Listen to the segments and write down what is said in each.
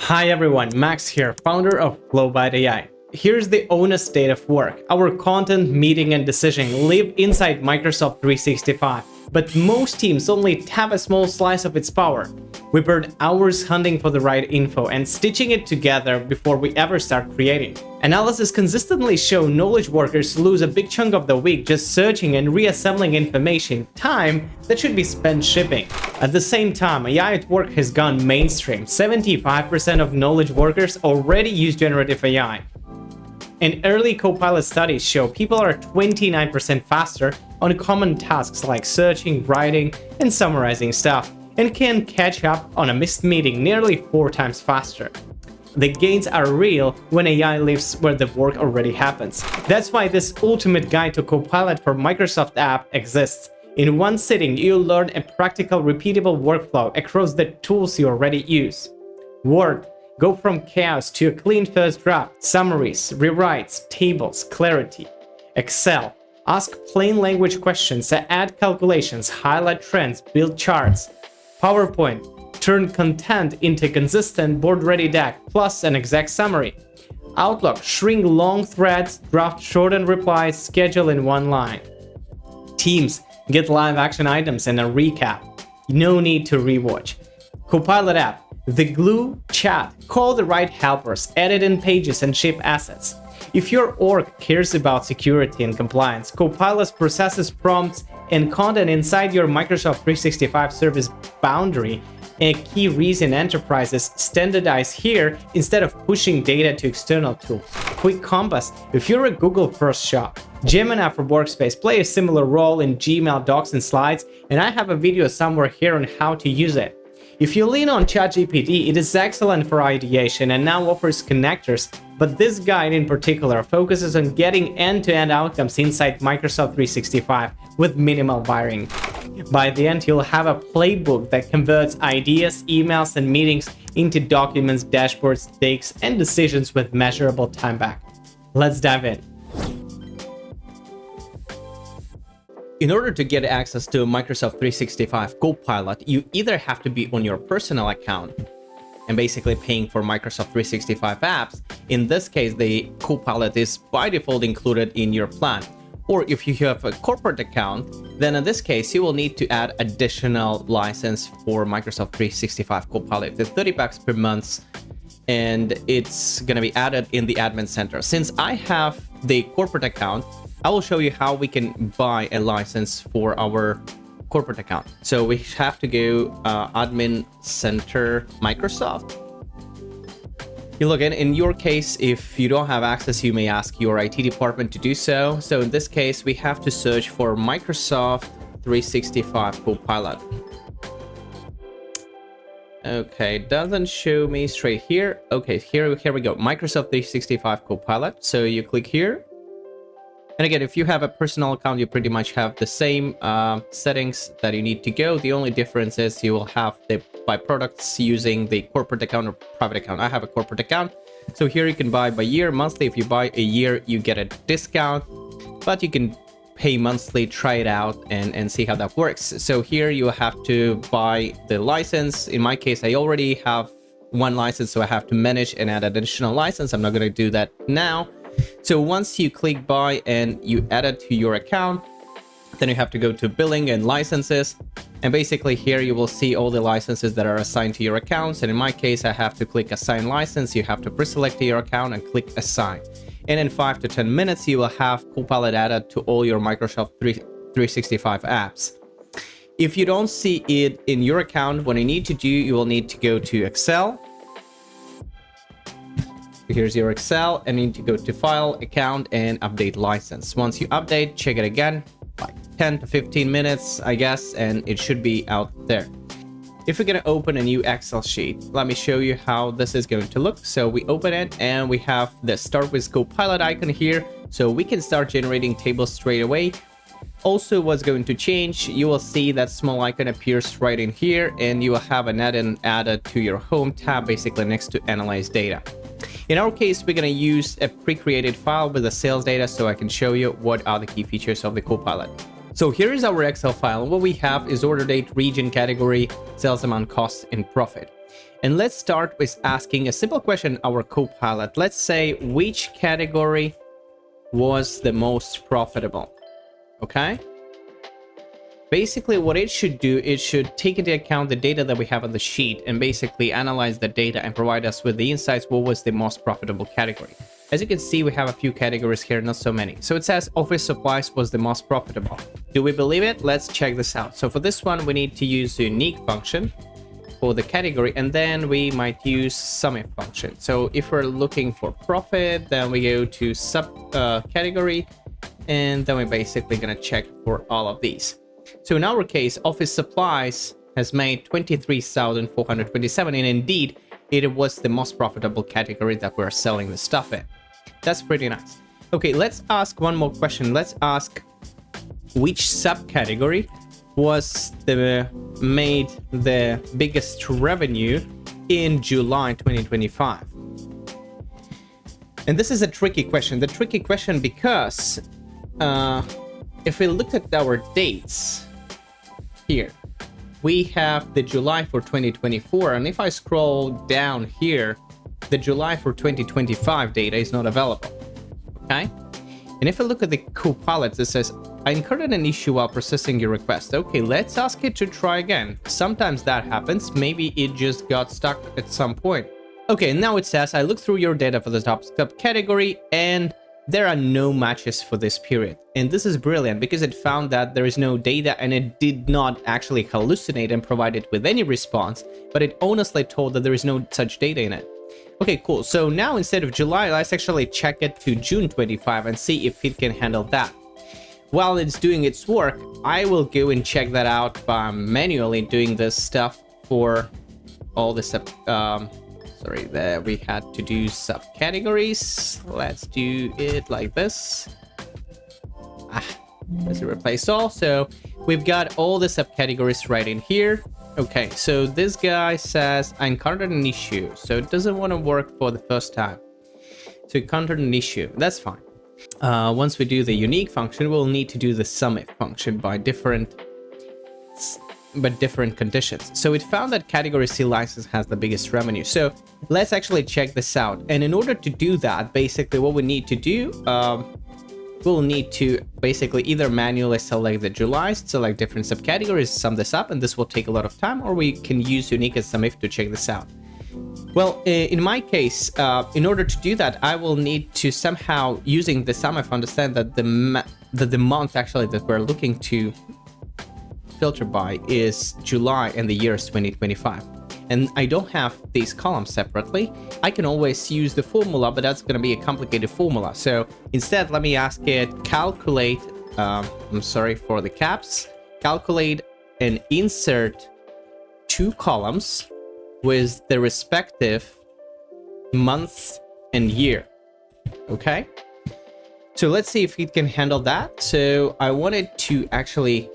Hi everyone, Max here, founder of Copilot AI. Here's the honest state of work. Our content, meeting, and decision live inside Microsoft 365, but most teams only tap a small slice of its power. We burn hours hunting for the right info and stitching it together before we ever start creating. Analysis consistently show knowledge workers lose a big chunk of the week just searching and reassembling information, time that should be spent shipping. At the same time, AI at work has gone mainstream. 75% of knowledge workers already use generative AI. And early Copilot studies show people are 29% faster on common tasks like searching, writing, and summarizing stuff, and can catch up on a missed meeting nearly 4 times faster. The gains are real when AI lives where the work already happens. That's why this ultimate guide to Copilot for Microsoft App exists. In one sitting, you'll learn a practical, repeatable workflow across the tools you already use. Word, go from chaos to a clean first draft, summaries, rewrites, tables, clarity. Excel, ask plain language questions, add calculations, highlight trends, build charts. PowerPoint, turn content into consistent board-ready deck, plus an exact summary. Outlook, shrink long threads, draft shortened replies, schedule in one line. Teams, get live action items and a recap. No need to rewatch. Copilot App, the glue, chat, call the right helpers, edit in pages and ship assets. If your org cares about security and compliance, Copilot processes prompts and content inside your Microsoft 365 service boundary, a key reason enterprises standardize here instead of pushing data to external tools. Quick Compass, if you're a Google-first shop, Gemini for Workspace play a similar role in Gmail, Docs, and Slides, and I have a video somewhere here on how to use it. If you lean on ChatGPT, it is excellent for ideation and now offers connectors, but this guide in particular focuses on getting end-to-end outcomes inside Microsoft 365 with minimal wiring. By the end, you'll have a playbook that converts ideas, emails, and meetings into documents, dashboards, takes, and decisions with measurable time back. Let's dive in. In order to get access to Microsoft 365 Copilot, you either have to be on your personal account and basically paying for Microsoft 365 apps. In this case, the Copilot is by default included in your plan. Or if you have a corporate account, then in this case, you will need to add additional license for Microsoft 365 Copilot. It's $30 per month, and it's going to be added in the admin center. Since I have the corporate account, I will show you how we can buy a license for our corporate account. So we have to go admin center Microsoft. You look in your case, if you don't have access, you may ask your IT department to do so. So in this case, we have to search for Microsoft 365 Copilot. Okay, doesn't show me straight here. Okay, here we go. Microsoft 365 Copilot. So you click here. And again, if you have a personal account, you pretty much have the same settings that you need to go. The only difference is you will have the buy products using the corporate account or private account. I have a corporate account. So here you can buy by year, monthly. If you buy a year, you get a discount, but you can pay monthly, try it out and see how that works. So here you have to buy the license. In my case, I already have one license, so I have to manage and add additional license. I'm not going to do that now. So once you click buy and you add it to your account, then you have to go to billing and licenses. And basically here you will see all the licenses that are assigned to your accounts. And in my case, I have to click assign license. You have to pre-select your account and click assign. And in 5 to 10 minutes, you will have Copilot added to all your Microsoft 365 apps. If you don't see it in your account, what you need to do, you will need to go to Excel. Here's your Excel, and you need to go to File, Account, and Update License. Once you update, check it again, like 10 to 15 minutes, I guess, and it should be out there. If we're going to open a new Excel sheet, let me show you how this is going to look. So we open it, and we have the Start with Copilot icon here, so we can start generating tables straight away. Also, what's going to change, you will see that small icon appears right in here, and you will have an add-in added to your Home tab, basically next to Analyze Data. In our case, we're going to use a pre-created file with the sales data so I can show you what are the key features of the Copilot. So here is our Excel file. What we have is order date, region, category, sales amount, cost, and profit. And let's start with asking a simple question, our Copilot. Let's say which category was the most profitable, okay? Basically, what it should do, it should take into account the data that we have on the sheet and basically analyze the data and provide us with the insights what was the most profitable category. As you can see, we have a few categories here, not so many. So it says office supplies was the most profitable. Do we believe it? Let's check this out. So for this one, we need to use the unique function for the category, and then we might use sum if function. So if we're looking for profit, then we go to sub category, and then we're basically gonna check for all of these. So in our case, office supplies has made 23,427, and indeed, it was the most profitable category that we're selling the stuff in. That's pretty nice. Okay, let's ask one more question. Let's ask which subcategory was made the biggest revenue in July 2025. And this is a tricky question. The tricky question because if we look at our dates here, we have the July for 2024, and if I scroll down here, the July for 2025 data is not available, okay? And if I look at the Copilot, it says, I encountered an issue while processing your request. Okay, let's ask it to try again. Sometimes that happens. Maybe it just got stuck at some point. Okay, now it says, I looked through your data for the top subcategory, and there are no matches for this period. And this is brilliant because it found that there is no data and it did not actually hallucinate and provide it with any response, but it honestly told that there is no such data in it. Okay, cool. So now instead of July, let's actually check it to June 25 and see if it can handle that. While it's doing its work, I will go and check that out by manually doing this stuff for all the sorry, there we had to do subcategories. Let's do it like this. Let's replace all. So we've got all the subcategories right in here. Okay, so this guy says I encountered an issue, so it doesn't want to work for the first time. So it encountered an issue. That's fine. Once we do the unique function, we'll need to do the sum if function by different conditions. So it found that category C license has the biggest revenue. So let's actually check this out. And in order to do that, basically what we need to do, we'll need to basically either manually select the July, select different subcategories, sum this up, and this will take a lot of time, or we can use unique and sum if to check this out. Well, in my case, in order to do that, I will need to somehow, using the sum if, understand that the month actually that we're looking to filter by is July and the year is 2025. And I don't have these columns separately. I can always use the formula, but that's going to be a complicated formula. So instead, let me ask it calculate, I'm sorry for the caps, calculate and insert two columns with the respective month and year. Okay. So let's see if it can handle that. So I wanted to actually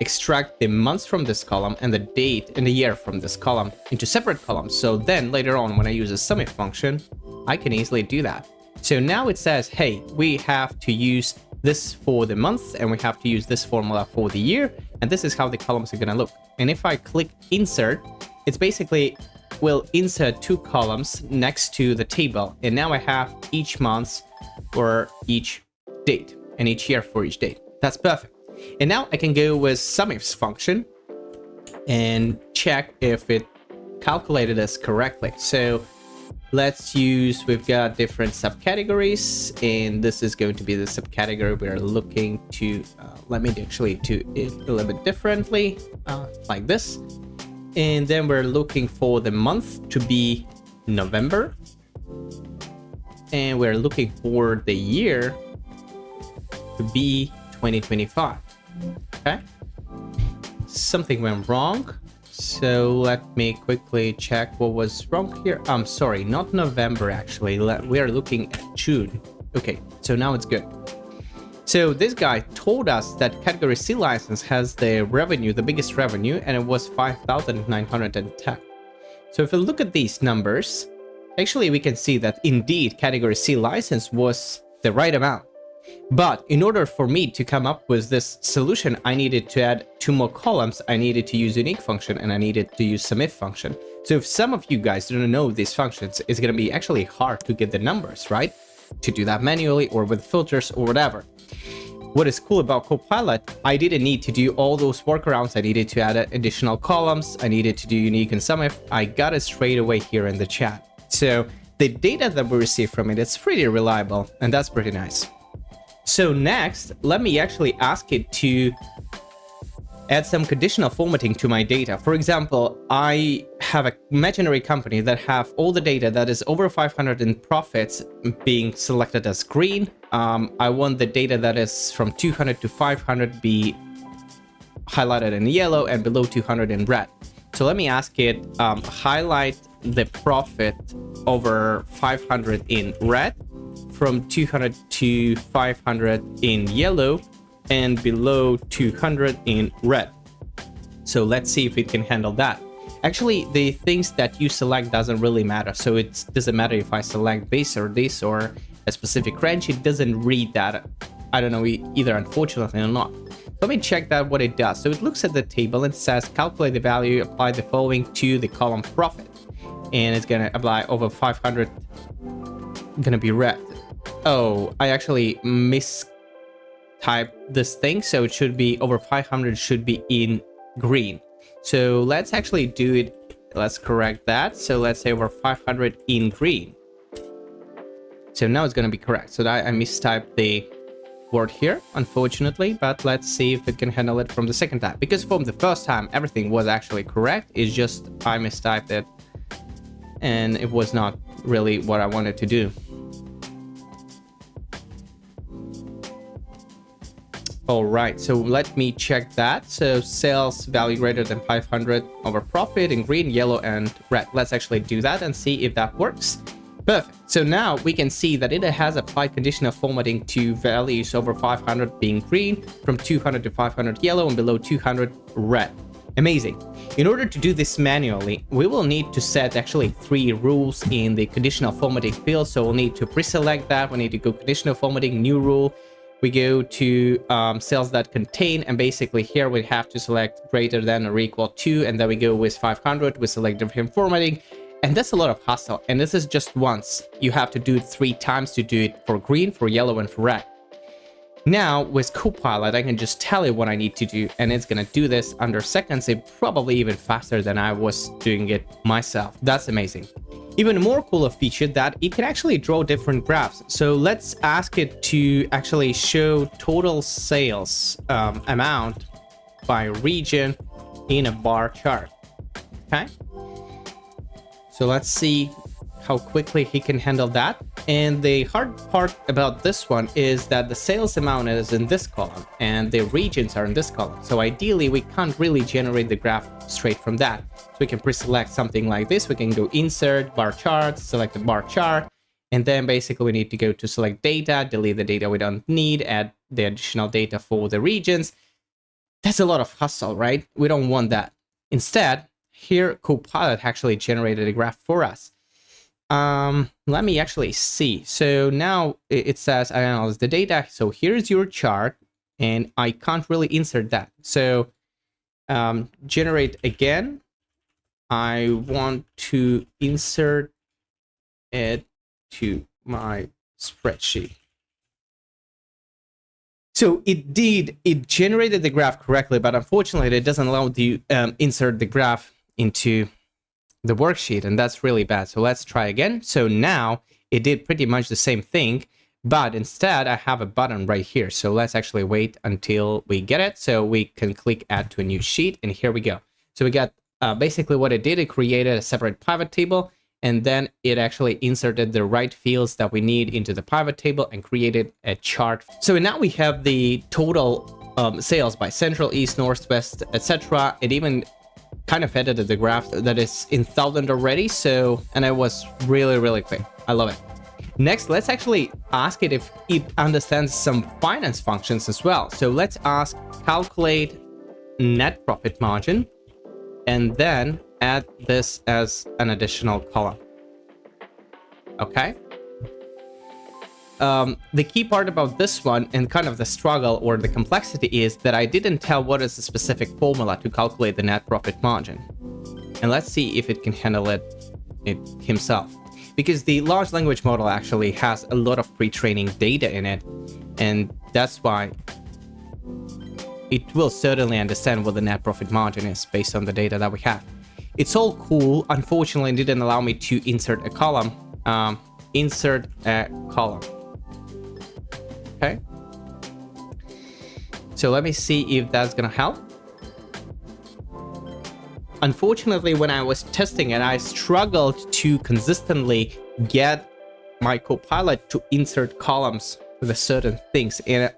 extract the months from this column and the date and the year from this column into separate columns. So then later on, when I use a sum if function, I can easily do that. So now it says, hey, we have to use this for the month and we have to use this formula for the year. And this is how the columns are going to look. And if I click insert, it's basically will insert two columns next to the table. And now I have each month for each date and each year for each date. That's perfect. And now I can go with sum ifs function and check if it calculated this correctly. So let's use, we've got different subcategories, and this is going to be the subcategory we're looking to, let me actually do it a little bit differently, like this. And then we're looking for the month to be November. And we're looking for the year to be 2025. Okay, something went wrong, so let me quickly check what was wrong here. I'm sorry, not November actually, we are looking at June. Okay, so now it's good. So this guy told us that category C license has the revenue, the biggest revenue, and it was 5,910. So if we look at these numbers, actually we can see that indeed category C license was the right amount. But in order for me to come up with this solution, I needed to add 2 more columns. I needed to use unique function, and I needed to use submit function. So if some of you guys don't know these functions, it's going to be actually hard to get the numbers, right? To do that manually or with filters or whatever. What is cool about Copilot, I didn't need to do all those workarounds. I needed to add additional columns. I needed to do unique and sumif. I got it straight away here in the chat. So the data that we receive from it, it's pretty reliable, and that's pretty nice. So next, let me actually ask it to add some conditional formatting to my data. For example, I have an imaginary company that have all the data that is over 500 in profits being selected as green. I want the data that is from 200 to 500 be highlighted in yellow and below 200 in red. So let me ask it, highlight the profit over 500 in red, from 200 to 500 in yellow, and below 200 in red. So let's see if it can handle that. Actually, the things that you select doesn't really matter. So it doesn't matter if I select this or a specific range, it doesn't read that. I don't know either, unfortunately, or not. Let me check that what it does. So it looks at the table and says calculate the value, apply the following to the column profit. And it's gonna apply over 500, gonna be red. Oh, I actually mistyped this thing, so it should be over 500 should be in green. So let's actually do it. Let's correct that. So let's say over 500 in green. So now it's going to be correct. So I mistyped the word here, unfortunately, but let's see if it can handle it from the second time, because from the first time everything was actually correct. It's just I mistyped it and it was not really what I wanted to do. All right, so let me check that. So sales value greater than 500 over profit in green, yellow, and red. Let's actually do that and see if that works. Perfect. So now we can see that it has applied conditional formatting to values over 500 being green, from 200 to 500 yellow, and below 200 red. Amazing. In order to do this manually, we will need to set actually 3 rules in the conditional formatting field. So we'll need to pre-select that. We need to go conditional formatting, new rule. We go to cells that contain, and basically here we have to select greater than or equal to, and then we go with 500, we select different formatting, and that's a lot of hassle. And this is just once. You have to do it 3 times to do it for green, for yellow, and for red. Now with Copilot, I can just tell it what I need to do, and it's gonna do this under seconds, and probably even faster than I was doing it myself. That's amazing. Even more cooler feature that it can actually draw different graphs. So let's ask it to actually show total sales amount by region in a bar chart. Okay. So let's see how quickly he can handle that. And the hard part about this one is that the sales amount is in this column and the regions are in this column. So ideally, we can't really generate the graph straight from that. So we can pre-select something like this. We can go insert bar charts, select the bar chart, and then basically we need to go to select data, delete the data we don't need, add the additional data for the regions. That's a lot of hustle, right? We don't want that. Instead, here Copilot actually generated a graph for us. Let me actually see. So now it says I analyze the data. So here's your chart, and I can't really insert that. So generate again. I want to insert it to my spreadsheet. So it generated the graph correctly, but unfortunately it doesn't allow you insert the graph into the worksheet, and that's really bad. So let's try again. So now it did pretty much the same thing, but instead I have a button right here. So let's actually wait until we get it. So we can click add to a new sheet, and here we go. So we got basically what it did. It created a separate pivot table, and then it actually inserted the right fields that we need into the pivot table and created a chart. So now we have the total sales by central, east, northwest, etc. It even kind of edited the graph that is in 1,000 already. So, and it was really, really quick. I love it. Next, let's actually ask it if it understands some finance functions as well. So let's ask calculate net profit margin, and then add this as an additional column. Okay. the key part about this one and kind of the struggle or the complexity is that I didn't tell what is the specific formula to calculate the net profit margin. And let's see if it can handle it himself. Because the large language model actually has a lot of pre-training data in it. And that's why it will certainly understand what the net profit margin is based on the data that we have. It's all cool. Unfortunately, it didn't allow me to insert a column. Insert a column. Okay. So let me see if that's gonna help. Unfortunately, when I was testing it, I struggled to consistently get my Copilot to insert columns with certain things. And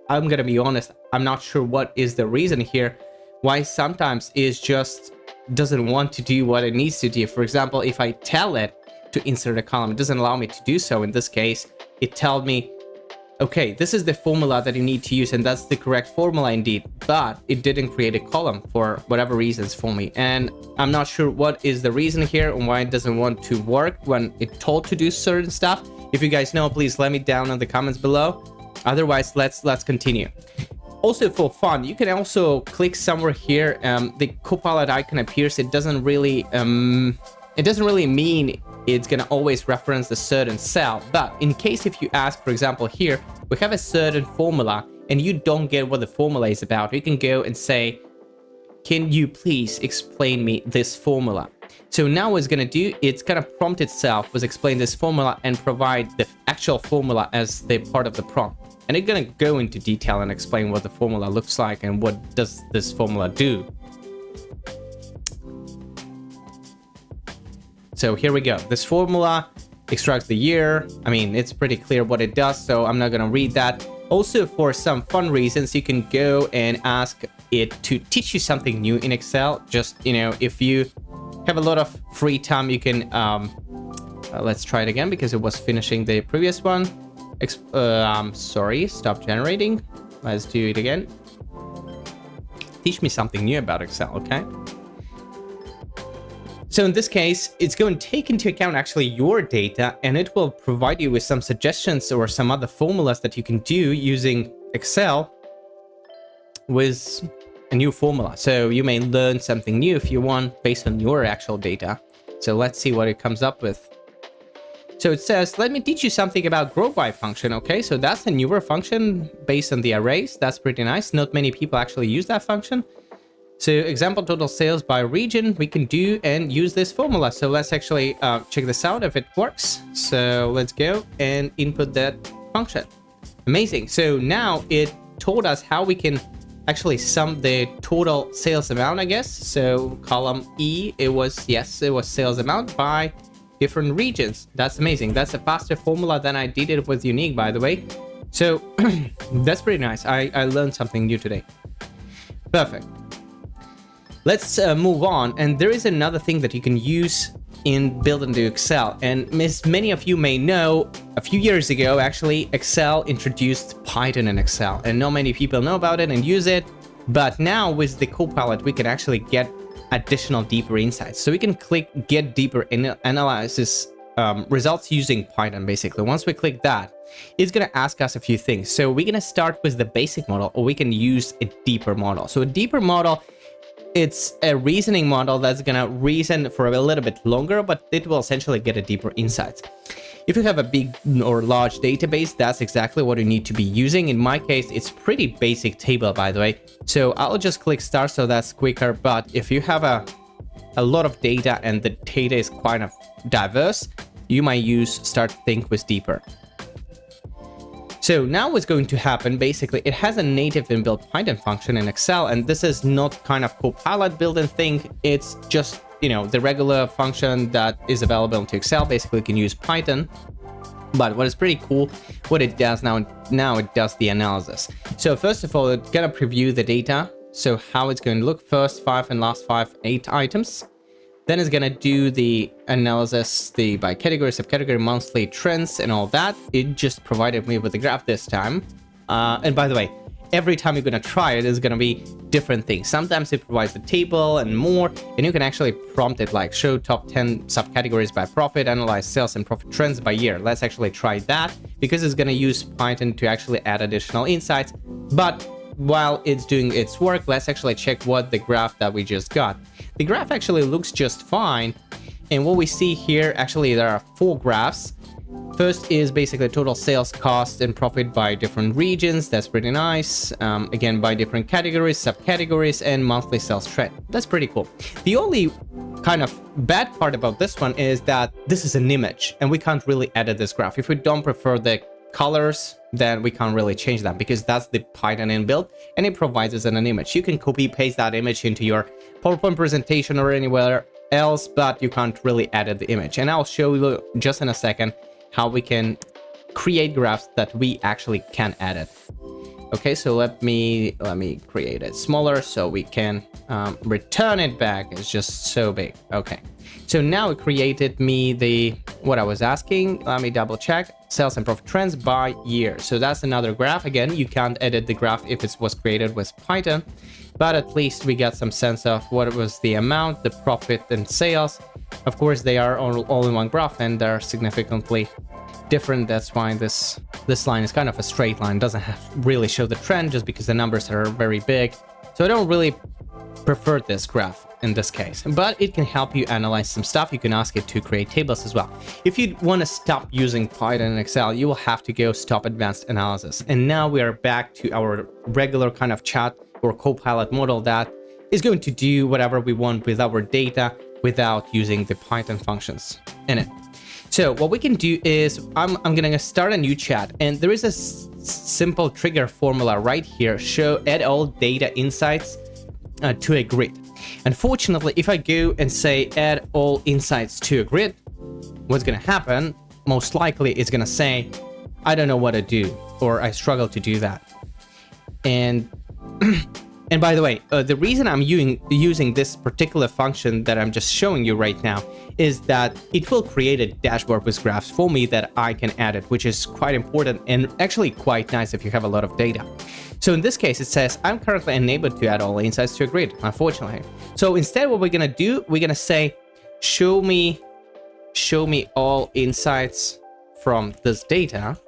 I'm gonna be honest, I'm not sure what is the reason here. Why sometimes it just doesn't want to do what it needs to do. For example, if I tell it to insert a column, it doesn't allow me to do so. In this case, it told me, okay, this is the formula that you need to use, and that's the correct formula indeed, but it didn't create a column for whatever reasons for me. And I'm not sure what is the reason here and why it doesn't want to work when it told to do certain stuff. If you guys know, please let me down in the comments below. Otherwise, let's continue. Also, for fun, you can also click somewhere here. The Copilot icon appears. It doesn't really mean it's gonna always reference a certain cell. But in case if you ask, for example, here we have a certain formula and you don't get what the formula is about, you can go and say, can you please explain me this formula? So now what it's gonna do, it's gonna prompt itself with explain this formula and provide the actual formula as the part of the prompt. And it's gonna go into detail and explain what the formula looks like and what does this formula do. So here we go. This formula extracts the year. I mean, it's pretty clear what it does, so I'm not gonna read that. Also, for some fun reasons, you can go and ask it to teach you something new in Excel. Just, you know, if you have a lot of free time, you can, let's try it again because it was finishing the previous one. Sorry, stop generating. Let's do it again. Teach me something new about Excel, okay? So in this case, it's going to take into account actually your data, and it will provide you with some suggestions or some other formulas that you can do using Excel with a new formula. So you may learn something new if you want based on your actual data. So let's see what it comes up with. So it says, let me teach you something about group by function. Okay, so that's a newer function based on the arrays. That's pretty nice. Not many people actually use that function. So example total sales by region, we can do and use this formula. So let's actually check this out if it works. So let's go and input that function. Amazing. So now it told us how we can actually sum the total sales amount, I guess. So column E, it was sales amount by different regions. That's amazing. That's a faster formula than I did it with Unique, by the way. So that's pretty nice. I learned something new today. Perfect. Let's move on. And there is another thing that you can use in build into Excel. And many of you may know, a few years ago, actually, Excel introduced Python in Excel. And not many people know about it and use it. But now with the Copilot, we can actually get additional deeper insights. So we can click get deeper analysis results using Python, basically. Once we click that, it's going to ask us a few things. So we're going to start with the basic model, or we can use a deeper model. So a deeper model, it's a reasoning model that's going to reason for a little bit longer, but it will essentially get a deeper insights. If you have a big or large database, that's exactly what you need to be using. In my case, it's pretty basic table, by the way. So I'll just click start, so that's quicker. But if you have a lot of data and the data is quite diverse, you might use start think with deeper. So now what's going to happen, basically, it has a native inbuilt Python function in Excel, and this is not kind of Copilot built-in thing. It's just, you know, the regular function that is available to Excel. Basically, you can use Python. But what is pretty cool, what it does now it does the analysis. So first of all, it's gonna preview the data. So how it's going to look, first 5 and last 5, 8 items. Then it's gonna do the analysis, the by category, subcategory, monthly trends and all that. It just provided me with the graph this time. And by the way, every time you're going to try it is going to be different things. Sometimes it provides the table and more, and you can actually prompt it like show top 10 subcategories by profit, analyze sales and profit trends by year. Let's actually try that because it's going to use Python to actually add additional insights. But while it's doing its work, let's actually check what the graph that we just got. The graph actually looks just fine. And what we see here, actually, there are 4 graphs. First is basically total sales, cost, and profit by different regions. That's pretty nice. Again, by different categories, subcategories, and monthly sales trend. That's pretty cool. The only kind of bad part about this one is that this is an image, and we can't really edit this graph. If we don't prefer the colors, then we can't really change that because that's the Python inbuilt, and it provides us an image. You can copy paste that image into your PowerPoint presentation or anywhere else, but you can't really edit the image. And I'll show you just in a second how we can create graphs that we actually can edit. Okay, so let me create it smaller so we can return it back. It's just so big. Okay, so now it created me what I was asking. Let me double check. Sales and profit trends by year. So that's another graph. Again, you can't edit the graph if it was created with Python, but at least we got some sense of what was the amount, the profit and sales. Of course, they are all in one graph and they're significantly different. That's why this line is kind of a straight line. Doesn't really show the trend just because the numbers are very big. So I don't really prefer this graph in this case, but it can help you analyze some stuff. You can ask it to create tables as well. If you want to stop using Python and Excel, you will have to go stop advanced analysis. And now we are back to our regular kind of chat or Copilot model that is going to do whatever we want with our data without using the Python functions in it. So what we can do is I'm going to start a new chat, and there is a simple trigger formula right here. Show add all data insights to a grid. Unfortunately, if I go and say add all insights to a grid, what's going to happen? Most likely it's going to say, I don't know what to do, or I struggle to do that. And and by the way, the reason I'm using this particular function that I'm just showing you right now is that it will create a dashboard with graphs for me that I can edit, which is quite important and actually quite nice if you have a lot of data. So in this case, it says, I'm currently unable to add all insights to a grid, unfortunately. So instead, what we're going to do, we're going to say, show me all insights from this data.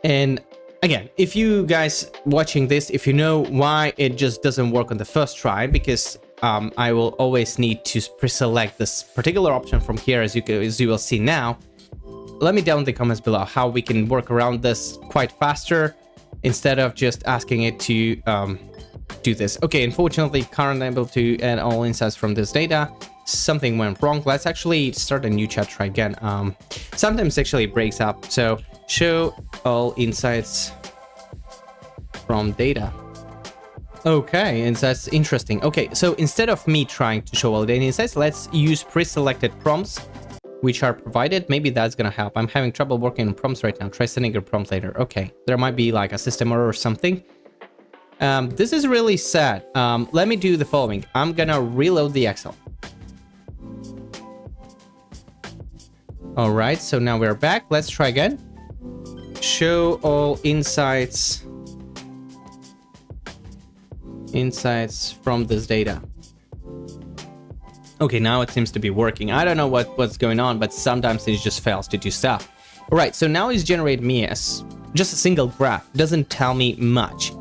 And again, if you guys watching this, if you know why it just doesn't work on the first try, because I will always need to pre-select this particular option from here, as you will see now. Let me down in the comments below how we can work around this quite faster instead of just asking it to do this. Okay, unfortunately, currently unable to add all insights from this data. Something went wrong. Let's actually start a new chat, try again. Sometimes actually it breaks up. So show all insights from data. Okay, and that's interesting. Okay, so instead of me trying to show all data insights, let's use pre-selected prompts which are provided. Maybe that's gonna help. I'm having trouble working on prompts right now. Try sending a prompt later. Okay, there might be like a system error or something. This is really sad. Let me do the following. I'm gonna reload the Excel. All right, so now we're back. Let's try again. Show all insights from this data. Okay, now it seems to be working. I don't know what's going on, but sometimes it just fails to do stuff. All right, so now it's generated me as just a single graph. Doesn't tell me much,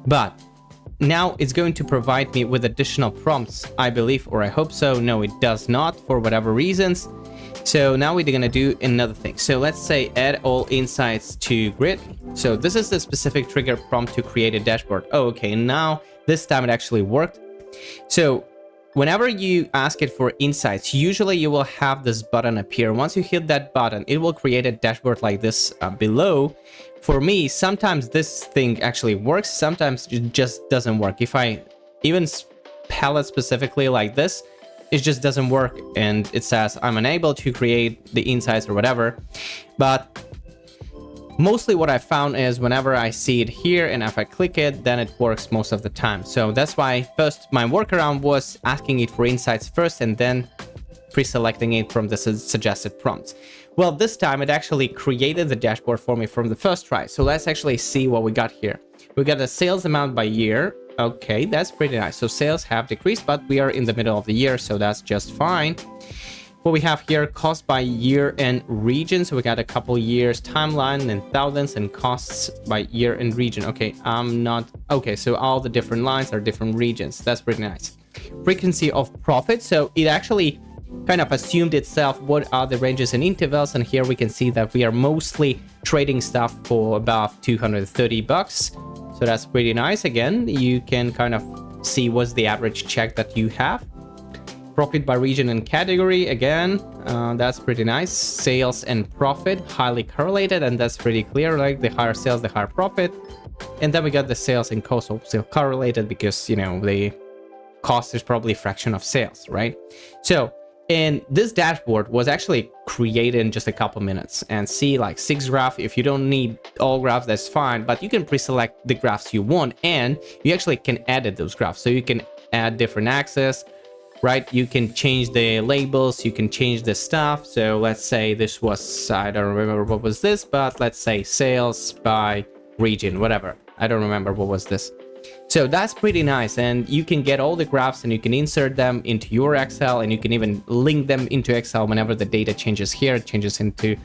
but now it's going to provide me with additional prompts, I believe, or I hope so. No, it does not for whatever reasons. So now we're gonna do another thing. So let's say add all insights to grid. So this is the specific trigger prompt to create a dashboard. Oh, okay, now this time it actually worked. So whenever you ask it for insights, usually you will have this button appear. Once you hit that button, it will create a dashboard like this below. For me, sometimes this thing actually works, sometimes it just doesn't work. If I even spell it specifically like this, it just doesn't work and it says I'm unable to create the insights or whatever. But mostly what I found is whenever I see it here and if I click it, then it works most of the time. So that's why first my workaround was asking it for insights first and then pre-selecting it from the suggested prompts. Well, this time it actually created the dashboard for me from the first try. So let's actually see what we got here. We got the sales amount by year. Okay, that's pretty nice. So sales have decreased, but we are in the middle of the year, so that's just fine. What we have here, cost by year and region. So we got a couple years timeline and thousands, and costs by year and region. Okay, okay, so all the different lines are different regions. That's pretty nice. Frequency of profit. So it actually kind of assumed itself what are the ranges and intervals, and here we can see that we are mostly trading stuff for about 230 bucks. So that's pretty nice. Again, you can kind of see what's the average check that you have. Profit by region and category, again, that's pretty nice. Sales and profit, highly correlated, and that's pretty clear, like the higher sales, the higher profit. And then we got the sales and cost also correlated because, you know, the cost is probably a fraction of sales, right? So, and this dashboard was actually created in just a couple minutes. And see, like Sics graph, if you don't need all graphs, that's fine, but you can pre-select the graphs you want, and you actually can edit those graphs. So you can add different axes, right? You can change the labels, you can change the stuff. So let's say this was, I don't remember what was this, but let's say sales by region, whatever. I don't remember what was this. So that's pretty nice, and you can get all the graphs and you can insert them into your Excel, and you can even link them into Excel whenever the data changes here, it changes into,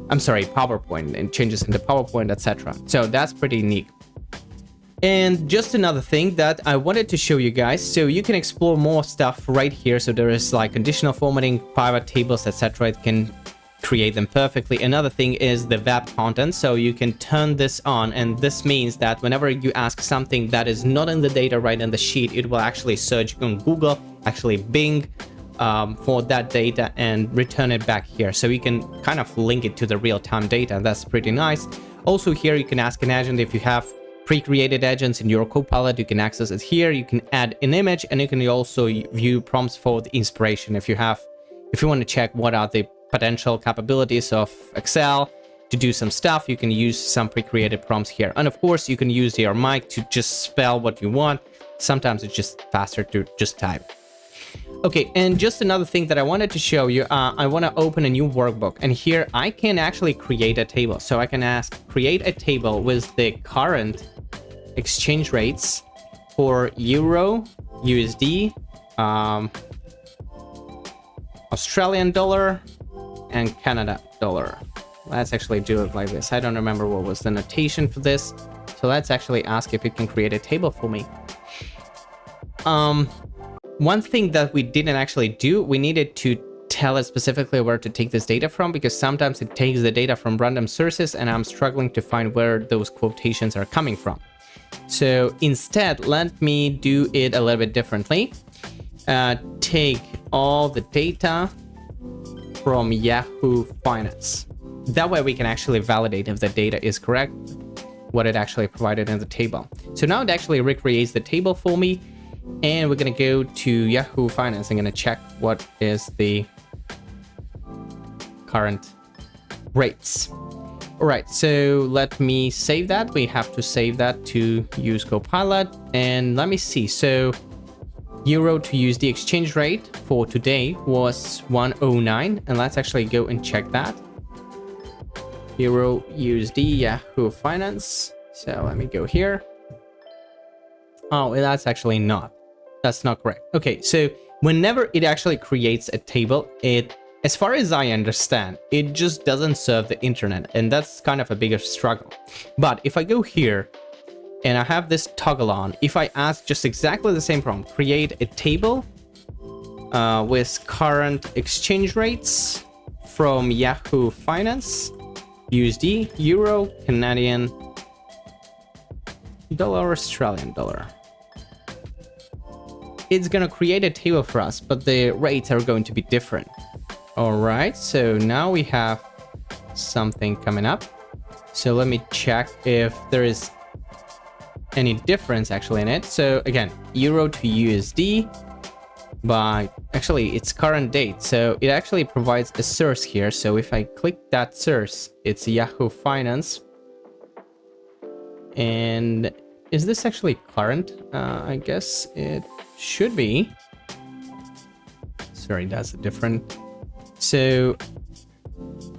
I'm sorry, PowerPoint, and changes into PowerPoint, etc. So that's pretty neat. And just another thing that I wanted to show you guys, so you can explore more stuff right here. So there is like conditional formatting, pivot tables, etc. It can create them perfectly. Another thing is the web content, so you can turn this on, and this means that whenever you ask something that is not in the data right in the sheet, it will actually search on Google, actually Bing, for that data and return it back here. So you can kind of link it to the real-time data. That's pretty nice. Also here you can ask an agent if you have pre-created agents in your Copilot, you can access it here. You can add an image, and you can also view prompts for the inspiration if you want to check what are the potential capabilities of Excel to do some stuff. You can use some pre-created prompts here, and of course you can use your mic to just spell what you want. Sometimes it's just faster to just type. Okay, and just another thing that I wanted to show you, I want to open a new workbook, and here I can actually create a table. So I can ask create a table with the current exchange rates for Euro, USD, Australian dollar, and Canada dollar. Let's actually do it like this. I don't remember what was the notation for this. So let's actually ask if it can create a table for me. One thing that we didn't actually do, we needed to tell it specifically where to take this data from, because sometimes it takes the data from random sources and I'm struggling to find where those quotations are coming from. So instead, let me do it a little bit differently. Take all the data from Yahoo Finance. That way we can actually validate if the data is correct, what it actually provided in the table. So now it actually recreates the table for me, and we're gonna go to Yahoo Finance. I'm gonna check what is the current rates. All right, so let me save that. We have to save that to use Copilot, and let me see. So Euro to USD exchange rate for today was 109, and let's actually go and check that. Euro USD Yahoo Finance. So let me go here. Oh, that's actually not. That's not correct. Okay, so whenever it actually creates a table, as far as I understand, it just doesn't serve the internet, and that's kind of a bigger struggle. But if I go here and I have this toggle on, if I ask just exactly the same prompt, create a table with current exchange rates from Yahoo Finance, USD, Euro, Canadian dollar, Australian dollar. It's gonna create a table for us, but the rates are going to be different. All right, so now we have something coming up. So let me check if there is any difference actually in it. So again, Euro to USD by actually its current date. So it actually provides a source here. So if I click that source, it's Yahoo Finance. And is this actually current? I guess it should be. sorry, that's a different. So,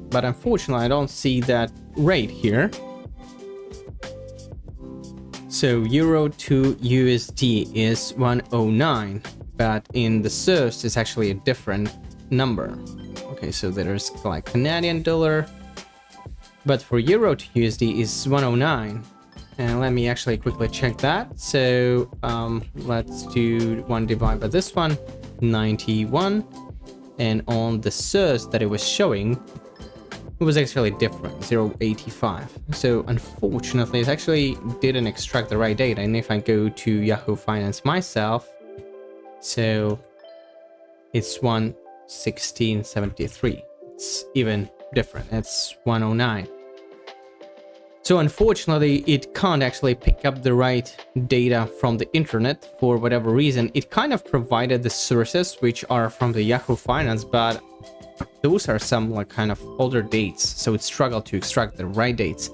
but unfortunately, I don't see that rate here. So euro to USD is 109, but in the source it's actually a different number. Okay, so there's like Canadian dollar, but for euro to USD is 109. And let me actually quickly check that. So let's do 1 divided by this one, 91. And on the source that it was showing, it was actually different, 0.85. So unfortunately, it actually didn't extract the right data. And if I go to Yahoo Finance myself, so it's 116.73. It's even different. It's 109. So unfortunately, it can't actually pick up the right data from the internet for whatever reason. It kind of provided the sources which are from the Yahoo Finance, but those are some like kind of older dates. So it struggled to extract the right dates,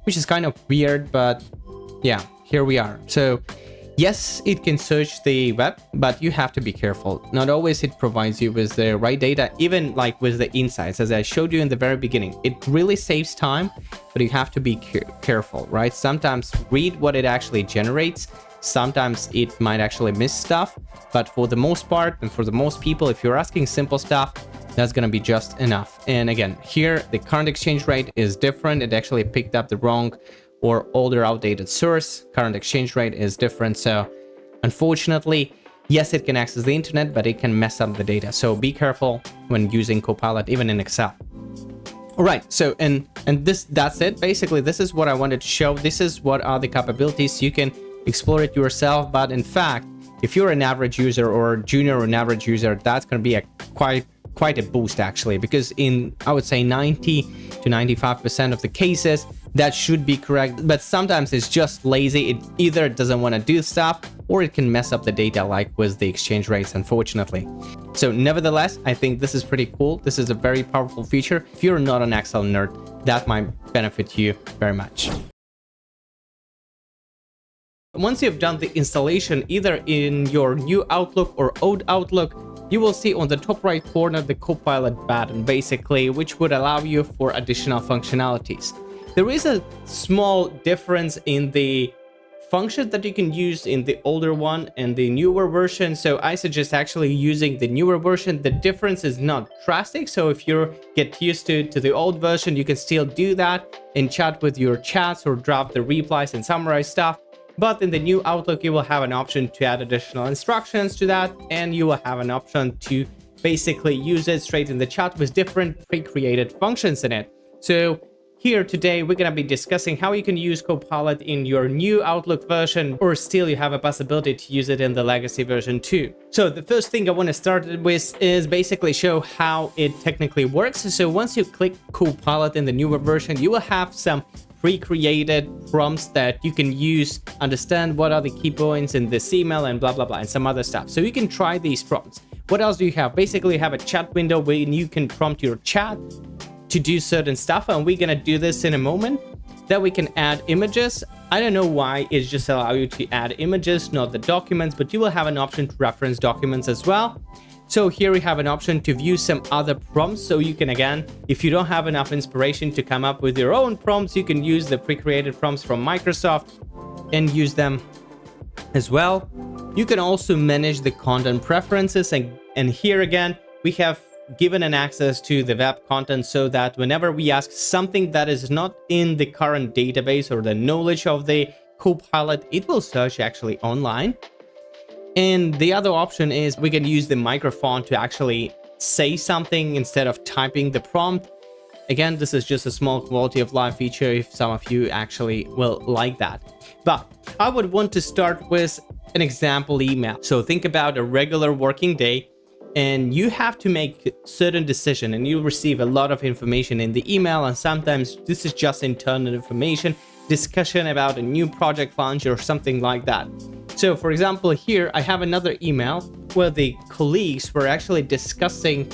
which is kind of weird, but yeah, here we are. So yes, it can search the web, but you have to be careful. Not always it provides you with the right data, even like with the insights. As I showed you in the very beginning, it really saves time, but you have to be careful, right? Sometimes read what it actually generates. Sometimes it might actually miss stuff, but for the most part and for the most people, if you're asking simple stuff, that's going to be just enough. And again, here the current exchange rate is different. It actually picked up the wrong or older outdated source. Current exchange rate is different. So unfortunately, yes, it can access the internet, but it can mess up the data. So be careful when using Copilot, even in Excel. All right, so and that's it. Basically, this is what I wanted to show. This is what are the capabilities. You can explore it yourself, but in fact, if you're an average user or junior or an average user, that's going to be a quite a boost actually, because in, I would say, 90 to 95% of the cases that should be correct, but sometimes it's just lazy. It either doesn't want to do stuff or it can mess up the data, like with the exchange rates, unfortunately. So nevertheless, I think this is pretty cool. This is a very powerful feature. If you're not an Excel nerd, that might benefit you very much. Once you've done the installation, either in your new Outlook or old Outlook, you will see on the top right corner the Copilot button, basically, which would allow you for additional functionalities. There is a small difference in the functions that you can use in the older one and the newer version. So I suggest actually using the newer version. The difference is not drastic. So if you get used to the old version, you can still do that and chat with your chats or drop the replies and summarize stuff. But in the new Outlook, you will have an option to add additional instructions to that, and you will have an option to basically use it straight in the chat with different pre-created functions in it. So here today, we're going to be discussing how you can use Copilot in your new Outlook version, or still you have a possibility to use it in the legacy version too. So the first thing I want to start with is basically show how it technically works. So once you click Copilot in the newer version, you will have some pre-created prompts that you can use, understand what are the key points in this email and blah, blah, blah, and some other stuff. So you can try these prompts. What else do you have? Basically, you have a chat window where you can prompt your chat to do certain stuff, and we're gonna do this in a moment. Then we can add images. I don't know why it just allows you to add images, not the documents, but you will have an option to reference documents as well. So here we have an option to view some other prompts. So you can, again, if you don't have enough inspiration to come up with your own prompts, you can use the pre-created prompts from Microsoft and use them as well. You can also manage the content preferences. And here again, we have given an access to the web content so that whenever we ask something that is not in the current database or the knowledge of the Copilot, it will search actually online. And the other option is we can use the microphone to actually say something instead of typing the prompt. Again, this is just a small quality of life feature if some of you actually will like that. But I would want to start with an example email. So think about a regular working day and you have to make certain decision and you receive a lot of information in the email, and sometimes this is just internal information, discussion about a new project launch or something like that. So for example, here I have another email where the colleagues were actually discussing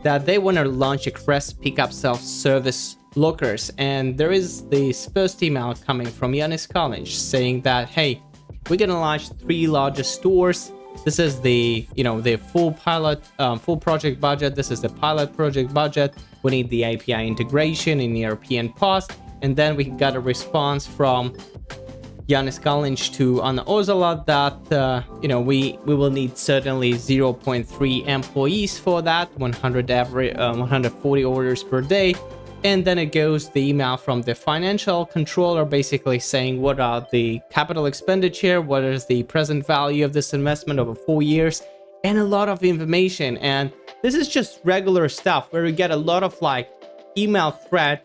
that they want to launch express pickup self-service lockers. And there is this first email coming from Yanis College saying that, hey, we're going to launch 3 larger stores This is the, the full full project budget. This is the pilot project budget. We need the API integration in ERP and POS. And then we got a response from Yanis Kalinch to Anna Ozala that, we will need certainly 0.3 employees for that, 140 orders per day. And then it goes the email from the financial controller basically saying what are the capital expenditure, what is the present value of this investment over 4 years, and a lot of information. And this is just regular stuff where we get a lot of like email thread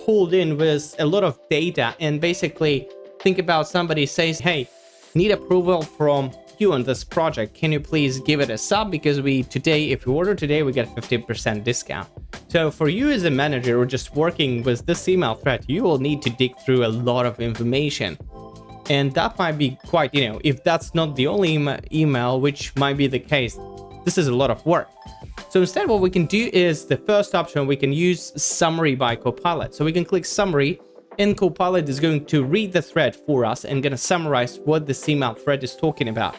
pulled in with a lot of data. And basically think about somebody says, hey, need approval from you on this project. Can you please give it a sub? Because if you order today, we get 50% discount. So for you as a manager or just working with this email thread, you will need to dig through a lot of information. And that might be quite, if that's not the only email, which might be the case, this is a lot of work. So instead, what we can do is the first option, we can use summary by Copilot. So we can click summary, and Copilot is going to read the thread for us and gonna summarize what this email thread is talking about.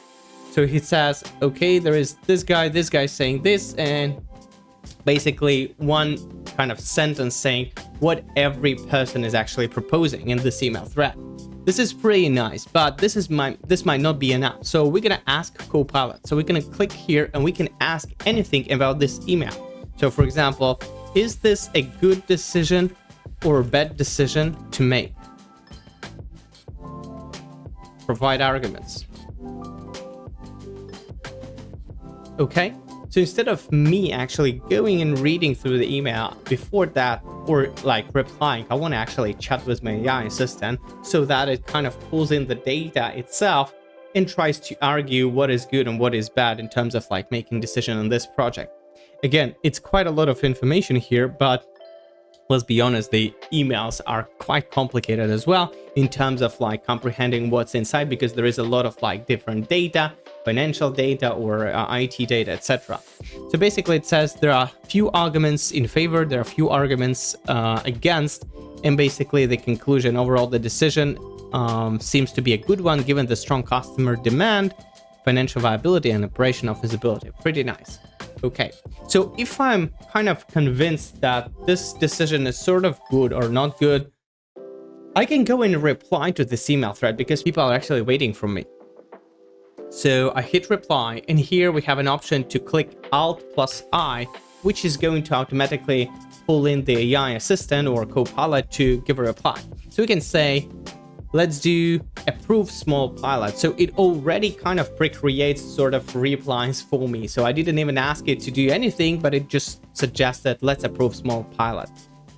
So he says, okay, there is this guy saying this, and basically one kind of sentence saying what every person is actually proposing in this email thread. This is pretty nice, but this might not be enough. So we're gonna ask Copilot. So we're gonna click here and we can ask anything about this email. So for example, is this a good decision or a bad decision to make? Provide arguments. Okay, so instead of me actually going and reading through the email before that, or like replying, I want to actually chat with my AI assistant so that it kind of pulls in the data itself and tries to argue what is good and what is bad in terms of like making decision on this project. Again, it's quite a lot of information here, but let's be honest, the emails are quite complicated as well in terms of like comprehending what's inside, because there is a lot of like different data, financial data or IT data, etc. So basically it says there are few arguments in favor, there are few arguments against, and basically the conclusion overall, the decision seems to be a good one given the strong customer demand, financial viability, and operational feasibility. Pretty nice. Okay, so if I'm kind of convinced that this decision is sort of good or not good, I can go and reply to this email thread because people are actually waiting for me. So I hit reply, and here we have an option to click Alt+I, which is going to automatically pull in the AI assistant or Copilot to give a reply. So we can say, let's do approve small pilot. So it already kind of pre-creates sort of replies for me. So I didn't even ask it to do anything, but it just suggested, let's approve small pilot.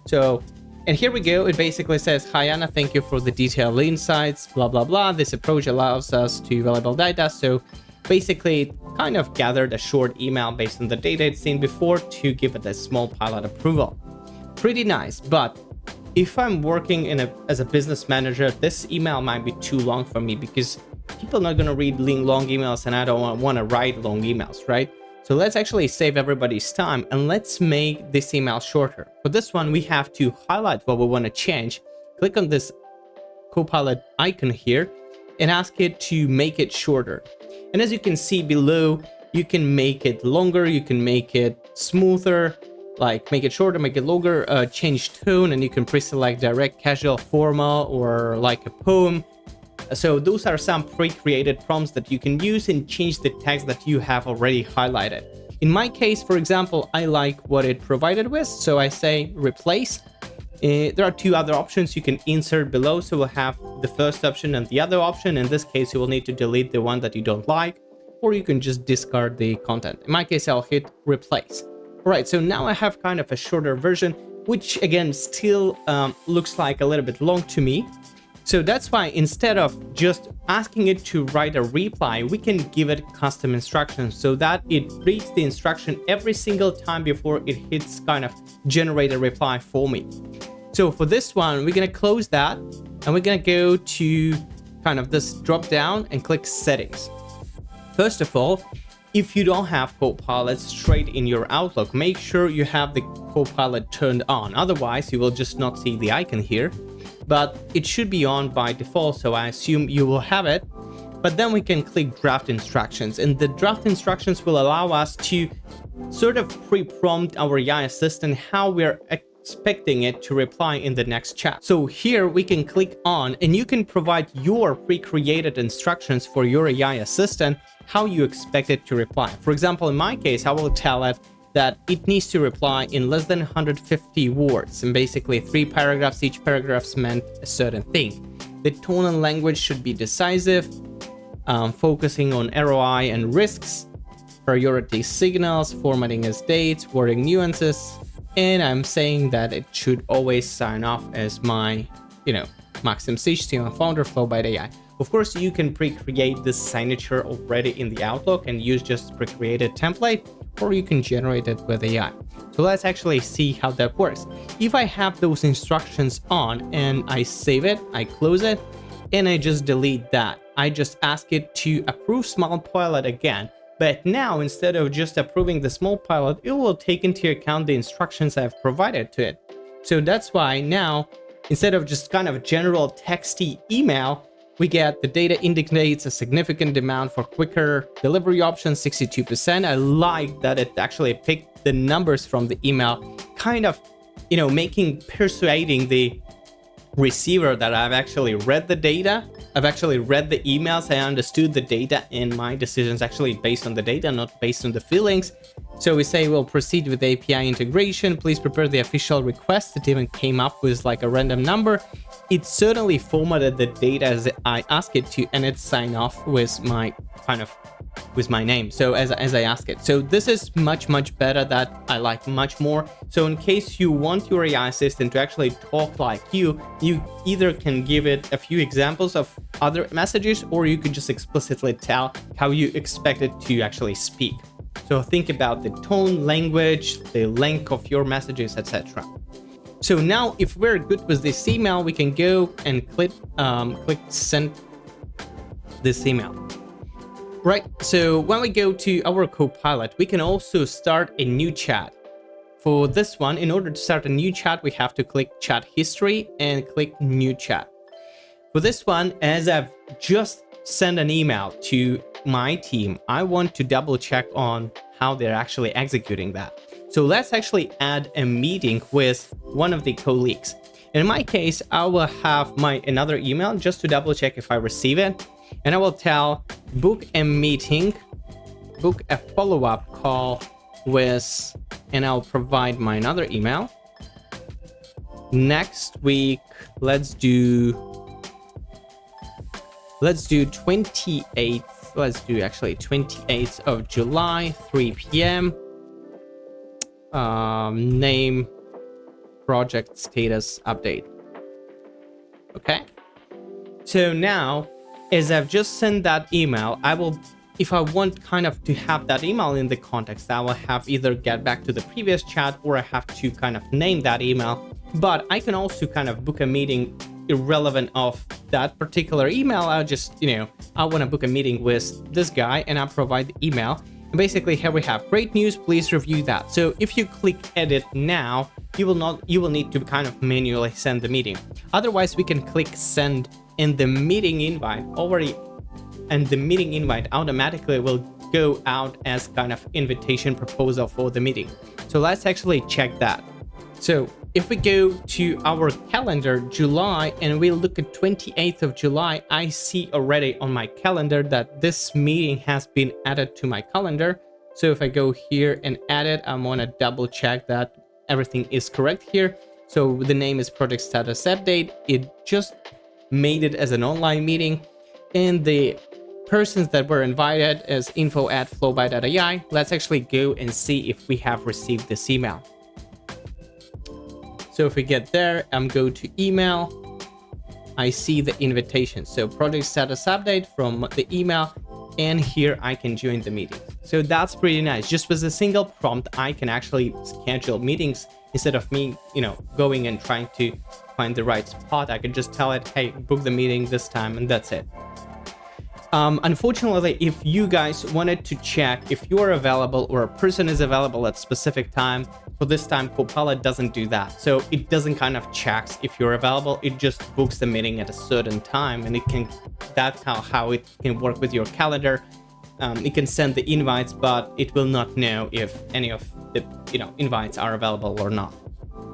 So, and here we go. It basically says, hi Anna, thank you for the detailed insights, blah, blah, blah. This approach allows us to valuable data. So basically it kind of gathered a short email based on the data it's seen before to give it a small pilot approval. Pretty nice, but if I'm working as a business manager, this email might be too long for me because people are not going to read long emails and I don't want to write long emails, right? So let's actually save everybody's time and let's make this email shorter. For this one, we have to highlight what we want to change. Click on this Copilot icon here and ask it to make it shorter. And as you can see below, you can make it longer, you can make it smoother, like make it shorter, make it longer, change tone, and you can pre-select direct, casual, formal, or like a poem. So those are some pre-created prompts that you can use and change the text that you have already highlighted. In my case, for example, I like what it provided with, so I say replace. There are two other options you can insert below, so we'll have the first option and the other option. In this case, you will need to delete the one that you don't like, or you can just discard the content. In my case, I'll hit replace. All right, so now I have kind of a shorter version, which again still looks like a little bit long to me. So that's why instead of just asking it to write a reply, we can give it custom instructions so that it reads the instruction every single time before it hits kind of generate a reply for me. So for this one, we're gonna close that and we're gonna go to kind of this drop down and click settings. First of all, if you don't have Copilot straight in your Outlook, make sure you have the Copilot turned on. Otherwise, you will just not see the icon here. But it should be on by default, so I assume you will have it. But then we can click draft instructions, and the draft instructions will allow us to sort of pre-prompt our AI assistant how we're expecting it to reply in the next chat. So here we can click on, and you can provide your pre-created instructions for your AI assistant, how you expect it to reply. For example, in my case, I will tell it that it needs to reply in less than 150 words, and basically 3 paragraphs, each paragraph's meant a certain thing. The tone and language should be decisive, focusing on ROI and risks, priority signals, formatting as dates, wording nuances, and I'm saying that it should always sign off as my, Maksims HTML founder, Flow-by-AI. Of course, you can pre-create this signature already in the Outlook and use just pre-created template, or you can generate it with AI. So let's actually see how that works. If I have those instructions on and I save it, I close it, and I just delete that, I just ask it to approve small pilot again. But now, instead of just approving the small pilot, it will take into account the instructions I've provided to it. So that's why now, instead of just kind of general texty email, we get the data indicates a significant demand for quicker delivery options, 62%. I like that it actually picked the numbers from the email, kind of, persuading the receiver that I've actually read the data. I've actually read the emails. I understood the data, and my decisions actually based on the data, not based on the feelings. So we say we'll proceed with API integration. Please prepare the official request. It even came up with like a random number. It certainly formatted the data as I asked it to, and it signed off with my name. So as I ask it. So this is much better. That I like much more. So in case you want your AI assistant to actually talk like you either can give it a few examples of other messages, or you could just explicitly tell how you expect it to actually speak. So think about the tone, language, the length of your messages, etc. So now if we're good with this email, we can go and click send this email. Right, so when we go to our Copilot, we can also start a new chat. For this one, in order to start a new chat, we have to click chat history and click new chat. For this one, as I've just sent an email to my team, I want to double check on how they're actually executing that. So let's actually add a meeting with one of the colleagues. In my case, I will have another email just to double check if I receive it. And I will tell book a meeting, book a follow-up call with, and I'll provide my another email. Next week, let's do 28th. Let's do actually 28th of July, 3 p.m. Name, project status update. Okay. So now, as I've just sent that email, if I want kind of to have that email in the context, I will have either get back to the previous chat, or I have to kind of name that email. But I can also kind of book a meeting irrelevant of that particular email. I'll just, I want to book a meeting with this guy, and I'll provide the email. And basically here we have great news, please review that. So if you click edit now, you will need to kind of manually send the meeting. Otherwise, we can click send, and the meeting invite automatically will go out as kind of invitation proposal for the meeting. So let's actually check that. So if we go to our calendar, July, and we look at 28th of July, I see already on my calendar that this meeting has been added to my calendar. So if I go here and add it, I want to double check that everything is correct here. So the name is project status update. It just made it as an online meeting, and the persons that were invited is info@flow-by.ai. Let's actually go and see if we have received this email. So if we get there, I'm go to email, I see the invitation. So project status update from the email, and here I can join the meeting. So that's pretty nice. Just with a single prompt, I can actually schedule meetings instead of me, going and trying to find the right spot. I can just tell it, hey, book the meeting this time, and that's it. Unfortunately, if you guys wanted to check if you're available or a person is available at specific time, for this time, Copilot doesn't do that. So it doesn't kind of checks if you're available. It just books the meeting at a certain time, and that's how it can work with your calendar. It can send the invites, but it will not know if any of the invites are available or not.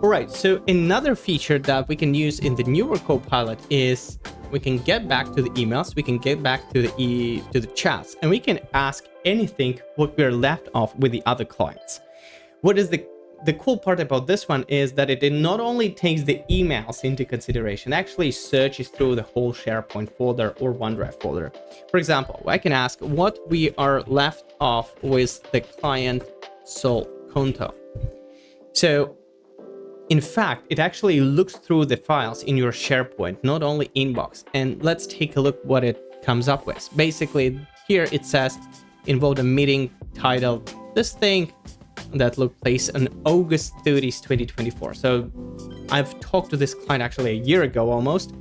All right, so another feature that we can use in the newer Copilot is we can get back to the emails, we can get back to the chats, and we can ask anything what we're left off with the other clients. What is the cool part about this one is that it not only takes the emails into consideration, actually searches through the whole SharePoint folder or OneDrive folder. For example, I can ask what we are left off with the client Sol Conto. So in fact, it actually looks through the files in your SharePoint, not only inbox. And let's take a look what it comes up with. Basically, here it says, involved a meeting titled this thing that took place on August 30th, 2024. So I've talked to this client actually a year ago almost.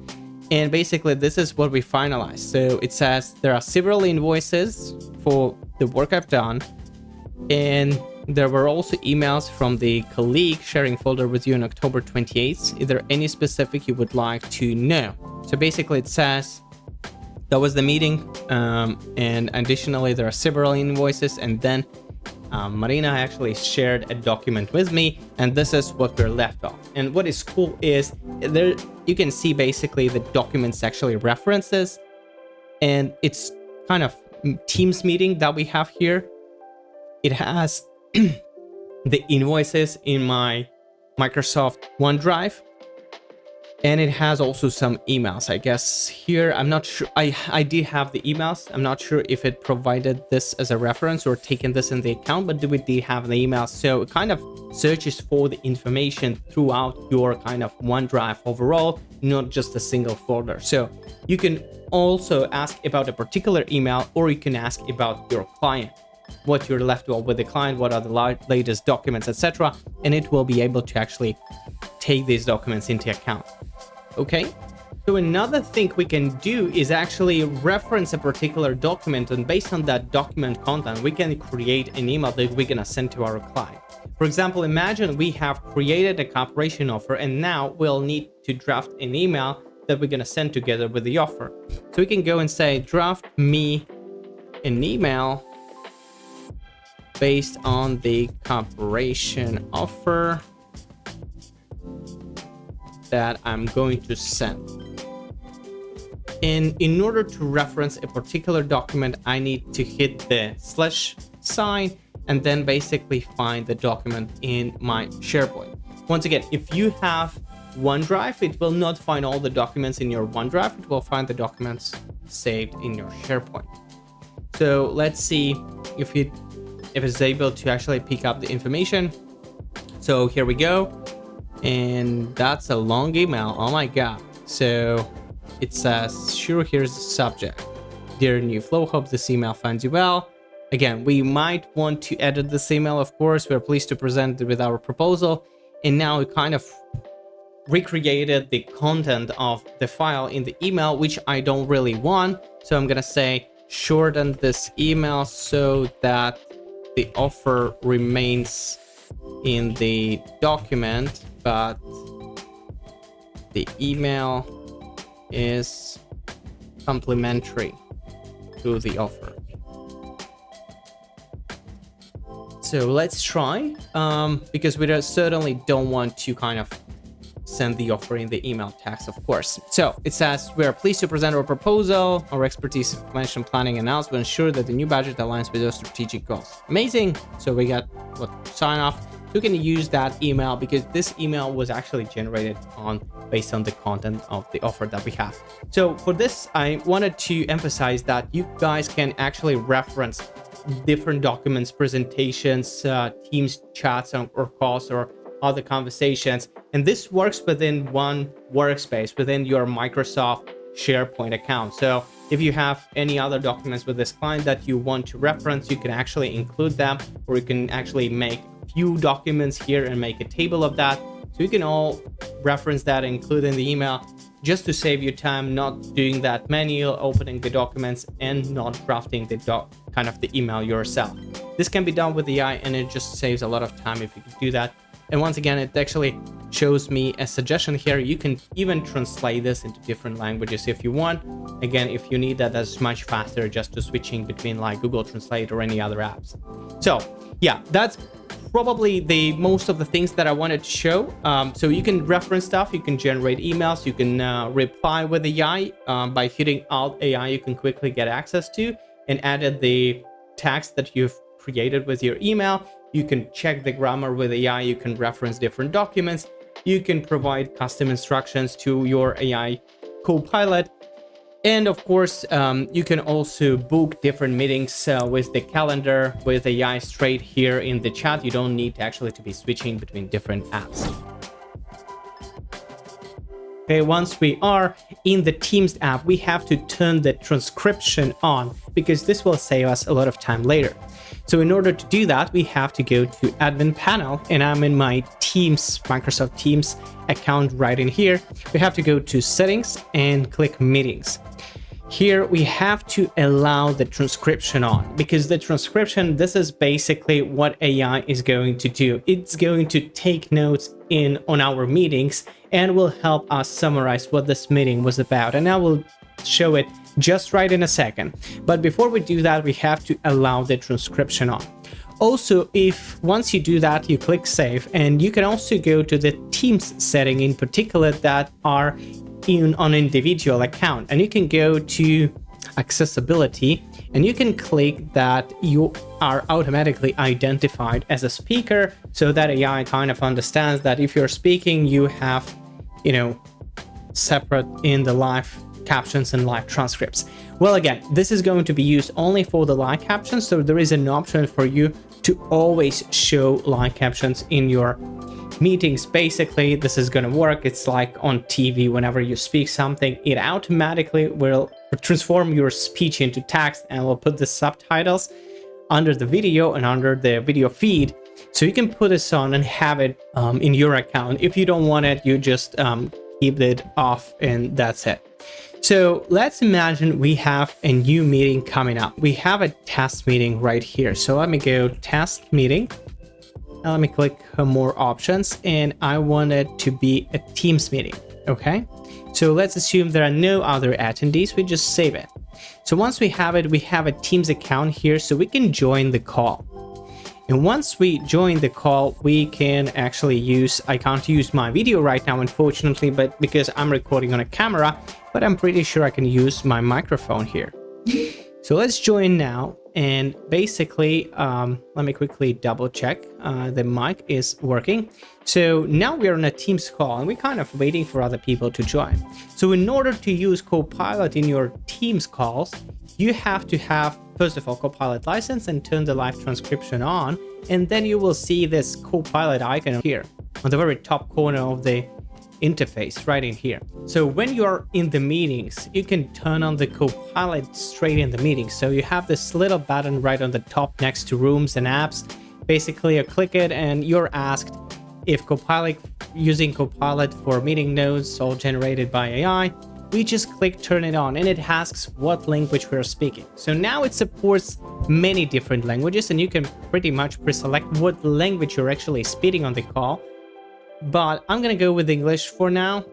And basically, this is what we finalized. So it says there are several invoices for the work I've done. And there were also emails from the colleague sharing folder with you on October 28th. Is there any specific you would like to know? So basically it says that was the meeting. And additionally, there are several invoices. And then Marina actually shared a document with me. And this is what we're left off. And what is cool is there you can see basically the documents actually references. And it's kind of Teams meeting that we have here. It has the invoices in my Microsoft OneDrive, and it has also some emails. I guess here, I'm not sure. I did have the emails. I'm not sure if it provided this as a reference or taken this in the account, but we did have the emails. So it kind of searches for the information throughout your kind of OneDrive overall, not just a single folder. So you can also ask about a particular email, or you can ask about your client, what you're left with the client, what are the latest documents, etc. And it will be able to actually take these documents into account. Okay, so another thing we can do is actually reference a particular document, and based on that document content, we can create an email that we're gonna send to our client. For example, imagine we have created a cooperation offer, and now we'll need to draft an email that we're gonna send together with the offer. So we can go and say, draft me an email based on the cooperation offer that I'm going to send. And in order to reference a particular document, I need to hit the slash sign and then basically find the document in my SharePoint. Once again, if you have OneDrive, it will not find all the documents in your OneDrive. It will find the documents saved in your SharePoint. So let's see if it's able to actually pick up the information. So here we go. And that's a long email. Oh my God. So it says, sure, here's the subject. Dear New Flow, hope this email finds you well. Again, we might want to edit this email, of course. We're pleased to present it with our proposal. And now we kind of recreated the content of the file in the email, which I don't really want. So I'm gonna say, shorten this email so that the offer remains in the document, but the email is complementary to the offer. So let's try, because we certainly don't want to kind of send the offer in the email text, of course. So it says, we are pleased to present our proposal. Our expertise in financial planning and analysis will ensure that the new budget aligns with our strategic goals. Amazing. So we got sign off. You can use that email because this email was actually generated based on the content of the offer that we have. So for this, I wanted to emphasize that you guys can actually reference different documents, presentations, Teams chats or calls or other conversations. And this works within one workspace, within your Microsoft SharePoint account. So if you have any other documents with this client that you want to reference, you can actually include them, or you can actually make a few documents here and make a table of that. So you can all reference that, include in the email, just to save you time, not doing that manual, opening the documents and not drafting the email yourself. This can be done with AI, and it just saves a lot of time if you can do that. And once again, it actually shows me a suggestion here. You can even translate this into different languages if you want. Again, if you need that, that's much faster just to switching between like Google Translate or any other apps. So yeah, that's probably the most of the things that I wanted to show. So you can reference stuff, you can generate emails, you can reply with AI. By hitting Alt AI, you can quickly get access to and added the text that you've created with your email. You can check the grammar with AI, you can reference different documents, you can provide custom instructions to your AI Copilot. And of course, you can also book different meetings with the calendar with AI straight here in the chat. You don't need actually to be switching between different apps. Okay, once we are in the Teams app, we have to turn the transcription on because this will save us a lot of time later. So in order to do that, we have to go to admin panel, and I'm in my Teams, Microsoft Teams account right in here. We have to go to settings and click meetings. Here we have to allow the transcription on because the transcription, this is basically what AI is going to do. It's going to take notes on our meetings and will help us summarize what this meeting was about. And I will show it just right in a second. But before we do that, we have to allow the transcription on. Also, if once you do that, you click save, and you can also go to the Teams setting in particular that are on individual account, and you can go to accessibility and you can click that you are automatically identified as a speaker, so that AI kind of understands that if you're speaking, you have, separate in the live captions and live transcripts. Well, again, this is going to be used only for the live captions, so there is an option for you to always show live captions in your meetings. Basically, this is going to work. It's like on TV. Whenever you speak something, it automatically will transform your speech into text and will put the subtitles under the video and under the video feed. So you can put this on and have it in your account. If you don't want it, you just keep it off and that's it. So let's imagine we have a new meeting coming up. We have a test meeting right here. So let me go test meeting. Now let me click more options, and I want it to be a Teams meeting. Okay, so let's assume there are no other attendees. We just save it. So once we have it, we have a Teams account here, so we can join the call. And once we join the call, we can actually I can't use my video right now, unfortunately, but because I'm recording on a camera, but I'm pretty sure I can use my microphone here. So let's join now. And basically, let me quickly double check the mic is working. So now we're on a Teams call and we're kind of waiting for other people to join. So in order to use Copilot in your Teams calls, you have to have, first of all, Copilot license and turn the live transcription on. And then you will see this Copilot icon here on the very top corner of the interface right in here. So when you're in the meetings, you can turn on the Copilot straight in the meeting. So you have this little button right on the top next to rooms and apps. Basically, you click it and you're asked if using Copilot for meeting notes all generated by AI. We just click turn it on and it asks what language we're speaking. So now it supports many different languages and you can pretty much pre-select what language you're actually speaking on the call. But I'm going to go with English for now.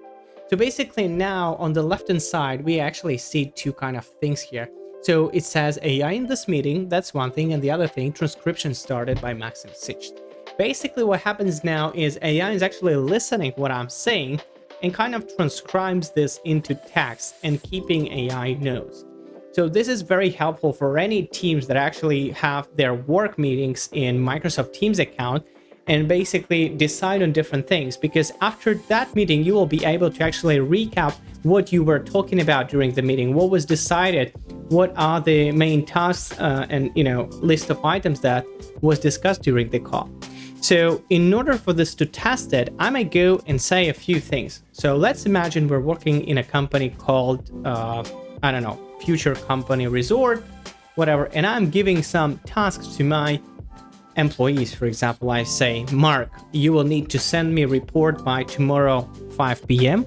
So basically now on the left hand side, we actually see two kind of things here. So it says AI in this meeting, that's one thing. And the other thing, transcription started by Maksims. Basically what happens now is AI is actually listening what I'm saying and kind of transcribes this into text and keeping AI notes. So this is very helpful for any teams that actually have their work meetings in Microsoft Teams account and basically decide on different things, because after that meeting, you will be able to actually recap what you were talking about during the meeting, what was decided, what are the main tasks and list of items that was discussed during the call. So in order for this to test it, I might go and say a few things. So let's imagine we're working in a company called, Future Company Resort, whatever, and I'm giving some tasks to my employees. For example, I say, Mark, you will need to send me a report by tomorrow 5 p.m.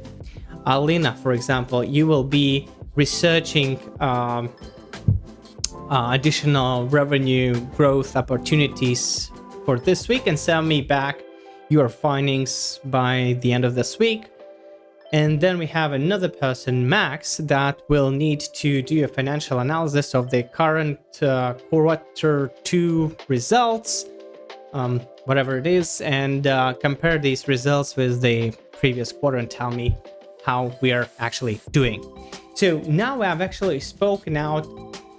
Alina, for example, you will be researching additional revenue growth opportunities for this week and send me back your findings by the end of this week. And then we have another person, Max, that will need to do a financial analysis of the current quarter 2 results, whatever it is, and compare these results with the previous quarter and tell me how we are actually doing. So now I've actually spoken out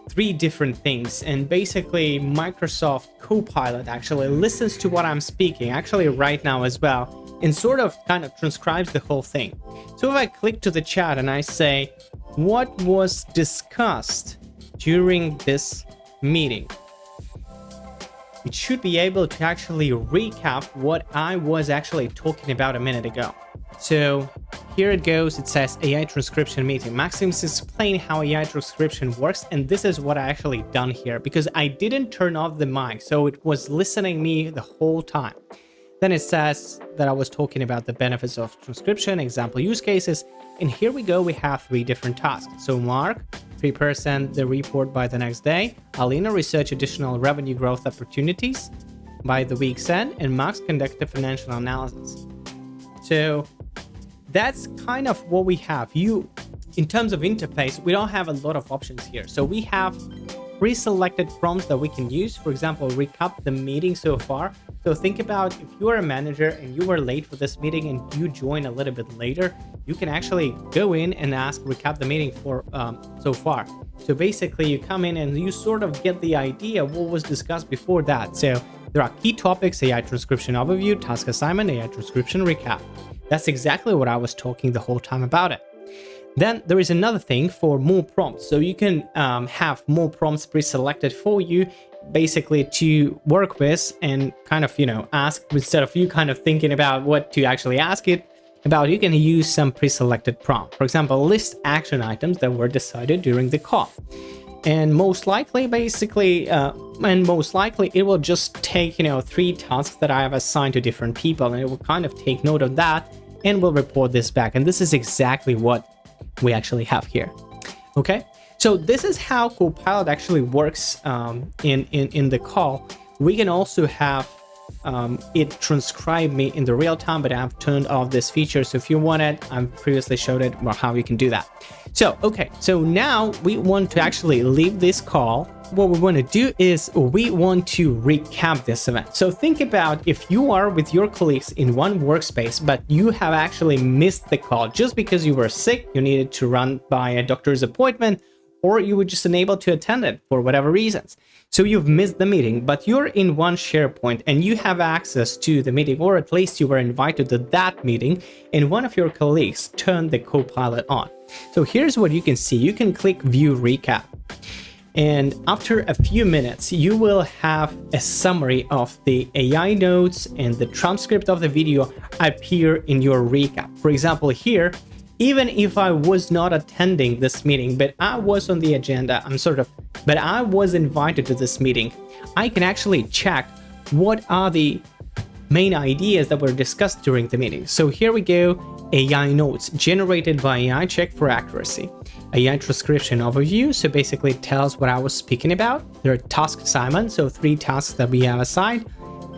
3 different things, and basically Microsoft Copilot actually listens to what I'm speaking, actually right now as well, and sort of kind of transcribes the whole thing. So if I click to the chat and I say, what was discussed during this meeting? It should be able to actually recap what I was actually talking about a minute ago. So here it goes. It says AI transcription meeting. Maksims explain how AI transcription works, and this is what I actually done here because I didn't turn off the mic, so it was listening me the whole time. Then it says that I was talking about the benefits of transcription, example use cases, and here we go. We have 3 different tasks. So Mark, prepare send the report by the next day. Alina, research additional revenue growth opportunities by the week's end, and Max, conduct a financial analysis. So that's kind of what we have. In terms of interface, we don't have a lot of options here. So we have pre-selected prompts that we can use. For example, recap the meeting so far. So think about if you are a manager and you were late for this meeting and you join a little bit later, you can actually go in and ask recap the meeting for so far. So basically you come in and you sort of get the idea what was discussed before that. So there are key topics, AI transcription overview, task assignment, AI transcription recap. That's exactly what I was talking the whole time about it. Then there is another thing for more prompts. So you can have more prompts pre-selected for you, basically to work with and kind of, ask instead of you kind of thinking about what to actually ask it about. You can use some pre-selected prompt. For example, list action items that were decided during the call. And most likely, it will just take, 3 tasks that I have assigned to different people, and it will kind of take note of that and will report this back. And this is exactly what we actually have here. Okay, so this is how Copilot actually works in the call. We can also have it transcribe me in the real time, but I've turned off this feature. So if you want it, I've previously showed it how you can do that. So, okay, so now we want to actually leave this call. What we want to do is we want to recap this event. So think about if you are with your colleagues in one workspace, but you have actually missed the call just because you were sick, you needed to run by a doctor's appointment, or you were just unable to attend it for whatever reasons. So you've missed the meeting, but you're in one SharePoint and you have access to the meeting, or at least you were invited to that meeting, and one of your colleagues turned the Copilot on. So here's what you can see. You can click View Recap. And after a few minutes, you will have a summary of the AI notes and the transcript of the video appear in your recap. For example, here, even if I was not attending this meeting, but I was on the agenda, but I was invited to this meeting, I can actually check what are the main ideas that were discussed during the meeting. So here we go, AI notes generated by AI, check for accuracy. AI transcription overview, so basically it tells what I was speaking about. There are task assignments, so 3 tasks that we have assigned,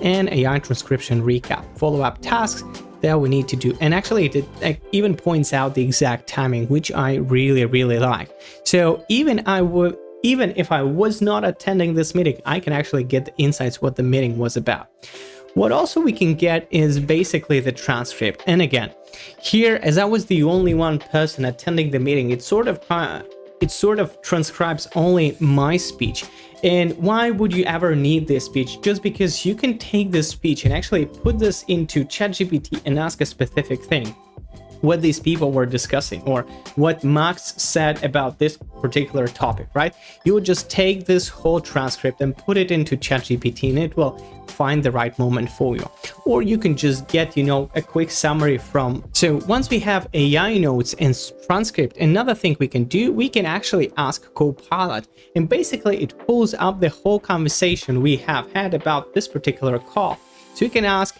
and AI transcription recap, follow-up tasks that we need to do. And actually it even points out the exact timing, which I really, really like. So even if I was not attending this meeting, I can actually get the insights what the meeting was about. What also we can get is basically the transcript. And again, here, as I was the only one person attending the meeting, it sort of transcribes only my speech. And why would you ever need this speech? Just because you can take this speech and actually put this into ChatGPT and ask a specific thing, what these people were discussing or what Max said about this particular topic, right? You would just take this whole transcript and put it into ChatGPT and it will find the right moment for you. Or you can just get, a quick summary from. So once we have AI notes and transcript, another thing we can do, we can actually ask Copilot, and basically it pulls up the whole conversation we have had about this particular call. So you can ask,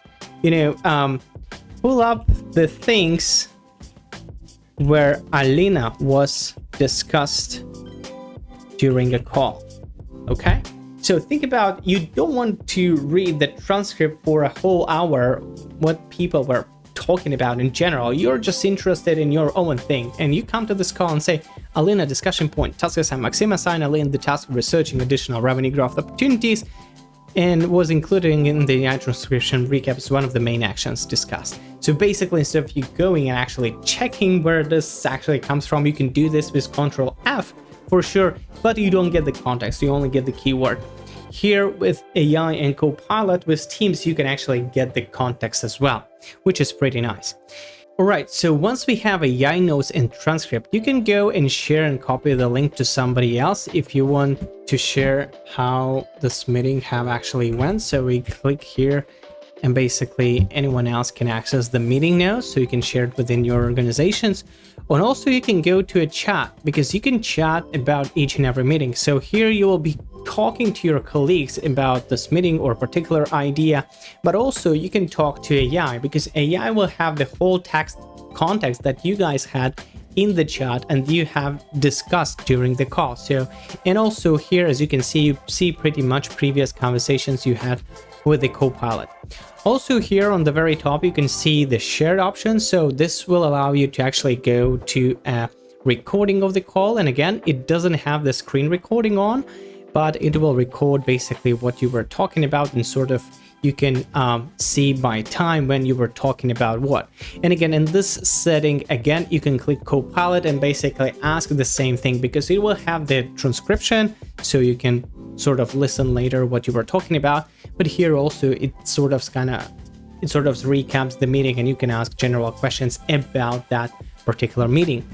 pull up the things where Alina was discussed during a call. Okay, So think about, you don't want to read the transcript for a whole hour, what people were talking about in general. You're just interested in your own thing, and you come to this call and say, Alina, discussion point, task assigned Maxim assigned Alina the task of researching additional revenue growth opportunities, and was included in the AI transcription recap as one of the main actions discussed. So basically, instead of you going and actually checking where this actually comes from, you can do this with Control F for sure, but you don't get the context, you only get the keyword. Here with AI and Copilot with Teams, you can actually get the context as well, which is pretty nice. All right, so once we have AI notes and transcript, you can go and share and copy the link to somebody else if you want to share how this meeting have actually went. So we click here and basically anyone else can access the meeting notes, so you can share it within your organizations. And also you can go to a chat, because you can chat about each and every meeting. So here you will be talking to your colleagues about this meeting or particular idea, but also you can talk to AI, because AI will have the whole text context that you guys had in the chat and you have discussed during the call. So, and also here, as you can see, you see pretty much previous conversations you had with the Copilot. Also here on the very top, you can see the shared option. So this will allow you to actually go to a recording of the call. And again, it doesn't have the screen recording on, but it will record basically what you were talking about, and sort of you can see by time when you were talking about what. And again, in this setting, again, you can click Copilot and basically ask the same thing, because it will have the transcription, so you can sort of listen later what you were talking about. But here also it sort of recaps the meeting, and you can ask general questions about that particular meeting.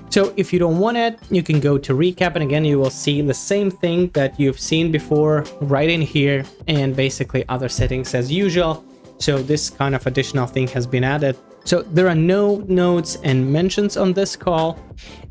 So if you don't want it, you can go to recap, and again, you will see the same thing that you've seen before right in here, and basically other settings as usual. So this kind of additional thing has been added. So there are no notes and mentions on this call.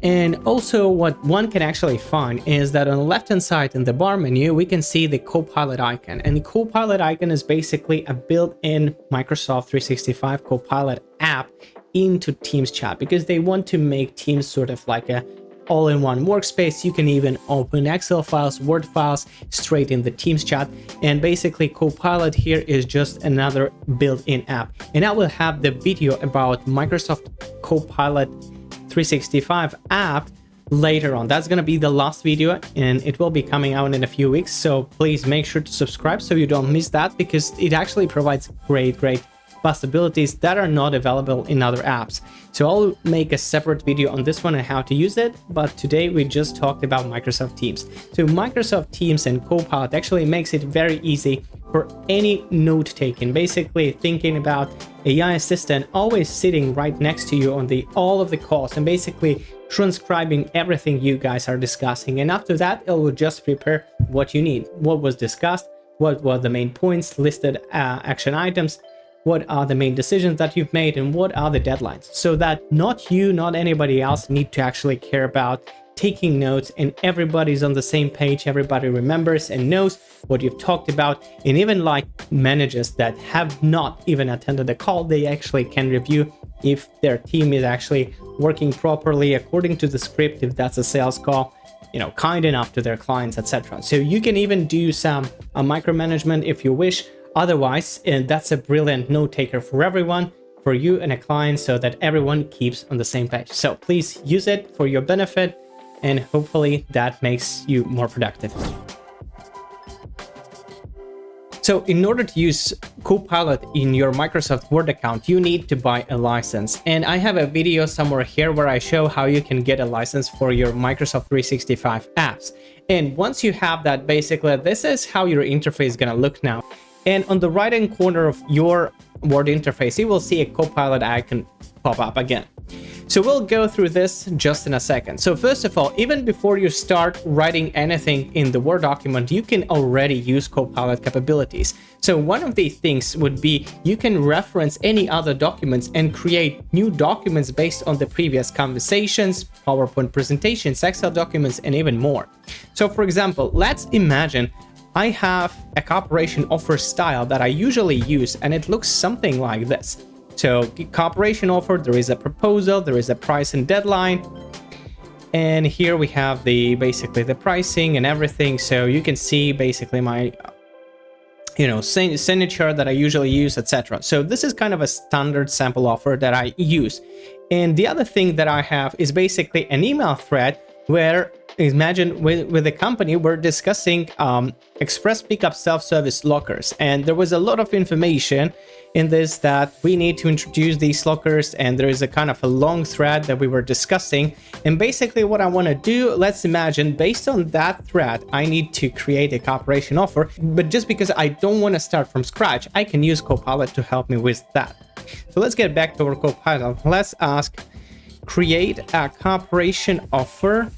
And also what one can actually find is that on the left-hand side in the bar menu, we can see the Copilot icon. And the Copilot icon is basically a built-in Microsoft 365 Copilot app into Teams chat, because they want to make Teams sort of like a all-in-one workspace. You can even open Excel files, Word files straight in the Teams chat. And basically Copilot here is just another built-in app. And I will have the video about Microsoft Copilot 365 app later on. That's going to be the last video, and it will be coming out in a few weeks. So please make sure to subscribe so you don't miss that, because it actually provides great possibilities that are not available in other apps. So I'll make a separate video on this one and how to use it, but today we just talked about Microsoft Teams. So Microsoft Teams and Copilot actually makes it very easy for any note taking, basically thinking about AI assistant always sitting right next to you on all of the calls, and basically transcribing everything you guys are discussing. And after that, it will just prepare what you need, what was discussed, what were the main points, listed action items, what are the main decisions that you've made, and what are the deadlines, so that not you, not anybody else need to actually care about taking notes, and everybody's on the same page, everybody remembers and knows what you've talked about. And even like managers that have not even attended the call, they actually can review if their team is actually working properly according to the script, if that's a sales call, kind enough to their clients, etc. So you can even do some micromanagement if you wish. Otherwise, and that's a brilliant note taker for everyone, for you and a client, so that everyone keeps on the same page. So please use it for your benefit, and hopefully that makes you more productive. So in order to use Copilot in your Microsoft Word account, you need to buy a license. And I have a video somewhere here where I show how you can get a license for your Microsoft 365 apps. And once you have that, basically, this is how your interface is going to look now. And on the right-hand corner of your Word interface, you will see a Copilot icon pop up again. So we'll go through this just in a second. So first of all, even before you start writing anything in the Word document, you can already use Copilot capabilities. So one of the things would be you can reference any other documents and create new documents based on the previous conversations, PowerPoint presentations, Excel documents, and even more. So for example, let's imagine I have a cooperation offer style that I usually use, and it looks something like this. So cooperation offer, there is a proposal, there is a price and deadline. And here we have basically the pricing and everything. So you can see basically my signature that I usually use, etc. So this is kind of a standard sample offer that I use. And the other thing that I have is basically an email thread where, imagine with the company, we're discussing express pickup self-service lockers. And there was a lot of information in this that we need to introduce these lockers, and there is a kind of a long thread that we were discussing. And basically what I want to do, let's imagine based on that thread, I need to create a cooperation offer. But just because I don't want to start from scratch, I can use Copilot to help me with that. So let's get back to our Copilot. Let's ask, create a cooperation offer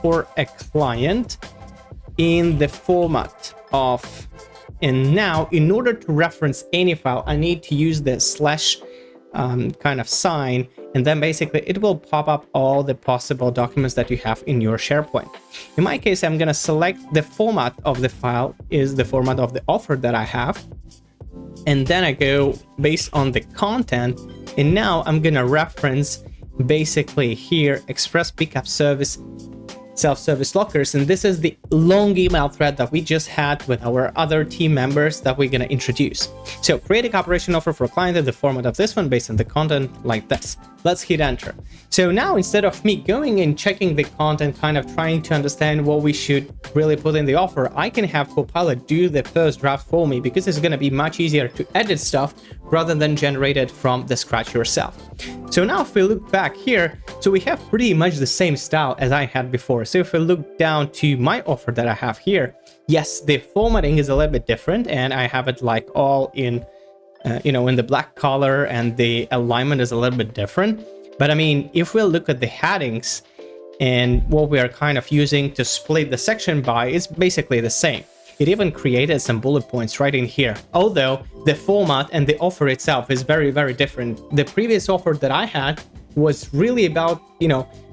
for a client in the format of, and now in order to reference any file, I need to use the slash kind of sign, and then basically it will pop up all the possible documents that you have in your SharePoint. In my case, I'm going to select the format of the file is the format of the offer that I have. And then I go based on the content, and now I'm going to reference basically here express pickup service self-service lockers, and this is the long email thread that we just had with our other team members that we're going to introduce. So create a cooperation offer for a client in the format of this one based on the content like this. Let's hit enter. So now instead of me going and checking the content, kind of trying to understand what we should really put in the offer, I can have Copilot do the first draft for me, because it's going to be much easier to edit stuff rather than generate it from the scratch yourself. So now if we look back here, so we have pretty much the same style as I had before. So if we look down to my offer that I have here, yes, the formatting is a little bit different, and I have it like all in in the black color, and the alignment is a little bit different. But I mean, if we look at the headings and what we are kind of using to split the section by, it's basically the same. It even created some bullet points right in here, although the format and the offer itself is very, very different. The previous offer that I had was really about,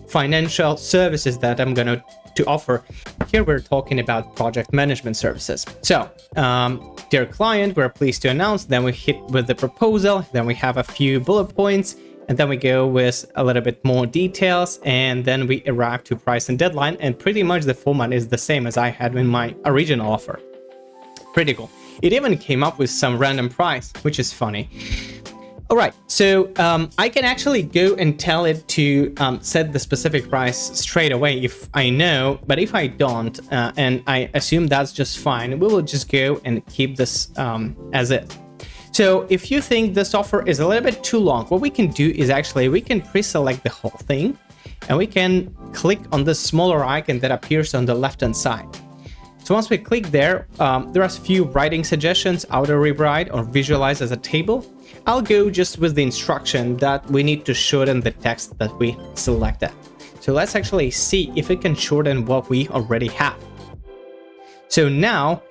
financial services that I'm going to offer. Here we're talking about project management services. So, dear client, we're pleased to announce, then we hit with the proposal, then we have a few bullet points, and then we go with a little bit more details, and then we arrive to price and deadline, and pretty much the format is the same as I had in my original offer. Pretty cool. It even came up with some random price, which is funny. All right, so I can actually go and tell it to set the specific price straight away if I know, but if I don't, and I assume that's just fine, we will just go and keep this as is. So if you think this offer is a little bit too long, what we can do is actually we can pre-select the whole thing, and we can click on the smaller icon that appears on the left-hand side. So once we click there, there are a few writing suggestions, auto rewrite or visualize as a table. I'll go just with the instruction that we need to shorten the text that we selected. So let's actually see if it can shorten what we already have. So now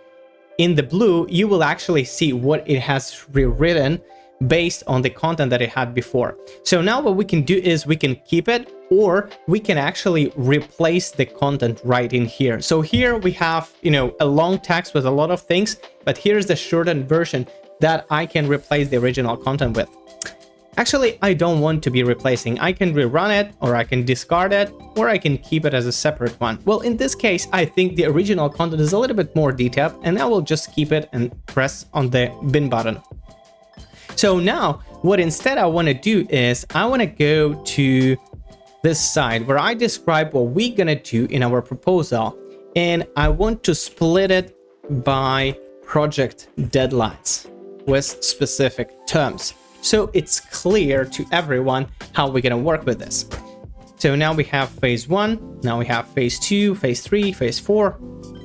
in the blue, you will actually see what it has rewritten based on the content that it had before. So now what we can do is we can keep it, or we can actually replace the content right in here. So here we have, a long text with a lot of things, but here's the shortened version that I can replace the original content with. Actually, I don't want to be replacing. I can rerun it, or I can discard it, or I can keep it as a separate one. Well, in this case, I think the original content is a little bit more detailed, and I will just keep it and press on the bin button. So now what instead I want to do is I want to go to this side where I describe what we're going to do in our proposal, and I want to split it by project deadlines with specific terms, so it's clear to everyone how we're going to work with this. So now we have phase 1, now we have phase 2, phase 3, phase 4.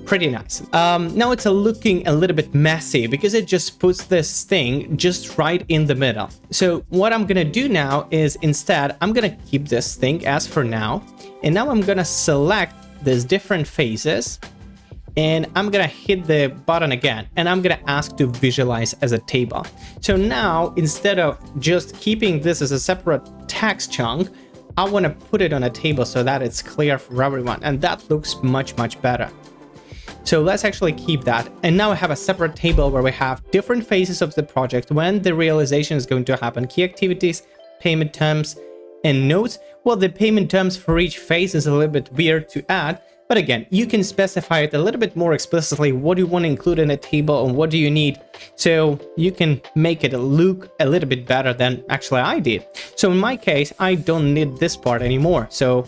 Pretty nice. Now it's looking a little bit messy because it just puts this thing just right in the middle. So what I'm gonna do now is instead I'm gonna keep this thing as for now, and now I'm gonna select these different phases, and I'm gonna hit the button again, and I'm gonna ask to visualize as a table. So now instead of just keeping this as a separate text chunk, I want to put it on a table so that it's clear for everyone, and that looks much better. So let's actually keep that. And now I have a separate table where we have different phases of the project, when the realization is going to happen, key activities, payment terms, and notes. Well, the payment terms for each phase is a little bit weird to add, but again, you can specify it a little bit more explicitly. What do you want to include in a table and what do you need? So you can make it look a little bit better than actually I did. So in my case, I don't need this part anymore. So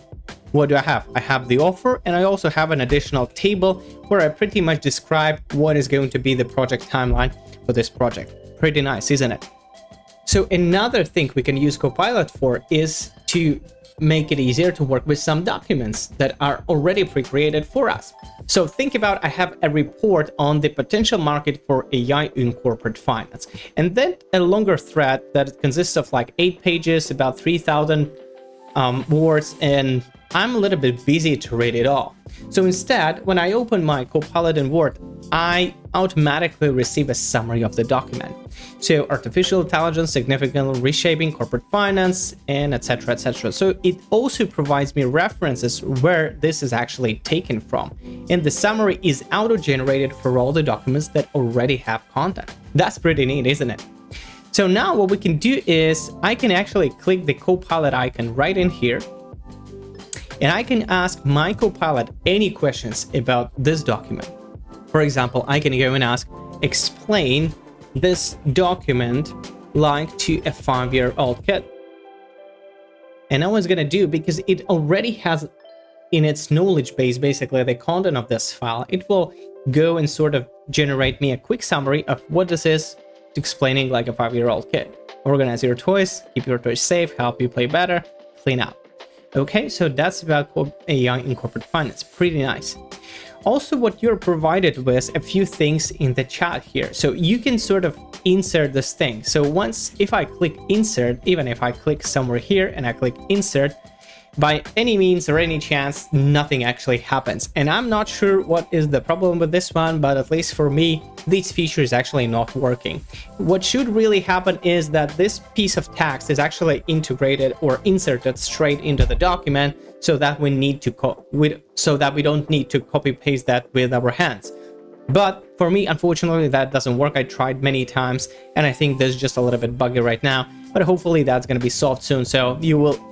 what do I have? I have the offer, and I also have an additional table where I pretty much describe what is going to be the project timeline for this project. Pretty nice, isn't it? So another thing we can use Copilot for is to make it easier to work with some documents that are already pre-created for us. So think about, I have a report on the potential market for AI in corporate finance, and then a longer thread that consists of like 8 pages, about 3,000 words, and I'm a little bit busy to read it all. So instead, when I open my Copilot in Word, I automatically receive a summary of the document. So artificial intelligence significantly reshaping corporate finance, and etc, etc. So it also provides me references where this is actually taken from. And the summary is auto-generated for all the documents that already have content. That's pretty neat, isn't it? So now what we can do is I can actually click the Copilot icon right in here, and I can ask my Copilot any questions about this document. For example, I can go and ask, explain this document like to a 5-year-old kid. And I was gonna do, because it already has in its knowledge base basically the content of this file, it will go and sort of generate me a quick summary of what this is, explaining like a 5-year-old kid. Organize your toys, keep your toys safe, help you play better, clean up. Okay, so that's about AI in corporate finance. Pretty nice. Also, what you're provided with a few things in the chat here. So you can sort of insert this thing. So if I click insert, even if I click somewhere here and I click insert, by any means or any chance, nothing actually happens. And I'm not sure what is the problem with this one, but at least for me, this feature is actually not working. What should really happen is that this piece of text is actually integrated or inserted straight into the document, so that we don't need to copy paste that with our hands. But for me, unfortunately, that doesn't work. I tried many times, and I think there's just a little bit buggy right now, but hopefully that's going to be solved soon. So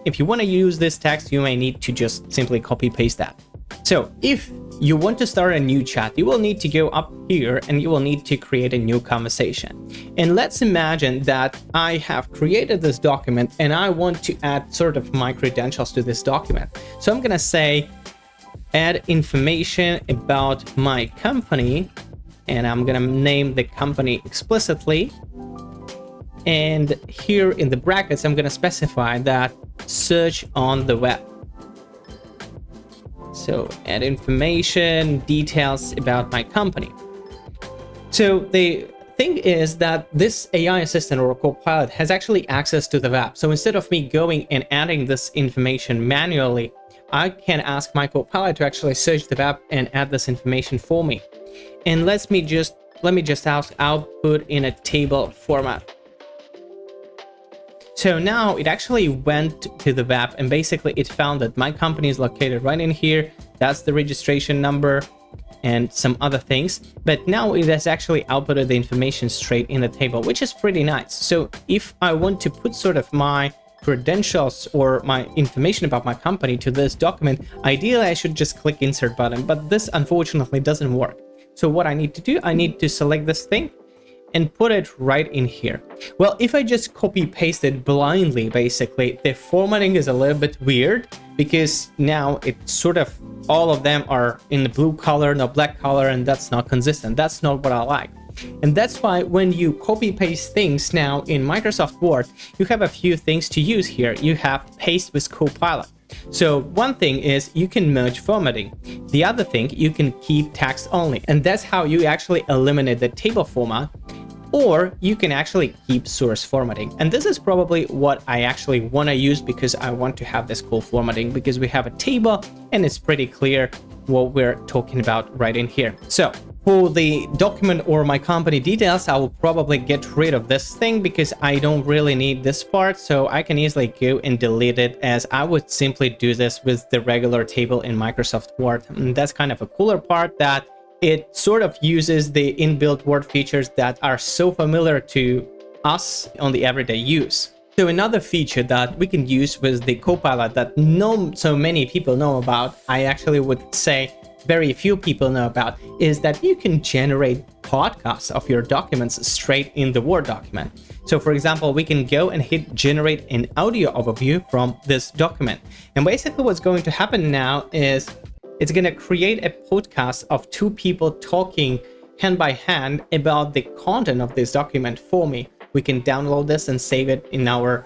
if you want to use this text, you may need to just simply copy paste that. So if you want to start a new chat, you will need to go up here and you will need to create a new conversation. And let's imagine that I have created this document and I want to add sort of my credentials to this document. So I'm going to say, add information about my company, and I'm gonna name the company explicitly, and here in the brackets I'm gonna specify that search on the web. So add information, details about my company. So the thing is that this AI assistant or Copilot has actually access to the web. So instead of me going and adding this information manually, I can ask my Copilot to actually search the web and add this information for me. And let me just ask output in a table format. So now it actually went to the web and basically it found that my company is located right in here. That's the registration number and some other things. But now it has actually outputted the information straight in the table, which is pretty nice. So if I want to put sort of my credentials or my information about my company to this document, ideally I should just click insert button, but this unfortunately doesn't work. So what I need to do, I need to select this thing and put it right in here. Well, if I just copy paste it blindly, basically the formatting is a little bit weird, because now it's sort of all of them are in the blue color, no black color, and that's not consistent. That's not what I like. And that's why when you copy paste things now in Microsoft Word, you have a few things to use here. You have paste with Copilot. So one thing is you can merge formatting. The other thing, you can keep text only. And that's how you actually eliminate the table format, or you can actually keep source formatting. And this is probably what I actually want to use, because I want to have this cool formatting, because we have a table and it's pretty clear what we're talking about right in here. So for the document or my company details, I will probably get rid of this thing because I don't really need this part. So I can easily go and delete it, as I would simply do this with the regular table in Microsoft Word. And that's kind of a cooler part, that it sort of uses the inbuilt Word features that are so familiar to us on the everyday use. So another feature that we can use with the Copilot that not so many people know about, I actually would say very few people know about, is that you can generate podcasts of your documents straight in the Word document. So for example, we can go and hit generate an audio overview from this document. And basically what's going to happen now is it's going to create a podcast of two people talking hand by hand about the content of this document for me. We can download this and save it in our,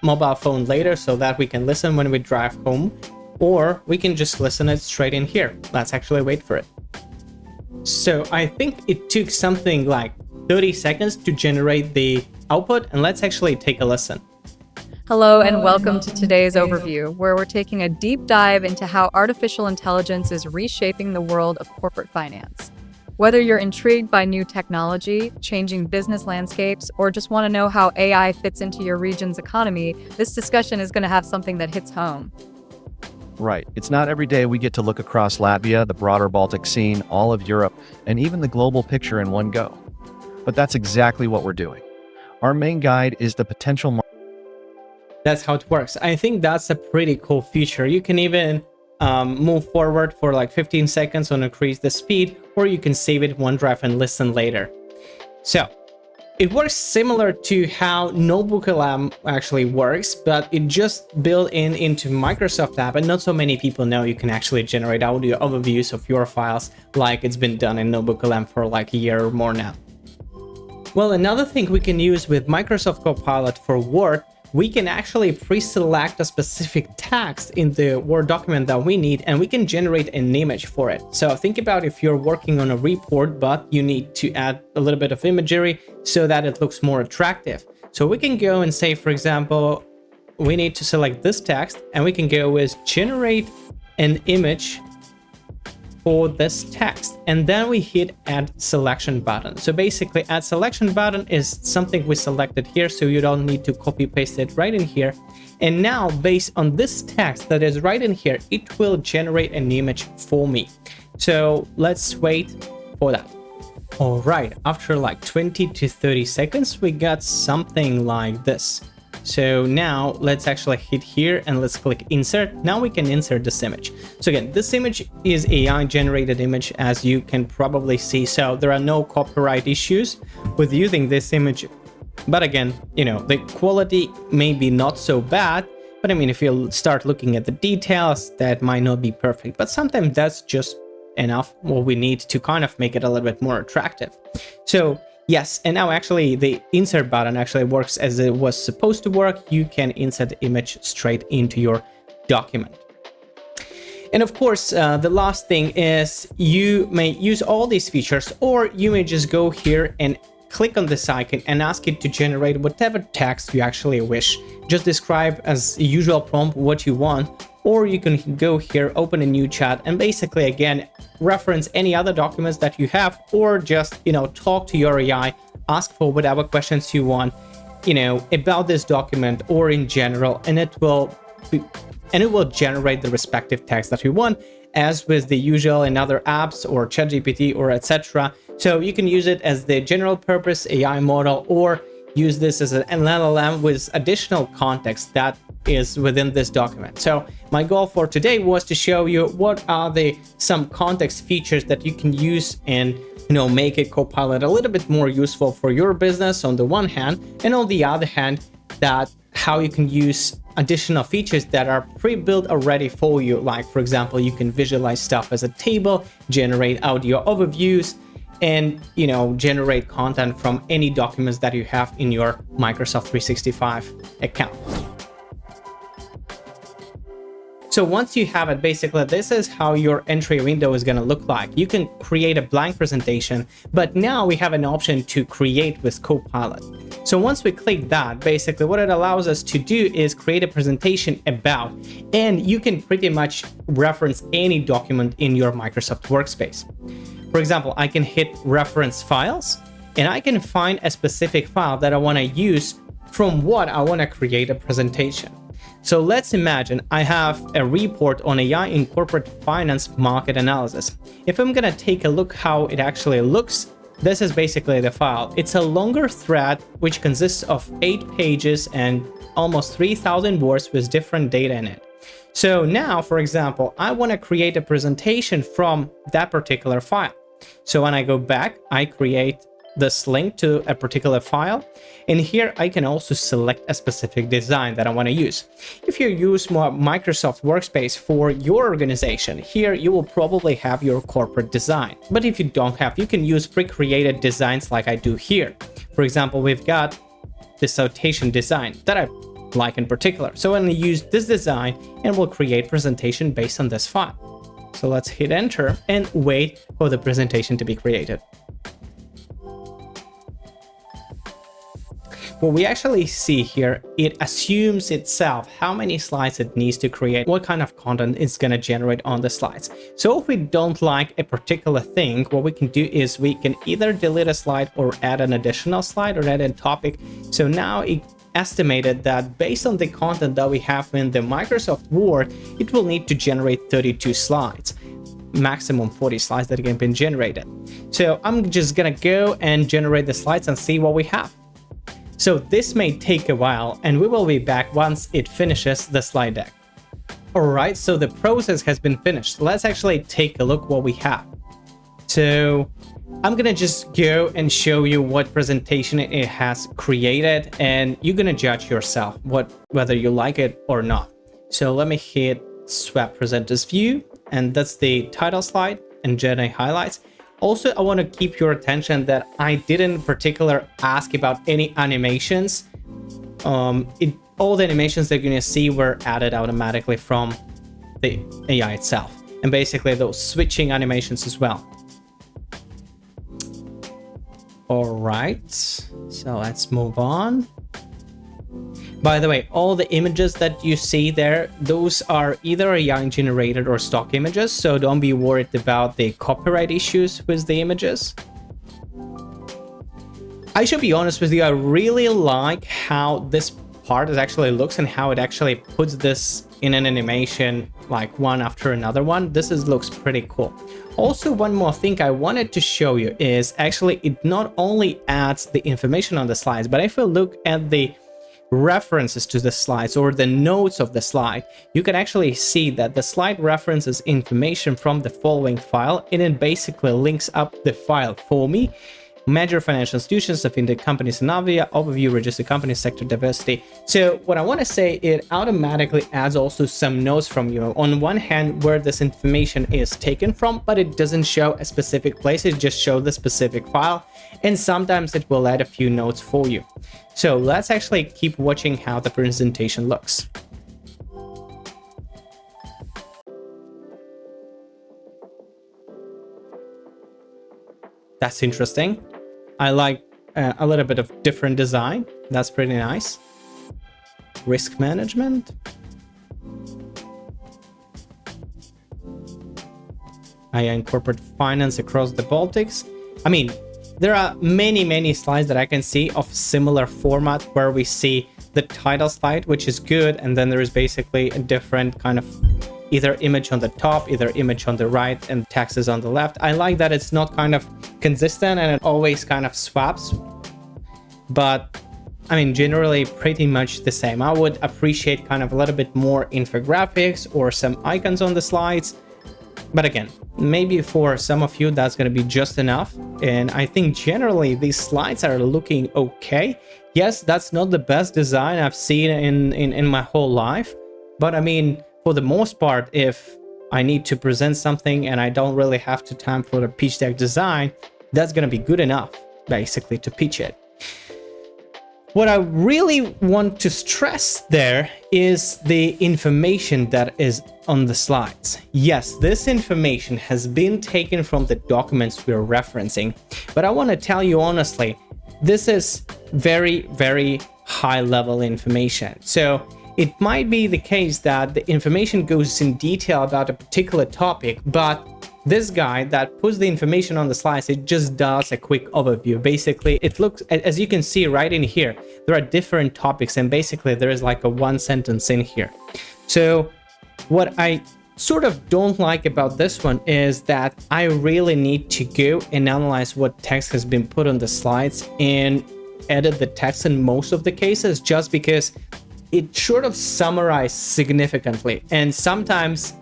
mobile phone later so that we can listen when we drive home, or we can just listen it straight in here. Let's actually wait for it. So I think it took something like 30 seconds to generate the output, and let's actually take a listen. Hello and welcome to today's overview, where we're taking a deep dive into how artificial intelligence is reshaping the world of corporate finance. Whether you're intrigued by new technology, changing business landscapes, or just want to know how AI fits into your region's economy, this discussion is going to have something that hits home. Right. It's not every day we get to look across Latvia, the broader Baltic scene, all of Europe, and even the global picture in one go. But that's exactly what we're doing. Our main guide is the potential. That's how it works. I think that's a pretty cool feature. You can even move forward for like 15 seconds and increase the speed, or you can save it OneDrive and listen later. So it works similar to how Notebook.ll actually works, but it just built into Microsoft App, and not so many people know you can actually generate audio overviews of your files like it's been done in Notebook.ll for like a year or more now. Well, another thing we can use with Microsoft Copilot for Word, we can actually pre-select a specific text in the Word document that we need, and we can generate an image for it. So think about if you're working on a report, but you need to add a little bit of imagery so that it looks more attractive. So we can go and say, for example, we need to select this text, and we can go with generate an image for this text, and then we hit add selection button. So basically add selection button is something we selected here, so you don't need to copy paste it right in here. And now based on this text that is right in here, it will generate an image for me. So let's wait for that. All right, after like 20 to 30 seconds, we got something like this. So now let's actually hit here and let's click insert. Now we can insert this image. So again, this image is AI generated image, as you can probably see. So there are no copyright issues with using this image. But again, the quality may be not so bad, but I mean, if you start looking at the details, that might not be perfect, but sometimes that's just enough what we need to kind of make it a little bit more attractive. So yes, and now actually the insert button actually works as it was supposed to work. You can insert the image straight into your document. And of course, the last thing is you may use all these features, or you may just go here and click on this icon and ask it to generate whatever text you actually wish. Just describe as a usual prompt what you want, or you can go here, open a new chat, and basically again reference any other documents that you have, or just talk to your AI, ask for whatever questions you want about this document or in general, and it will generate the respective text that you want, as with the usual in other apps or ChatGPT or etc. So you can use it as the general purpose AI model, or use this as an LLM with additional context that is within this document. So my goal for today was to show you what are some context features that you can use and make a Copilot a little bit more useful for your business on the one hand, and on the other hand, that how you can use additional features that are pre-built already for you. Like for example, you can visualize stuff as a table, generate audio overviews, and generate content from any documents that you have in your Microsoft 365 account. So once you have it, basically this is how your entry window is going to look like. You can create a blank presentation, but now we have an option to create with Copilot. So once we click that, basically what it allows us to do is create a presentation about, and you can pretty much reference any document in your Microsoft workspace. For example, I can hit reference files, and I can find a specific file that I want to use from what I want to create a presentation. So let's imagine I have a report on AI in corporate finance market analysis. If I'm going to take a look how it actually looks This is basically the file. It's a longer thread which consists of 8 pages and almost 3,000 words with different data in it. So now, for example, I want to create a presentation from that particular file. So when I go back, I create this link to a particular file. And here I can also select a specific design that I want to use. If you use more Microsoft Workspace for your organization, here you will probably have your corporate design. But if you don't have, you can use pre-created designs like I do here. For example, we've got this citation design that I like in particular. So I'm going to use this design and we'll create presentation based on this file. So let's hit enter and wait for the presentation to be created. What we actually see here, it assumes itself how many slides it needs to create, what kind of content it's going to generate on the slides. So if we don't like a particular thing, what we can do is we can either delete a slide or add an additional slide or add a topic. So now it estimated that based on the content that we have in the Microsoft Word, it will need to generate 32 slides. Maximum 40 slides that can be generated. So I'm just going to go and generate the slides and see what we have. So this may take a while and we will be back once it finishes the slide deck. Alright, so the process has been finished. Let's actually take a look what we have. So I'm gonna just go and show you what presentation it has created and you're gonna judge yourself whether you like it or not. So let me hit swap presenters view and that's the title slide and generate highlights. Also, I want to keep your attention that I didn't in particular ask about any animations. All the animations that you're going to see were added automatically from the AI itself. And basically those switching animations as well. All right, so let's move on. By the way, all the images that you see there, those are either AI generated or stock images, so don't be worried about the copyright issues with the images. I should be honest with you, I really like how this part actually looks and how it actually puts this in an animation like one after another one. Looks pretty cool. Also, one more thing I wanted to show you is actually it not only adds the information on the slides, but if we look at the references to the slides or the notes of the slide, you can actually see that the slide references information from the following file and it basically links up the file for me. Major financial institutions of Indian companies in Navia, overview, registered companies, sector diversity. So what I want to say, it automatically adds also some notes from you. On one hand, where this information is taken from, but it doesn't show a specific place, it just shows the specific file. And sometimes it will add a few notes for you. So let's actually keep watching how the presentation looks. That's interesting. I like a little bit of different design. That's pretty nice. Risk management. In corporate finance across the Baltics. I mean, there are many slides that I can see of similar format where we see the title slide, which is good, and then there is basically a different kind of either image on the top, either image on the right, and text is on the left. I like that it's not kind of consistent and it always kind of swaps, but I mean, generally pretty much the same. I would appreciate kind of a little bit more infographics or some icons on the slides. But again, maybe for some of you, that's going to be just enough. And I think generally these slides are looking okay. Yes, that's not the best design I've seen in my whole life. But I mean, for the most part, if I need to present something and I don't really have the time for the pitch deck design, that's going to be good enough, basically, to pitch it. What I really want to stress there is the information that is on the slides. Yes, this information has been taken from the documents we're referencing, but I want to tell you honestly, this is very high level information. So it might be the case that the information goes in detail about a particular topic, but this guy that puts the information on the slides, it just does a quick overview. Basically, it looks, as you can see right in here, there are different topics and basically there is like a one sentence in here. So what I sort of don't like about this one is that I really need to go and analyze what text has been put on the slides and edit the text in most of the cases, just because it sort of summarized significantly. And sometimes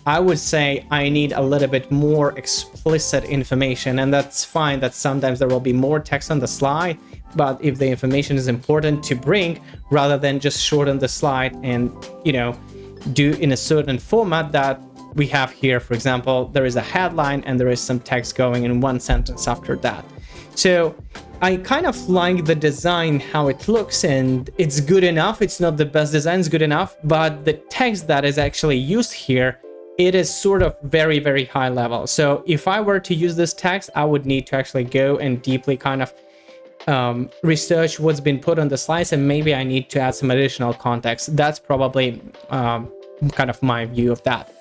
I would say I need a little bit more explicit information, and that's fine that sometimes there will be more text on the slide, but if the information is important to bring, rather than just shorten the slide and, do in a certain format that we have here. For example, there is a headline and there is some text going in one sentence after that. So I kind of like the design, how it looks, and it's good enough. It's not the best design, it's good enough, but the text that is actually used here, it is sort of very, very high level. So if I were to use this text, I would need to actually go and deeply kind of research what's been put on the slides, and maybe I need to add some additional context. That's probably kind of my view of that.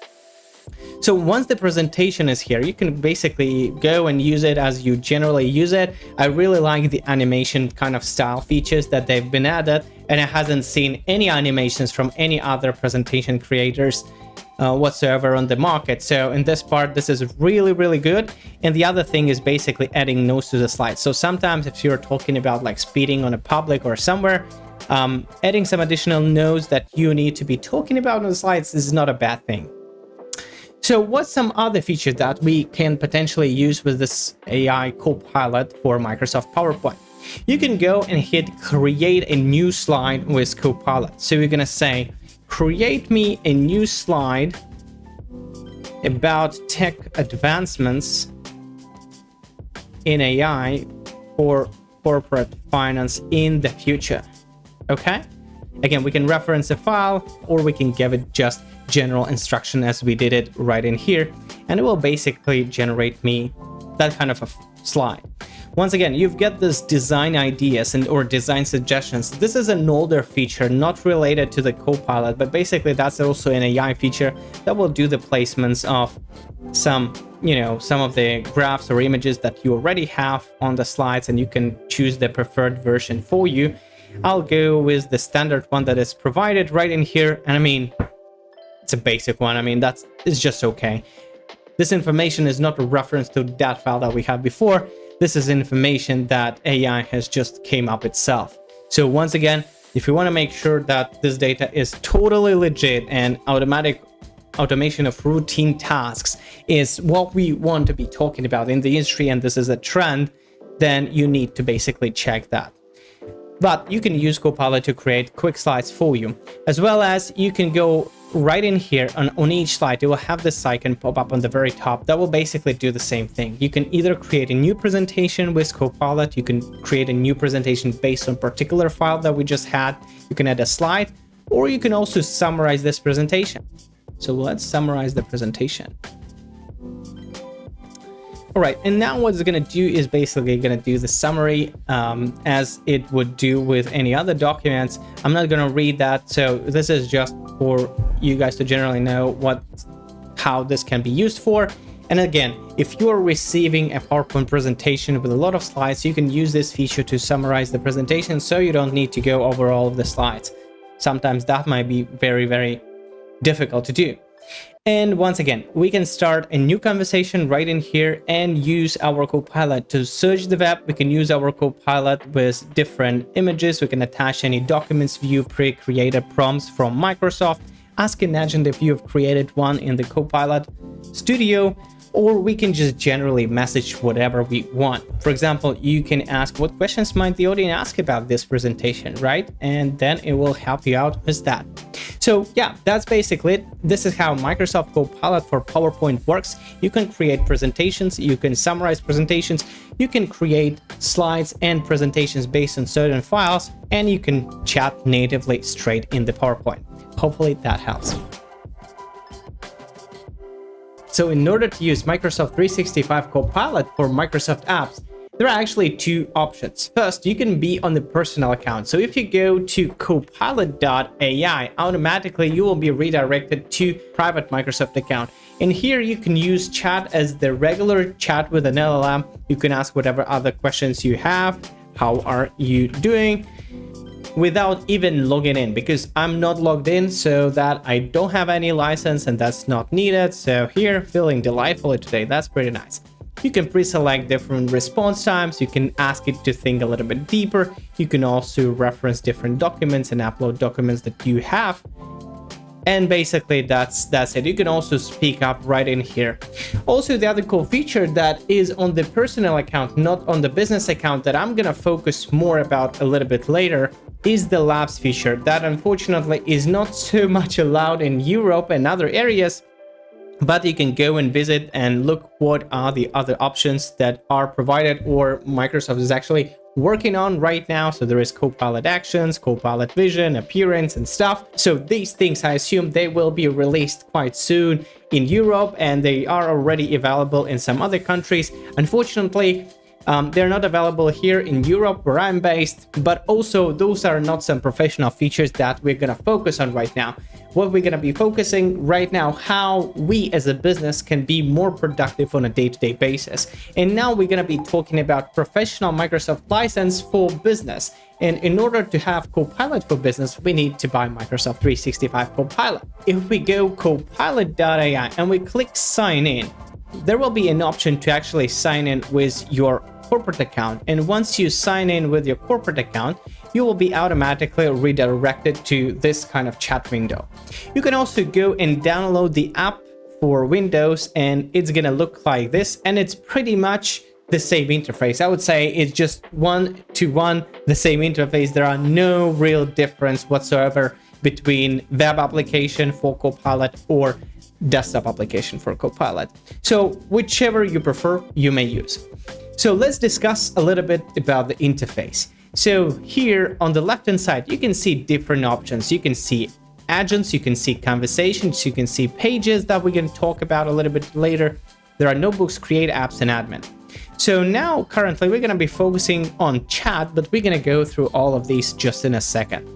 So once the presentation is here, you can basically go and use it as you generally use it. I really like the animation kind of style features that they've been added, and I haven't seen any animations from any other presentation creators whatsoever on the market. So in this part, this is really, really good. And the other thing is basically adding notes to the slides. So sometimes if you're talking about like speeding on a public or somewhere, adding some additional notes that you need to be talking about on the slides is not a bad thing. So what's some other features that we can potentially use with this AI Copilot for Microsoft PowerPoint? You can go and hit create a new slide with Copilot. So you're going to say, create me a new slide about tech advancements in AI for corporate finance in the future. Okay? Again, we can reference a file, or we can give it just general instruction as we did it right in here, and it will basically generate me that kind of a slide. Once again, you've got this design ideas or design suggestions. This is an older feature, not related to the Copilot, but basically that's also an AI feature that will do the placements of some of the graphs or images that you already have on the slides, and you can choose the preferred version for you. I'll go with the standard one that is provided right in here, and I mean, it's a basic one. I mean, it's just okay. This information is not a reference to that file that we had before. This is information that AI has just came up itself. So once again, if you want to make sure that this data is totally legit and automation of routine tasks is what we want to be talking about in the industry, and this is a trend, then you need to basically check that. But you can use Copilot to create quick slides for you, as well as you can go right in here on each slide. It will have this icon pop up on the very top that will basically do the same thing. You can either create a new presentation with Copilot, you can create a new presentation based on particular file that we just had, you can add a slide, or you can also summarize this presentation. So let's summarize the presentation. All right, and now what it's going to do is basically going to do the summary as it would do with any other documents. I'm not going to read that, so this is just for you guys to generally know how this can be used for. And again, if you are receiving a PowerPoint presentation with a lot of slides, you can use this feature to summarize the presentation, so you don't need to go over all of the slides. Sometimes that might be very, very difficult to do. And once again, we can start a new conversation right in here and use our Copilot to search the web. We can use our Copilot with different images. We can attach any documents, view pre-created prompts from Microsoft, ask an agent if you have created one in the Copilot Studio, or we can just generally message whatever we want. For example, you can ask what questions might the audience ask about this presentation, right? And then it will help you out with that. So yeah, that's basically it. This is how Microsoft Copilot for PowerPoint works. You can create presentations, you can summarize presentations, you can create slides and presentations based on certain files, and you can chat natively straight in the PowerPoint. Hopefully that helps. So in order to use Microsoft 365 Copilot for Microsoft apps, there are actually two options. First, you can be on the personal account. So if you go to copilot.ai, automatically you will be redirected to private Microsoft account. And here you can use chat as the regular chat with an LLM. You can ask whatever other questions you have. How are you doing? without even logging in, because I'm not logged in, so that I don't have any license and that's not needed. So here, feeling delightfully today, that's pretty nice. You can pre-select different response times. You can ask it to think a little bit deeper. You can also reference different documents and upload documents that you have. And basically that's it. You can also speak up right in here. Also, the other cool feature that is on the personal account, not on the business account, that I'm gonna focus more about a little bit later, is the labs feature that unfortunately is not so much allowed in Europe and other areas. But you can go and visit and look what are the other options that are provided or Microsoft is actually working on right now. So there is Copilot Actions, Copilot Vision, Appearance and stuff. So these things, I assume they will be released quite soon in Europe, and they are already available in some other countries. Unfortunately, they're not available here in Europe where I'm based, but also those are not some professional features that we're going to focus on right now. What we're going to be focusing right now, how we as a business can be more productive on a day-to-day basis. And now we're going to be talking about professional Microsoft license for business. And in order to have Copilot for business, we need to buy Microsoft 365 Copilot. If we go copilot.ai and we click sign in, there will be an option to actually sign in with your corporate account. And once you sign in with your corporate account, you will be automatically redirected to this kind of chat window. You can also go and download the app for Windows, and it's gonna look like this, and it's pretty much the same interface. I would say it's just one-to-one the same interface. There are no real difference whatsoever between web application for Copilot or desktop application for Copilot. So whichever you prefer, you may use. So let's discuss a little bit about the interface. So here on the left-hand side, you can see different options. You can see agents, you can see conversations, you can see pages that we can talk about a little bit later. There are notebooks, create apps, and admin. So now currently we're going to be focusing on chat, but we're going to go through all of these just in a second.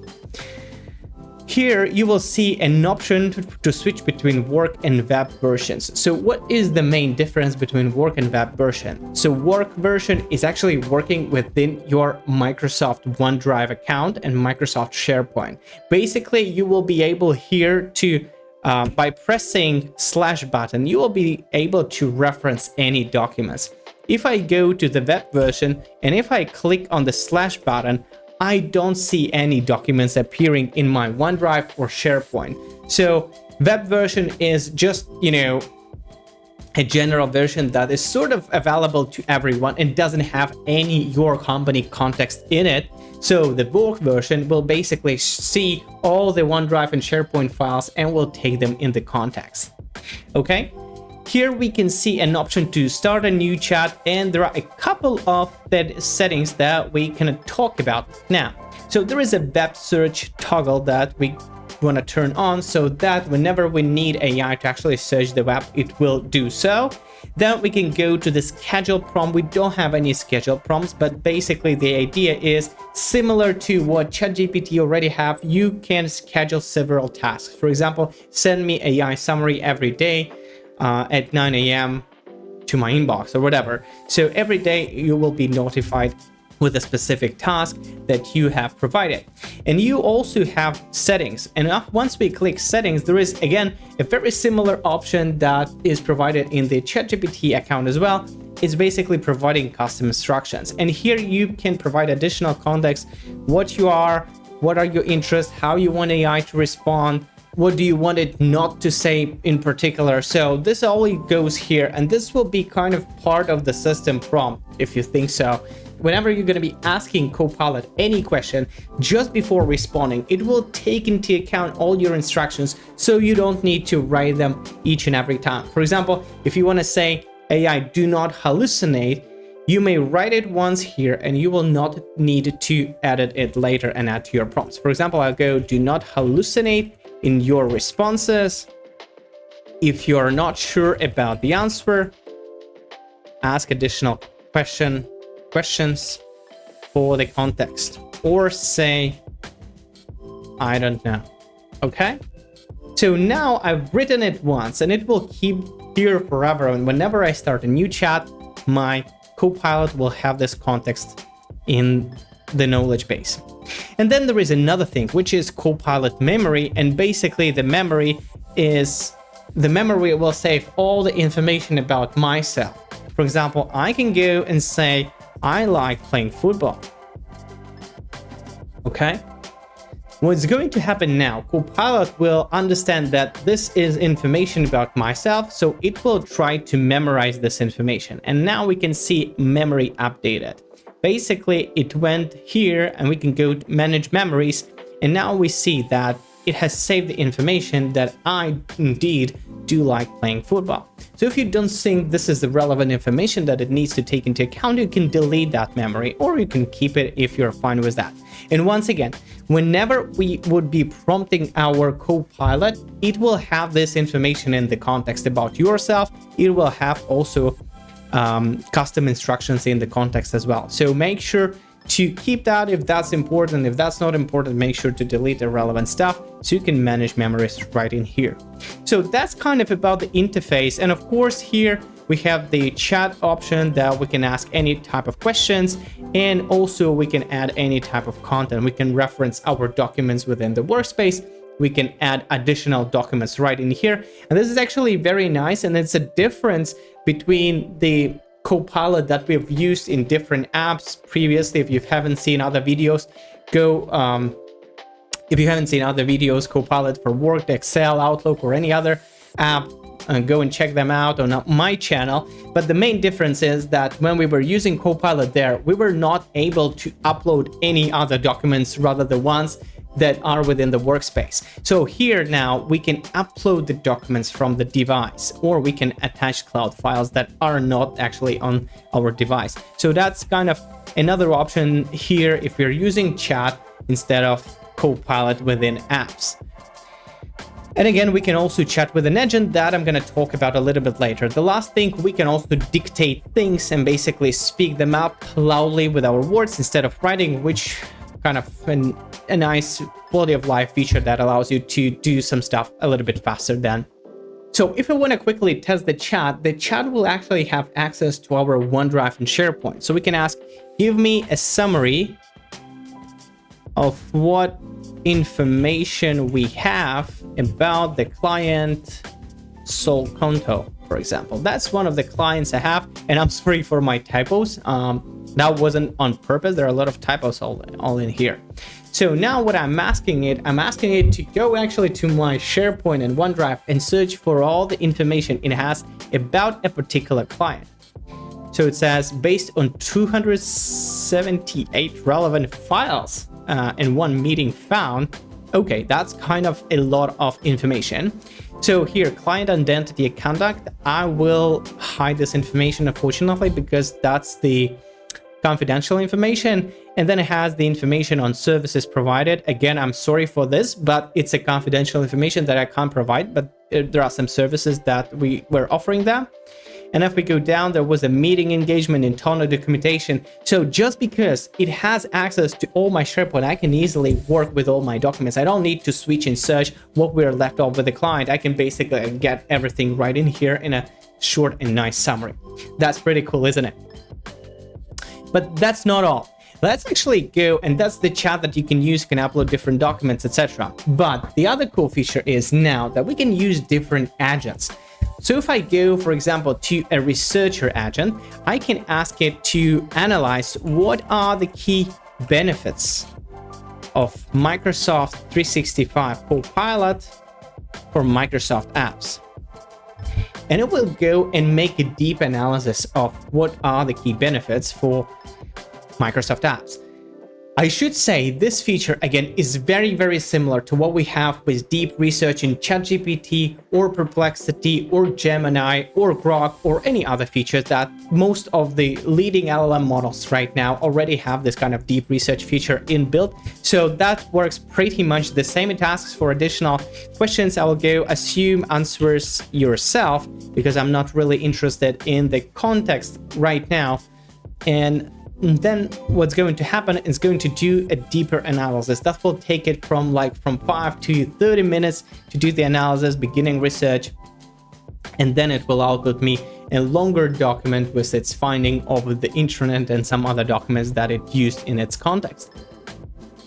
Here you will see an option to switch between work and web versions. So what is the main difference between work and web version? So work version is actually working within your Microsoft OneDrive account and Microsoft SharePoint. Basically, you will be able here to, by pressing / button, you will be able to reference any documents. If I go to the web version and if I click on the / button, I don't see any documents appearing in my OneDrive or SharePoint. So web version is just, a general version that is sort of available to everyone and doesn't have any your company context in it. So the work version will basically see all the OneDrive and SharePoint files and will take them in the context. Okay. Here we can see an option to start a new chat, and there are a couple of settings that we can talk about now. So there is a web search toggle that we want to turn on so that whenever we need AI to actually search the web, it will do so. Then we can go to the schedule prompt. We don't have any schedule prompts, but basically the idea is similar to what ChatGPT already have. You can schedule several tasks. For example, send me AI summary every day at 9 a.m. to my inbox or whatever. So every day you will be notified with a specific task that you have provided. And you also have settings. And once we click settings, there is again a very similar option that is provided in the ChatGPT account as well. It's basically providing custom instructions. And here you can provide additional context, what are your interests, how you want AI to respond, what do you want it not to say in particular. So this all goes here, and this will be kind of part of the system prompt if you think so. Whenever you're going to be asking Copilot any question, just before responding, it will take into account all your instructions, so you don't need to write them each and every time. For example, if you want to say, AI, do not hallucinate, you may write it once here and you will not need to edit it later and add to your prompts. For example, I'll go, do not hallucinate in your responses. If you're not sure about the answer, ask additional questions for the context, or say, I don't know. Okay. So now I've written it once and it will keep here forever. And whenever I start a new chat, my Copilot will have this context in the knowledge base. And then there is another thing, which is Copilot memory. And basically the memory will save all the information about myself. For example, I can go and say, I like playing football. Okay? What's going to happen now, Copilot will understand that this is information about myself, so it will try to memorize this information. And now we can see memory updated. Basically, it went here and we can go to manage memories. And now we see that it has saved the information that I indeed do like playing football. So if you don't think this is the relevant information that it needs to take into account, you can delete that memory, or you can keep it if you're fine with that. And once again, whenever we would be prompting our Copilot, it will have this information in the context about yourself. It will have also custom instructions in the context as well. So make sure to keep that if that's important. If that's not important, make sure to delete irrelevant stuff so you can manage memories right in here. So that's kind of about the interface. And of course, here we have the chat option that we can ask any type of questions, and also we can add any type of content. We can reference our documents within the workspace. We can add additional documents right in here. And this is actually very nice. And it's a difference between the Copilot that we've used in different apps previously. If you haven't seen other videos, Copilot for Word, Excel, Outlook, or any other app, go and check them out on my channel. But the main difference is that when we were using Copilot there, we were not able to upload any other documents rather the ones that are within the workspace. So here now we can upload the documents from the device, or we can attach cloud files that are not actually on our device. So that's kind of another option here if you're using chat instead of Copilot within apps. And again, we can also chat with an agent that I'm going to talk about a little bit later. The last thing, we can also dictate things and basically speak them up loudly with our words instead of writing, which kind of a nice quality of life feature that allows you to do some stuff a little bit faster than. So if I want to quickly test the chat will actually have access to our OneDrive and SharePoint. So we can ask, give me a summary of what information we have about the client Sol Conto, for example. That's one of the clients I have, and I'm sorry for my typos. That wasn't on purpose. There are a lot of typos all in here. So now what I'm asking it to go actually to my SharePoint and OneDrive and search for all the information it has about a particular client. So it says based on 278 relevant files and one meeting found. Okay, that's kind of a lot of information. So here, client identity and contact, I will hide this information, unfortunately, because that's the confidential information. And then it has the information on services provided. Again, I'm sorry for this, but it's a confidential information that I can't provide, but there are some services that we were offering them. And if we go down, there was a meeting engagement in internal documentation. So just because it has access to all my SharePoint, I can easily work with all my documents. I don't need to switch and search what we're left off with the client. I can basically get everything right in here in a short and nice summary. That's pretty cool, isn't it? But that's not all. Let's actually go, and that's the chat that you can use, you can upload different documents, etc. But the other cool feature is now that we can use different agents. So if I go, for example, to a researcher agent, I can ask it to analyze what are the key benefits of Microsoft 365 Copilot for Microsoft apps. And it will go and make a deep analysis of what are the key benefits for Microsoft apps. I should say this feature, again, is very, very similar to what we have with deep research in ChatGPT or Perplexity or Gemini or Grok or any other features that most of the leading LLM models right now already have this kind of deep research feature inbuilt. So that works pretty much the same. It asks for additional questions. I will go assume answers yourself because I'm not really interested in the context right now. And then what's going to happen is going to do a deeper analysis. That will take it from 5 to 30 minutes to do the analysis, beginning research, and then it will output me a longer document with its finding of the internet and some other documents that it used in its context.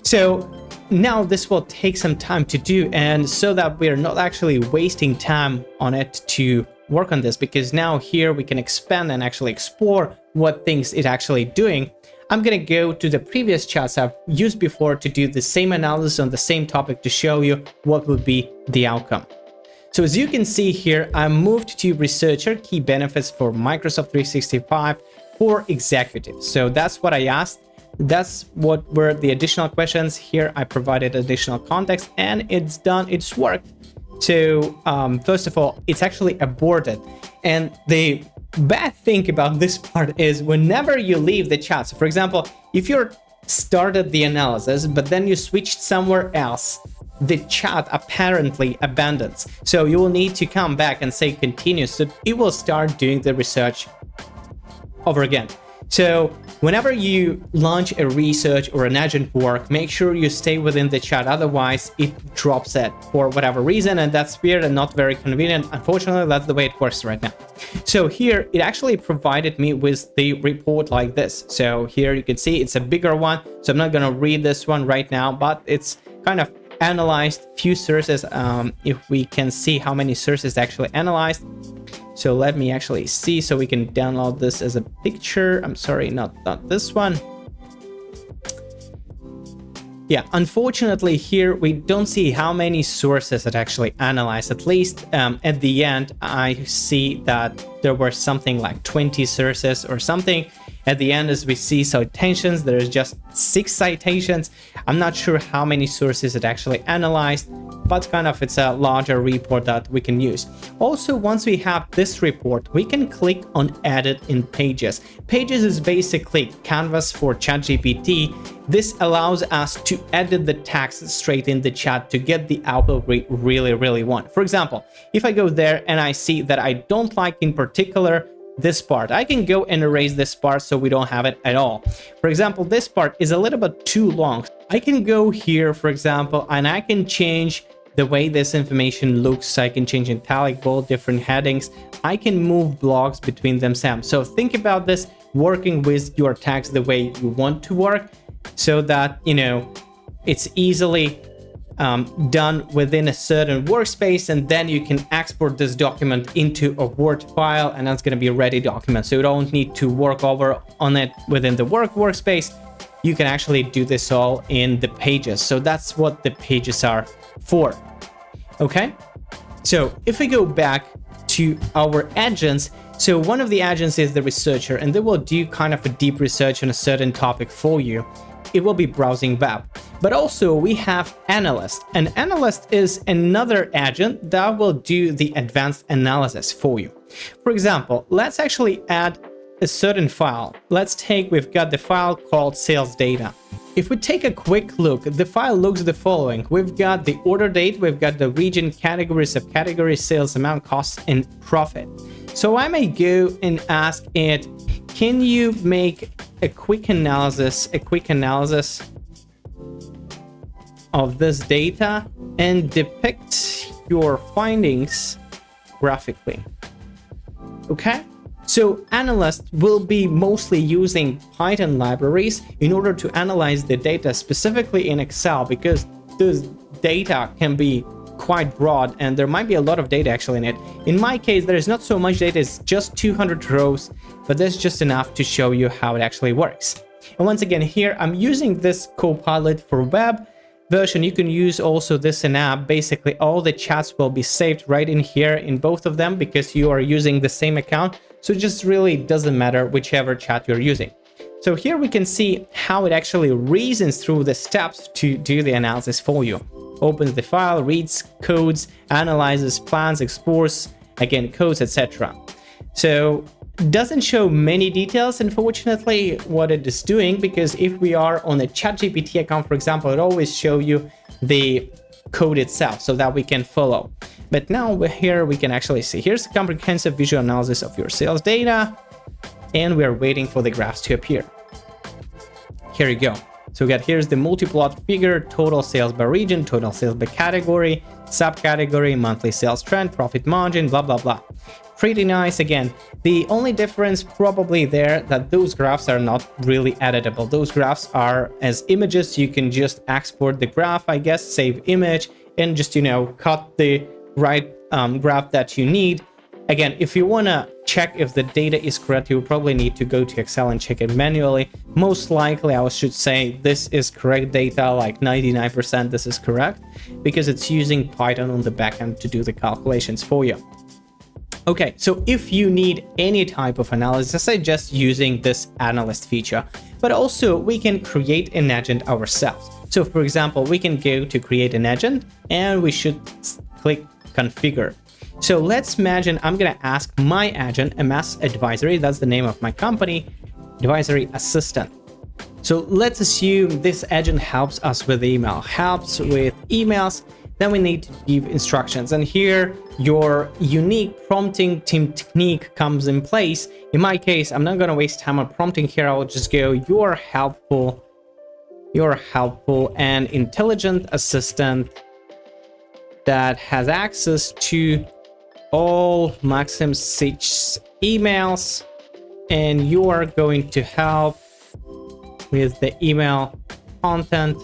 So now this will take some time to do, and so that we're not actually wasting time on it to work on this, because now here we can expand and actually explore what things it's actually doing. I'm gonna go to the previous chats I've used before to do the same analysis on the same topic to show you what would be the outcome. So as you can see here, I moved to researcher, key benefits for Microsoft 365 for executives. So that's what I asked. That's what were the additional questions. Here I provided additional context, and it's done, it's worked. So first of all, it's actually aborted. And the bad thing about this part is whenever you leave the chat, so for example, if you're started the analysis, but then you switched somewhere else, the chat apparently abandons. So you will need to come back and say continue, so it will start doing the research over again. So whenever you launch a research or an agent work, make sure you stay within the chat, otherwise it drops it for whatever reason, and that's weird and not very convenient. Unfortunately, that's the way it works right now. So here it actually provided me with the report like this. So here you can see it's a bigger one, so I'm not going to read this one right now, but it's kind of analyzed few sources. If we can see how many sources actually analyzed. So let me actually see, so we can download this as a picture. I'm sorry, not this one. Yeah, unfortunately here we don't see how many sources it actually analyzed. At least at the end, I see that there were something like 20 sources or something. At the end, as we see citations, there's just 6 citations. I'm not sure how many sources it actually analyzed, but kind of it's a larger report that we can use. Also, once we have this report, we can click on edit in Pages. Pages is basically canvas for ChatGPT. This allows us to edit the text straight in the chat to get the output we really want. For example, if I go there and I see that I don't like in particular this part, I can go and erase this part so we don't have it at all. For example, this part is a little bit too long. I can go here, for example, and I can change the way this information looks. I can change italic, bold, different headings. I can move blocks between themselves. So think about this working with your text the way you want to work, so that, you know, it's easily done within a certain workspace, and then you can export this document into a Word file, and that's going to be a ready document. So you don't need to work over on it within the workspace. You can actually do this all in the Pages. So that's what the Pages are for. Okay, so if we go back to our agents, so one of the agents is the researcher, and they will do kind of a deep research on a certain topic for you. It will be browsing web. But also we have analyst. An analyst is another agent that will do the advanced analysis for you. For example, let's actually add a certain file. We've got the file called sales data. If we take a quick look, the file looks the following. We've got the order date, we've got the region, category, subcategory, sales amount, costs, and profit. So I may go and ask it, can you make a quick analysis of this data and depict your findings graphically? Okay, so analysts will be mostly using Python libraries in order to analyze the data, specifically in Excel, because this data can be quite broad and there might be a lot of data actually in it. In my case, there is not so much data, it's just 200 rows, but that's just enough to show you how it actually works. And once again, here I'm using this Copilot for web version. You can use also this in app. Basically, all the chats will be saved right in here in both of them because you are using the same account. So it just really doesn't matter whichever chat you're using. So here we can see how it actually reasons through the steps to do the analysis for you. Opens the file, reads codes, analyzes plans, explores, again, codes, etc. So doesn't show many details, unfortunately, what it is doing, because if we are on a ChatGPT account, for example, it always show you the code itself so that we can follow. But now here we can actually see, here's a comprehensive visual analysis of your sales data, and we're waiting for the graphs to appear. Here you go. So we got, here's the multi-plot figure, total sales by region, total sales by category, subcategory, monthly sales trend, profit margin, blah, blah, blah. pretty nice. Again, the only difference probably there that those graphs are not really editable. Those graphs are as images. You can just export the graph, I guess, save image, and just, cut the right graph that you need. Again, if you want to check if the data is correct, you probably need to go to Excel and check it manually. Most likely, I should say this is correct data, like 99% this is correct, because it's using Python on the backend to do the calculations for you. Okay, so if you need any type of analysis, I suggest using this analyst feature, but also we can create an agent ourselves. So for example, we can go to create an agent and we should click configure. So let's imagine I'm going to ask my agent, MS Advisory, that's the name of my company, Advisory Assistant. So let's assume this agent helps us with email, helps with emails. Then we need to give instructions. And here your unique prompting technique comes in place. In my case, I'm not going to waste time on prompting here. I will just go, you're helpful and intelligent assistant that has access to all Maksims Sics emails, and you are going to help with the email content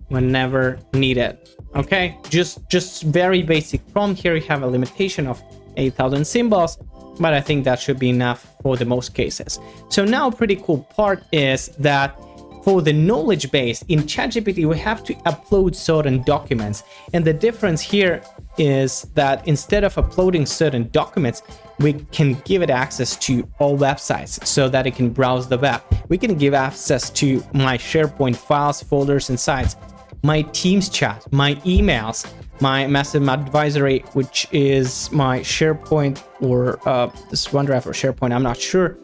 whenever needed. Okay, just very basic prompt. Here you have a limitation of 8,000 symbols, but I think that should be enough for the most cases. So now pretty cool part is that for the knowledge base in ChatGPT, we have to upload certain documents. And the difference here is that instead of uploading certain documents, we can give it access to all websites so that it can browse the web. We can give access to my SharePoint files, folders, and sites, my Teams chat, my emails, my Massive Advisory, which is my SharePoint or this OneDrive or SharePoint, I'm not sure.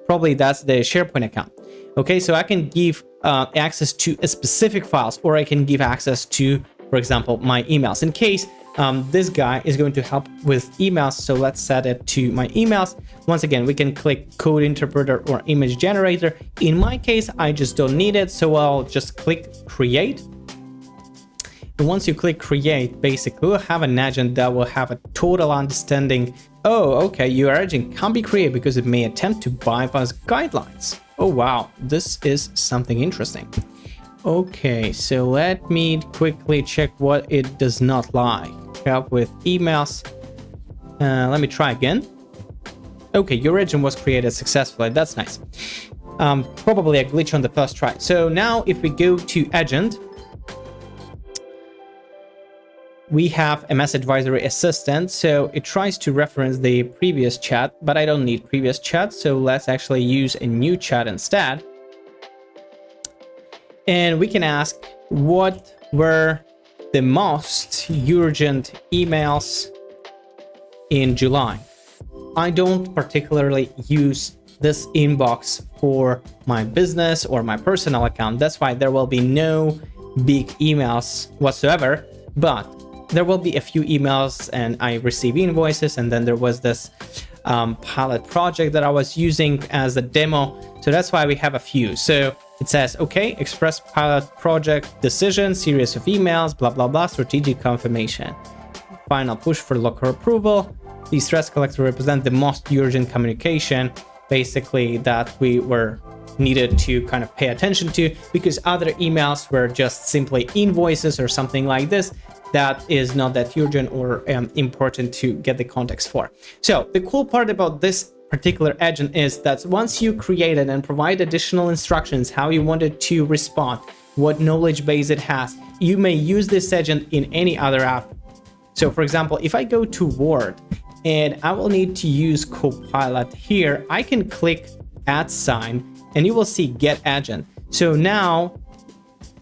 Probably that's the SharePoint account. Okay, so I can give access to a specific files, or I can give access to, for example, my emails. In case this guy is going to help with emails, so let's set it to my emails. Once again, we can click code interpreter or image generator. In my case, I just don't need it, so I'll just click create. And once you click create, basically we'll have an agent that will have a total understanding. Oh, okay, your agent can't be created because it may attempt to bypass guidelines. Oh wow, this is something interesting. Okay, so let me quickly check what it does not like. Help with emails. Let me try again. Okay, your agent was created successfully. That's nice. Probably a glitch on the first try. So now if we go to agent, we have a MS Advisory Assistant, so it tries to reference the previous chat, but I don't need previous chat, so let's actually use a new chat instead. And we can ask what were the most urgent emails in July. I don't particularly use this inbox for my business or my personal account. That's why there will be no big emails whatsoever, but there will be a few emails and I receive invoices, and then there was this pilot project that I was using as a demo. So that's why we have a few. So it says, okay, express pilot project decision, series of emails, blah, blah, blah, strategic confirmation, final push for local approval. These threats collected represent the most urgent communication, basically, that we were needed to kind of pay attention to, because other emails were just simply invoices or something like this. That is not that urgent or important to get the context for. So the cool part about this particular agent is that once you create it and provide additional instructions, how you want it to respond, what knowledge base it has, you may use this agent in any other app. So for example, if I go to Word and I will need to use Copilot here, I can click @ and you will see get agent. So now,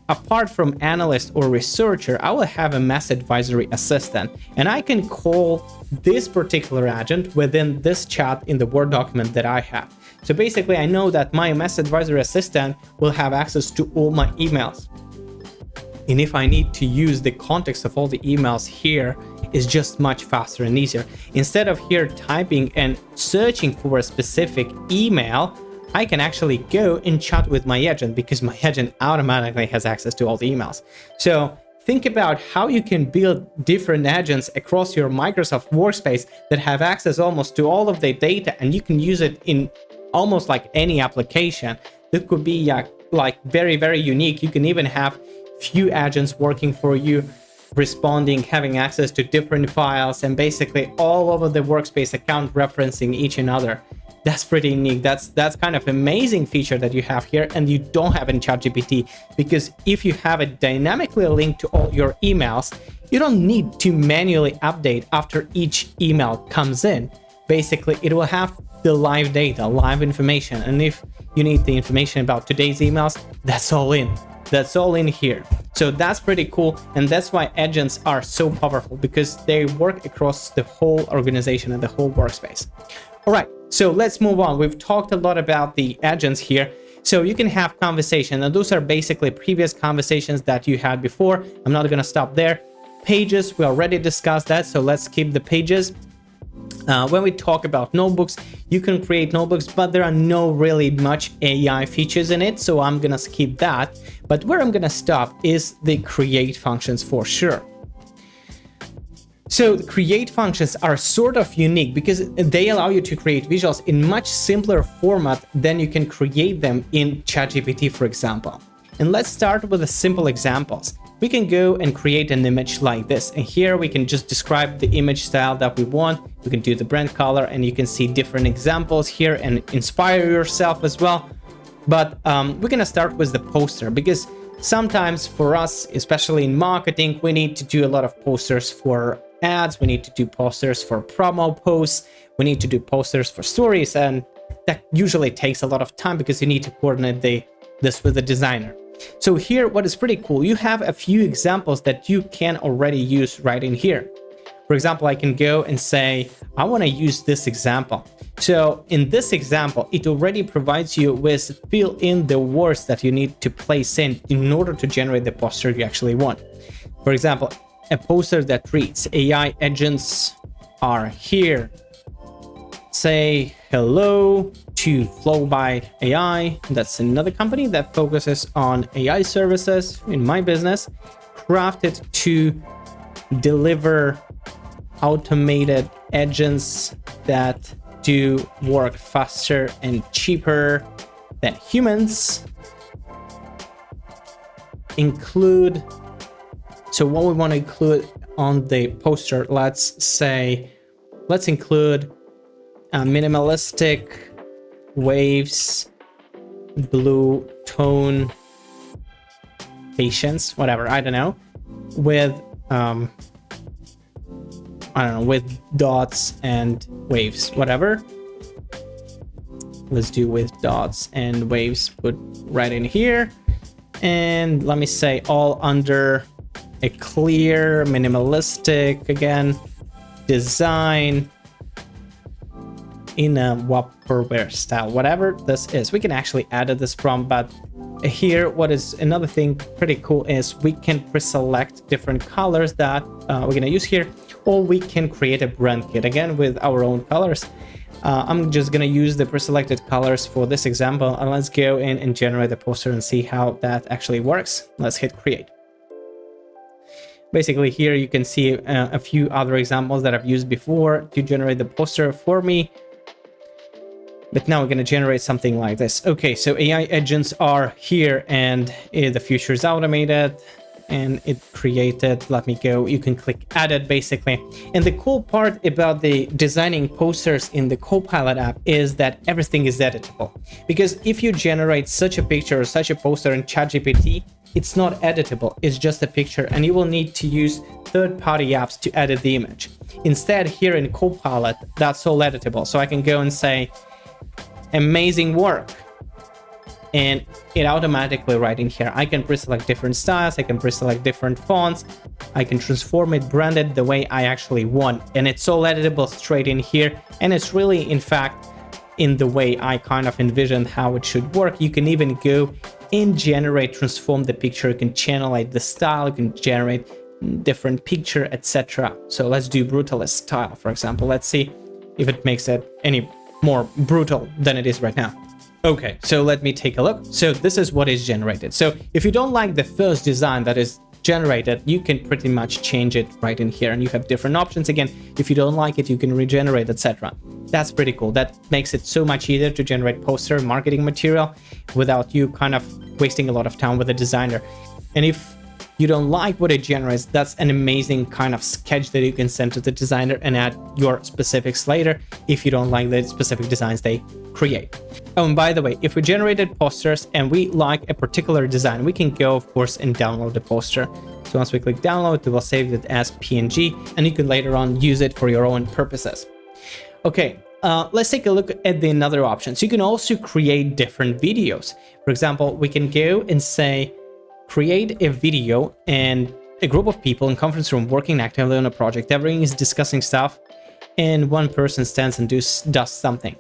apart from analyst or researcher, I will have a MS Advisory Assistant, and I can call this particular agent within this chat in the Word document that I have. So basically, I know that my MS Advisory Assistant will have access to all my emails. And if I need to use the context of all the emails here, is just much faster and easier. Instead of here typing and searching for a specific email, I can actually go and chat with my agent because my agent automatically has access to all the emails. So think about how you can build different agents across your Microsoft workspace that have access almost to all of the data, and you can use it in almost like any application. That could be like very, very unique. You can even have few agents working for you, responding, having access to different files, and basically all over the workspace account referencing each another. That's pretty unique. That's kind of amazing feature that you have here, and you don't have in ChatGPT, because if you have it dynamically linked to all your emails, you don't need to manually update after each email comes in. Basically, it will have the live data, live information, and if you need the information about today's emails, that's all in. That's all in here. So that's pretty cool, and that's why agents are so powerful, because they work across the whole organization and the whole workspace. All right, so let's move on. We've talked a lot about the agents here. So you can have conversation, and those are basically previous conversations that you had before. I'm not gonna stop there. Pages, we already discussed that, so let's keep the pages. When we talk about notebooks, you can create notebooks, but there are no really much AI features in it, so I'm gonna skip that. But where I'm gonna stop is the create functions for sure. So the create functions are sort of unique because they allow you to create visuals in much simpler format than you can create them in ChatGPT, for example. And let's start with the simple examples. We can go and create an image like this, and here we can just describe the image style that we want. We can do the brand color, and you can see different examples here and inspire yourself as well. But we're gonna start with the poster, because sometimes for us, especially in marketing, we need to do a lot of posters for ads, we need to do posters for promo posts, we need to do posters for stories, and that usually takes a lot of time because you need to coordinate this with the designer. So here, what is pretty cool, you have a few examples that you can already use right in here. For example, I can go and say, I want to use this example. So in this example, it already provides you with fill in the words that you need to place in order to generate the poster you actually want. For example, a poster that reads, AI agents are here. Say hello to Flow by AI. That's another company that focuses on AI services in my business, crafted to deliver automated agents that do work faster and cheaper than humans. So what we want to include on the poster, let's include minimalistic waves, blue tone, patience, whatever, I don't know, with with dots and waves, whatever. Let's do with dots and waves, put right in here. And let me say all under a clear, minimalistic, again, design in a Vaporware style, whatever this is. We can actually add this prompt, but here, what is another thing pretty cool is we can pre-select different colors that we're gonna use here, or we can create a brand kit again with our own colors. I'm just gonna use the pre-selected colors for this example, and let's go in and generate the poster and see how that actually works. Let's hit create. Basically here you can see a few other examples that I've used before to generate the poster for me. But now we're going to generate something like this. Okay, so AI agents are here, and the future is automated, and it created, let me go, you can click edit basically. And the cool part about the designing posters in the Copilot app is that everything is editable. Because if you generate such a picture or such a poster in ChatGPT, it's not editable, it's just a picture, and you will need to use third-party apps to edit the image. Instead, here in Copilot, that's all editable. So I can go and say, amazing work, and it automatically right in here. I can pre-select different styles, I can pre-select different fonts, I can transform it, brand it the way I actually want, and it's all editable straight in here. And it's really, in fact, in the way I kind of envisioned how it should work. You can even go and transform the picture, you can channelize the style, you can generate different picture, etc. So let's do brutalist style, for example. Let's see if it makes it any more brutal than it is right now. Okay, so let me take a look. So this is what is generated. So if you don't like the first design that is generated, you can pretty much change it right in here, and you have different options. Again, if you don't like it, you can regenerate, etc. That's pretty cool. That makes it so much easier to generate poster marketing material without you kind of wasting a lot of time with a designer. And if you don't like what it generates, that's an amazing kind of sketch that you can send to the designer and add your specifics later if you don't like the specific designs they create. Oh, and by the way, if we generated posters and we like a particular design, we can go, of course, and download the poster. So once we click download, it will save it as PNG, and you can later on use it for your own purposes. Okay, let's take a look at the another option. So you can also create different videos. For example, we can go and say, create a video and a group of people in conference room working actively on a project. Everyone is discussing stuff and one person stands and does something.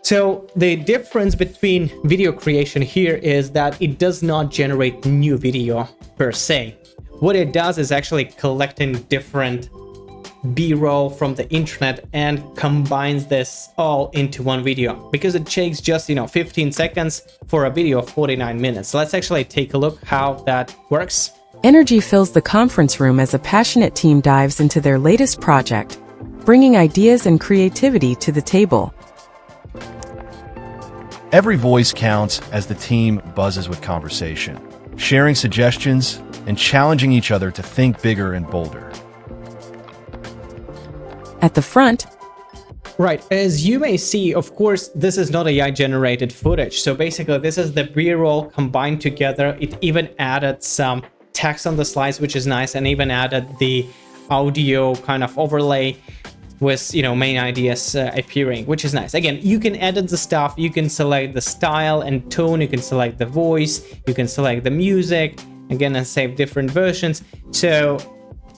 So the difference between video creation here is that it does not generate new video per se. What it does is actually collecting different B-roll from the internet and combines this all into one video, because it takes just 15 seconds for a video of 49 minutes. So let's actually take a look how that works. Energy fills the conference room as a passionate team dives into their latest project, bringing ideas and creativity to the table. Every voice counts as the team buzzes with conversation, sharing suggestions and challenging each other to think bigger and bolder. At the front, right, as you may see, of course, this is not AI generated footage. So basically, this is the B-roll combined together. It even added some text on the slides, which is nice, and even added the audio kind of overlay with main ideas appearing, which is nice. Again, you can edit the stuff, you can select the style and tone, you can select the voice, you can select the music, again, and save different versions. So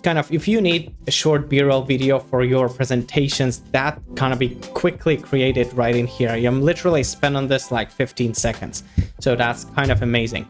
kind of, if you need a short B-roll video for your presentations, that kind of be quickly created right in here. I'm literally spent on this like 15 seconds. So that's kind of amazing.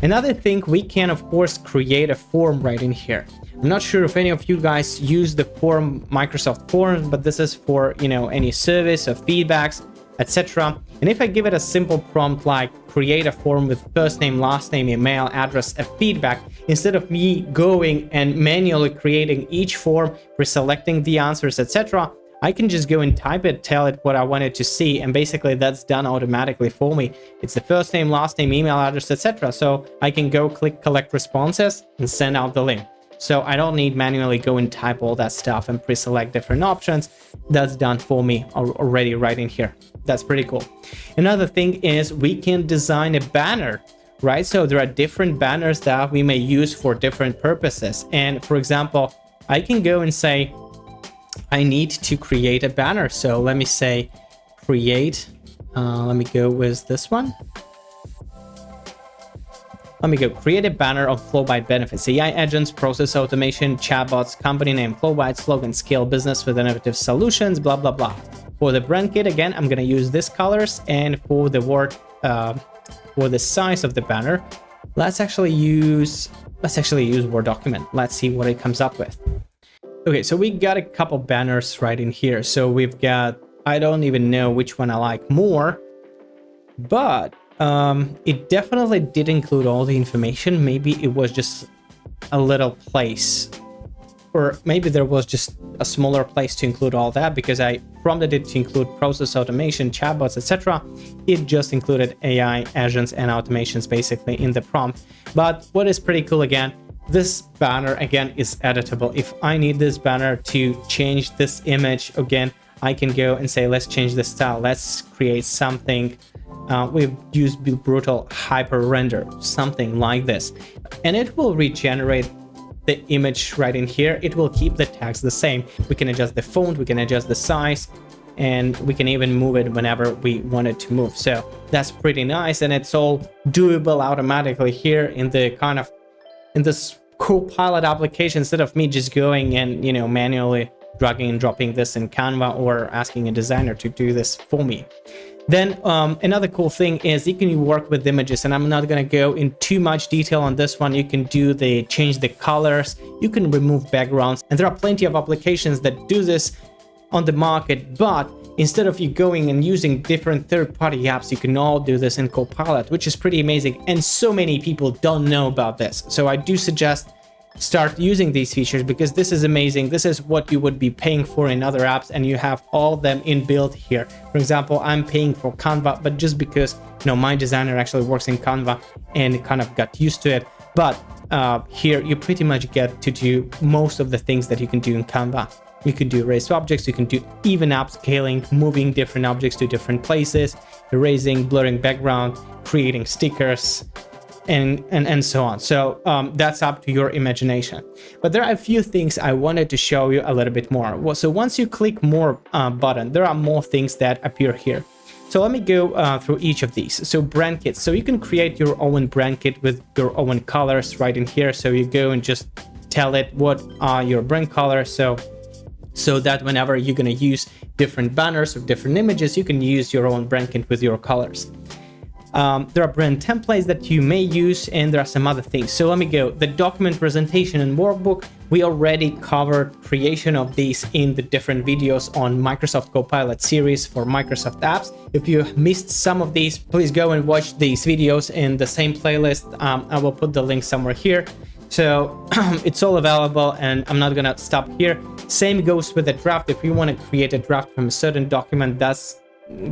Another thing, we can of course create a form right in here. I'm not sure if any of you guys use the form, Microsoft Forms, but this is for any service or feedbacks, etc. And if I give it a simple prompt like create a form with first name, last name, email, address, a feedback, instead of me going and manually creating each form, reselecting the answers, etc., I can just go and type it, tell it what I wanted to see, and basically that's done automatically for me. It's the first name, last name, email address, etc. So I can go click collect responses and send out the link. So I don't need manually go and type all that stuff and pre-select different options. That's done for me already right in here. That's pretty cool. Another thing is we can design a banner, right? So there are different banners that we may use for different purposes. And for example, I can go and say, I need to create a banner. So let me say create, let me go with this one. Let me go create a banner of Flowbyte benefits, AI agents, process automation, chatbots, company name Flowbyte, slogan, scale business with innovative solutions, blah, blah, blah. For the brand kit, again, I'm going to use these colors. And for the word, for the size of the banner, let's actually use Word document. Let's see what it comes up with. Okay, so we got a couple banners right in here. So we've got, I don't even know which one I like more, but it definitely did include all the information. Maybe it was just a little place, or maybe there was just a smaller place to include all that, because I prompted it to include process automation, chatbots, etc. It just included AI agents and automations basically in the prompt. But what is pretty cool, again, this banner again is editable. If I need this banner to change this image, again, I can go and say, let's change the style. Let's create something. We've used brutal hyper render, something like this, and it will regenerate the image right in here. It will keep the text the same. We can adjust the font, we can adjust the size, and we can even move it whenever we want it to move. So that's pretty nice, and it's all doable automatically here in the kind of in this Copilot application, instead of me just going and manually dragging and dropping this in Canva or asking a designer to do this for me. Then another cool thing is you can work with images, and I'm not going to go in too much detail on this one. You can change the colors, you can remove backgrounds, and there are plenty of applications that do this on the market. But instead of you going and using different third-party apps, you can all do this in Copilot, which is pretty amazing. And so many people don't know about this. So I do suggest start using these features, because this is amazing. This is what you would be paying for in other apps, and you have all of them inbuilt here. For example, I'm paying for Canva, but just because my designer actually works in Canva and kind of got used to it. But here you pretty much get to do most of the things that you can do in Canva. You can do erase objects, you can do even upscaling, moving different objects to different places, erasing, blurring background, creating stickers, and so on. So that's up to your imagination. But there are a few things I wanted to show you a little bit more. Well, so once you click more button, there are more things that appear here. So let me go through each of these. So brand kits. So you can create your own brand kit with your own colors right in here. So you go and just tell it what are your brand colors. So that whenever you're going to use different banners or different images, you can use your own brand kit with your colors. There are brand templates that you may use, and there are some other things. So let me go. The document presentation and workbook, we already covered creation of these in the different videos on Microsoft Copilot series for Microsoft apps. If you missed some of these, please go and watch these videos in the same playlist. I will put the link somewhere here. So it's all available, and I'm not gonna stop here. Same goes with the draft. If you want to create a draft from a certain document, that's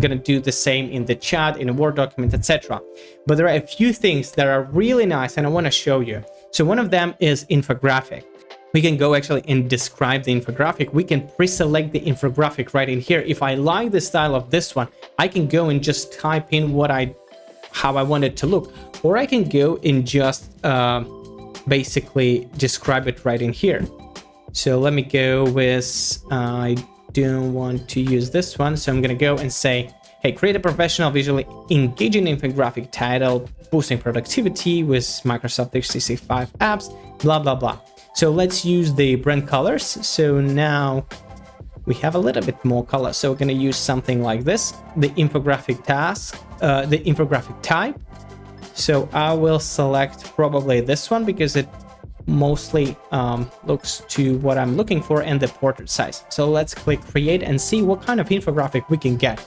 gonna do the same in the chat, in a Word document, etc. But there are a few things that are really nice, and I want to show you. So one of them is infographic. We can go actually and describe the infographic. We can pre-select the infographic right in here. If I like the style of this one, I can go and just type in how I want it to look, or I can go and just basically describe it right in here. So let me go with I don't want to use this one, so I'm gonna go and say, hey, create a professional, visually engaging infographic titled boosting productivity with Microsoft 365 apps, blah blah blah. So let's use the brand colors. So now we have a little bit more color, so we're gonna use something like this, the infographic the infographic type. So I will select probably this one because it mostly looks to what I'm looking for, and the portrait size. So let's click create and see what kind of infographic we can get.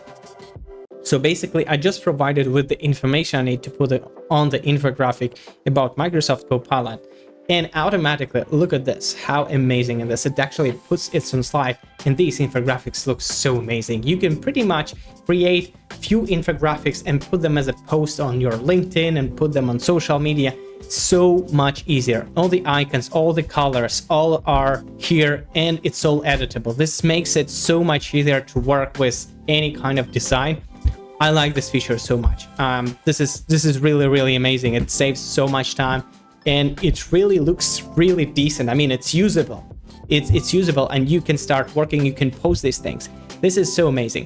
So basically I just provided with the information I need to put it on the infographic about Microsoft Copilot, and automatically, look at this, how amazing it is. It actually puts its own slide, and these infographics look so amazing. You can pretty much create few infographics and put them as a post on your LinkedIn and put them on social media. So much easier. All the icons, all the colors, all are here, and it's all editable. This makes it so much easier to work with any kind of design. I like this feature so much. This is really amazing. It saves so much time, and it really looks really decent. I mean, it's usable. It's usable, and you can start working. You can post these things. This is so amazing.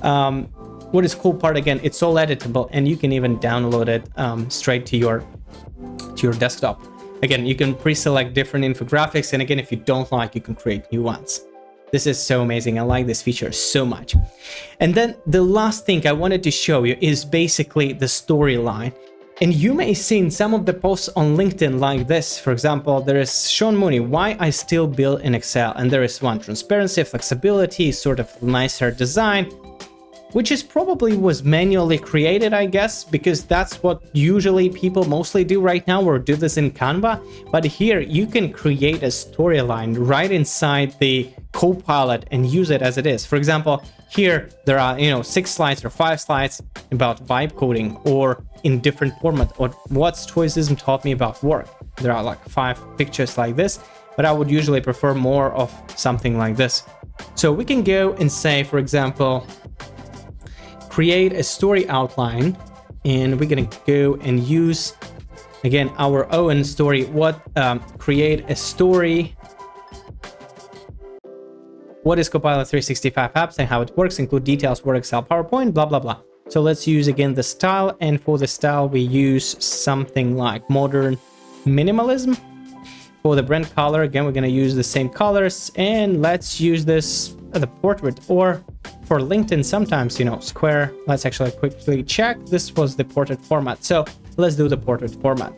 What is cool part, again, it's all editable, and you can even download it straight to your desktop. Again, you can pre-select different infographics, and again, if you don't like, you can create new ones. This is so amazing. I like this feature so much. And then the last thing I wanted to show you is basically the storyline. And you may have seen some of the posts on LinkedIn like this. For example, there is Sean Mooney, why I still build in Excel. And there is one, transparency, flexibility, sort of nicer design, which is probably was manually created, I guess, because that's what usually people mostly do right now, or do this in Canva. But here you can create a storyline right inside the Copilot and use it as it is. For example, here there are 6 slides or 5 slides about vibe coding, or in different format, or what Stoicism taught me about work. There are like 5 pictures like this, but I would usually prefer more of something like this. So we can go and say, for example, create a story outline, and we're gonna go and use again our own story. Create a story. What is Copilot 365 apps and how it works? Include details, Word, Excel, PowerPoint, blah blah blah. So let's use again the style, and for the style we use something like modern minimalism. For the brand color, again, we're gonna use the same colors, and let's use this as a portrait, or for LinkedIn sometimes, square. Let's actually quickly check. This was the portrait format, so let's do the portrait format.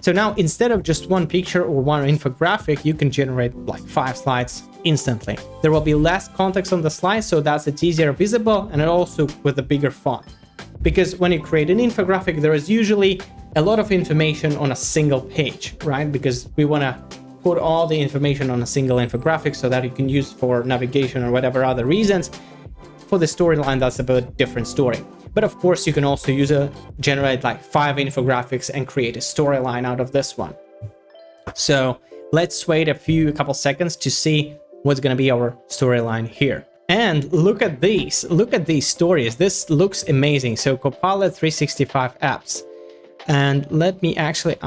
So now instead of just one picture or one infographic, you can generate like 5 slides instantly. There will be less context on the slide, so that it's easier visible, and it also with a bigger font. Because when you create an infographic, there is usually a lot of information on a single page, right? Because we want to put all the information on a single infographic so that you can use for navigation or whatever other reasons. For the storyline, that's a bit different story. But of course, you can also generate like 5 infographics and create a storyline out of this one. So let's wait a couple seconds to see what's going to be our storyline here. And look at these stories. This looks amazing. So Copilot 365 apps. And let me actually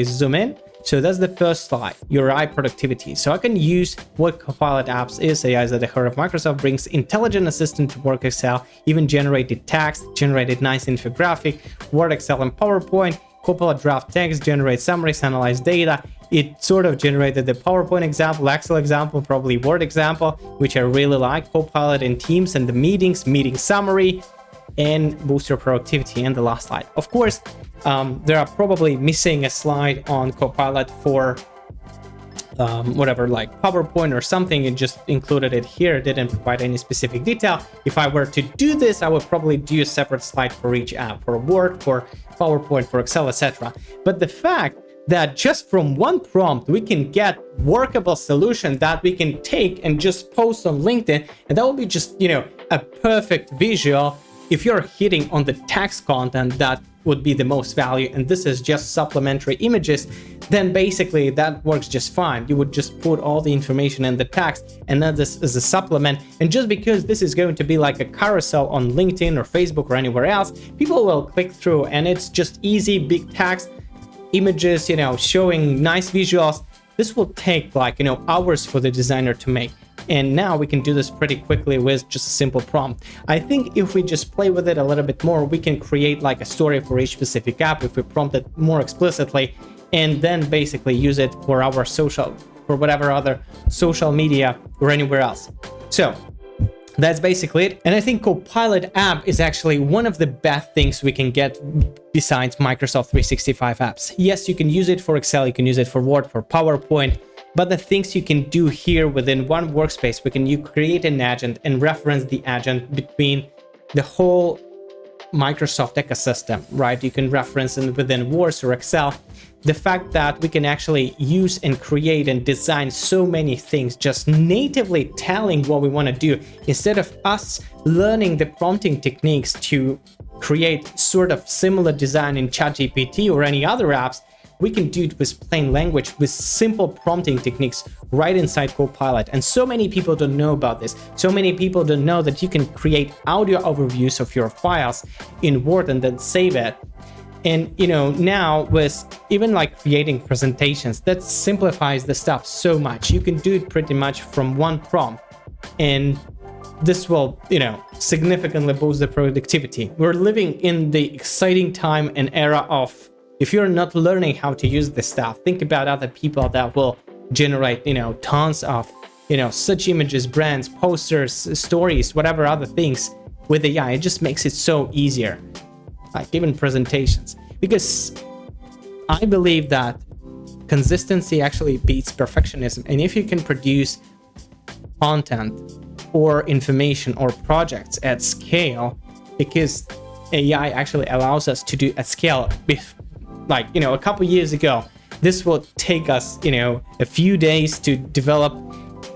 zoom in. So that's the first slide, your AI productivity. So I can use what Copilot Apps is. AI is at the heart of Microsoft, brings intelligent assistant to work Excel, even generated text, generated nice infographic, Word, Excel, and PowerPoint. Copilot draft text, generate summaries, analyze data. It sort of generated the PowerPoint example, Excel example, probably Word example, which I really like. Copilot in Teams and the meeting summary, and boost your productivity. And the last slide. Of course, there are probably missing a slide on Copilot for whatever, like PowerPoint or something, and just included it here, didn't provide any specific detail. If I were to do this, I would probably do a separate slide for each app, for Word, for PowerPoint, for Excel, etc. But the fact that just from one prompt we can get workable solution that we can take and just post on LinkedIn, and that will be just, you know, a perfect visual. If you're hitting on the text content that would be the most value, and this is just supplementary images, then basically that works just fine. You would just put all the information in the text, and then this is a supplement. And just because this is going to be like a carousel on LinkedIn or Facebook or anywhere else, people will click through, and it's just easy, big text, images, you know, showing nice visuals. This will take like, you know, hours for the designer to make. And now we can do this pretty quickly with just a simple prompt. I think if we just play with it a little bit more, we can create like a story for each specific app if we prompt it more explicitly, and then basically use it for our social, for whatever other social media or anywhere else. So that's basically it. And I think Copilot app is actually one of the best things we can get besides Microsoft 365 apps. Yes, you can use it for Excel, you can use it for Word, for PowerPoint, but the things you can do here within one workspace, you create an agent and reference the agent between the whole Microsoft ecosystem, right? You can reference it within Word or Excel. The fact that we can actually use and create and design so many things, just natively telling what we want to do, instead of us learning the prompting techniques to create sort of similar design in ChatGPT or any other apps, we can do it with plain language, with simple prompting techniques right inside Copilot. And so many people don't know about this. So many people don't know that you can create audio overviews of your files in Word and then save it. And, you know, now with even like creating presentations, that simplifies the stuff so much. You can do it pretty much from one prompt. And this will, you know, significantly boost the productivity. We're living in the exciting time and era of, if you're not learning how to use this stuff, think about other people that will generate, you know, tons of, you know, such images, brands, posters, stories, whatever other things with AI. It just makes it so easier, like even presentations. Because I believe that consistency actually beats perfectionism. And if you can produce content or information or projects at scale, because AI actually allows us to do at scale. Like, you know, a couple years ago, this will take us, you know, a few days to develop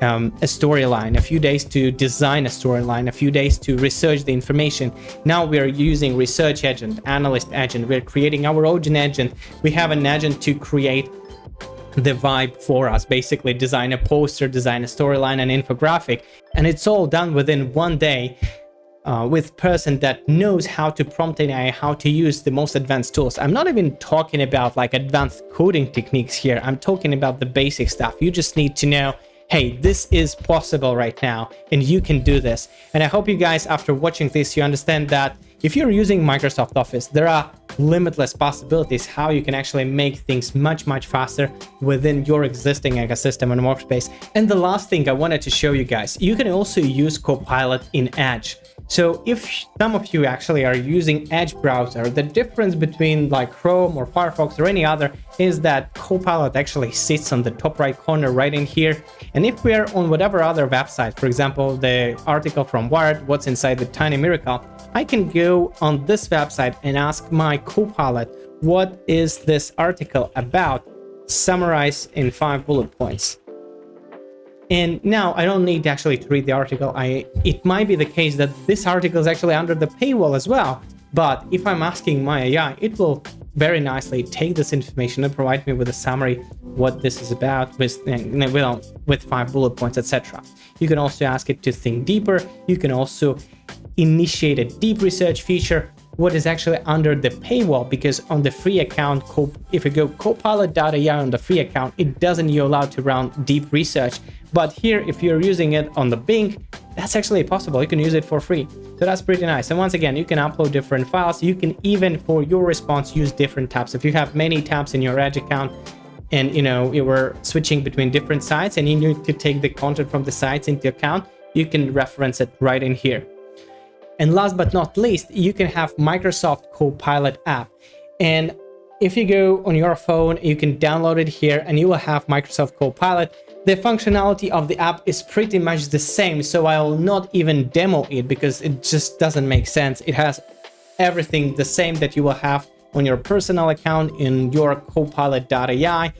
a storyline, a few days to design a storyline, a few days to research the information. Now we are using research agent, analyst agent. We're creating our own agent. We have an agent to create the vibe for us, basically design a poster, design a storyline, an infographic, and it's all done within one day. With person that knows how to prompt AI, how to use the most advanced tools. I'm not even talking about like advanced coding techniques here. I'm talking about the basic stuff. You just need to know, hey, this is possible right now, and you can do this. And I hope you guys, after watching this, you understand that If you're using Microsoft Office, there are limitless possibilities how you can actually make things much faster within your existing ecosystem and workspace. And the last thing I wanted to show you guys, you can also use Copilot in Edge. So if some of you actually are using Edge browser, the difference between like Chrome or Firefox or any other is that Copilot actually sits on the top right corner right in here. And if we are on whatever other website, for example, the article from Wired, What's Inside the Tiny Miracle, I can go on this website and ask my Copilot, what is this article about? Summarize in 5 bullet points. And now I don't need actually to read the article. It might be the case that this article is actually under the paywall as well. But if I'm asking my AI, it will very nicely take this information and provide me with a summary what this is about with 5 bullet points, etc. You can also ask it to think deeper. You can also initiate a deep research feature, what is actually under the paywall, because on the free account, if you go copilot.ai on the free account, it doesn't allow to run deep research. But here, if you're using it on the Bing, that's actually possible. You can use it for free. So that's pretty nice. And once again, you can upload different files. You can even, for your response, use different tabs. If you have many tabs in your Edge account and you were switching between different sites and you need to take the content from the sites into account, you can reference it right in here. And last but not least, you can have Microsoft Copilot app. And if you go on your phone, you can download it here and you will have Microsoft Copilot. The functionality of the app is pretty much the same, so I will not even demo it because it just doesn't make sense. It has everything the same that you will have on your personal account in your copilot.ai,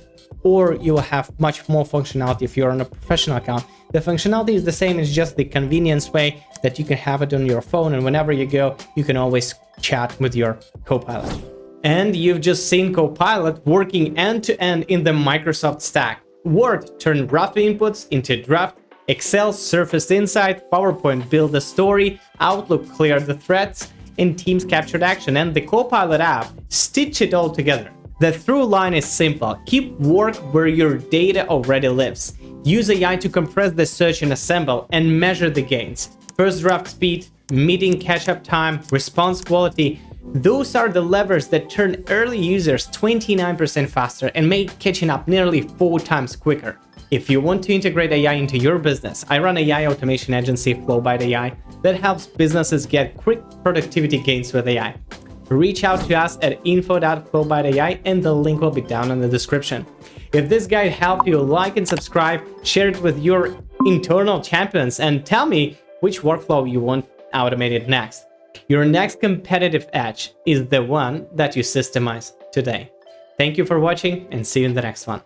or you will have much more functionality if you're on a professional account. The functionality is the same, it's just the convenience way that you can have it on your phone, and whenever you go, you can always chat with your Copilot. And you've just seen Copilot working end-to-end in the Microsoft stack. Word turned rough inputs into draft, Excel surfaced insight, PowerPoint built a story, Outlook cleared the threads, and Teams captured action, and the Copilot app stitched it all together. The through line is simple: keep work where your data already lives. Use AI to compress the search and assemble, and measure the gains. First draft speed, meeting catch-up time, response quality. Those are the levers that turn early users 29% faster and make catching up nearly 4 times quicker. If you want to integrate AI into your business, I run AI automation agency Flow.ai that helps businesses get quick productivity gains with AI. Reach out to us at info.flow.ai and the link will be down in the description. If this guide helped you, like and subscribe, share it with your internal champions, and tell me which workflow you want automated next. Your next competitive edge is the one that you systemize today. Thank you for watching and see you in the next one.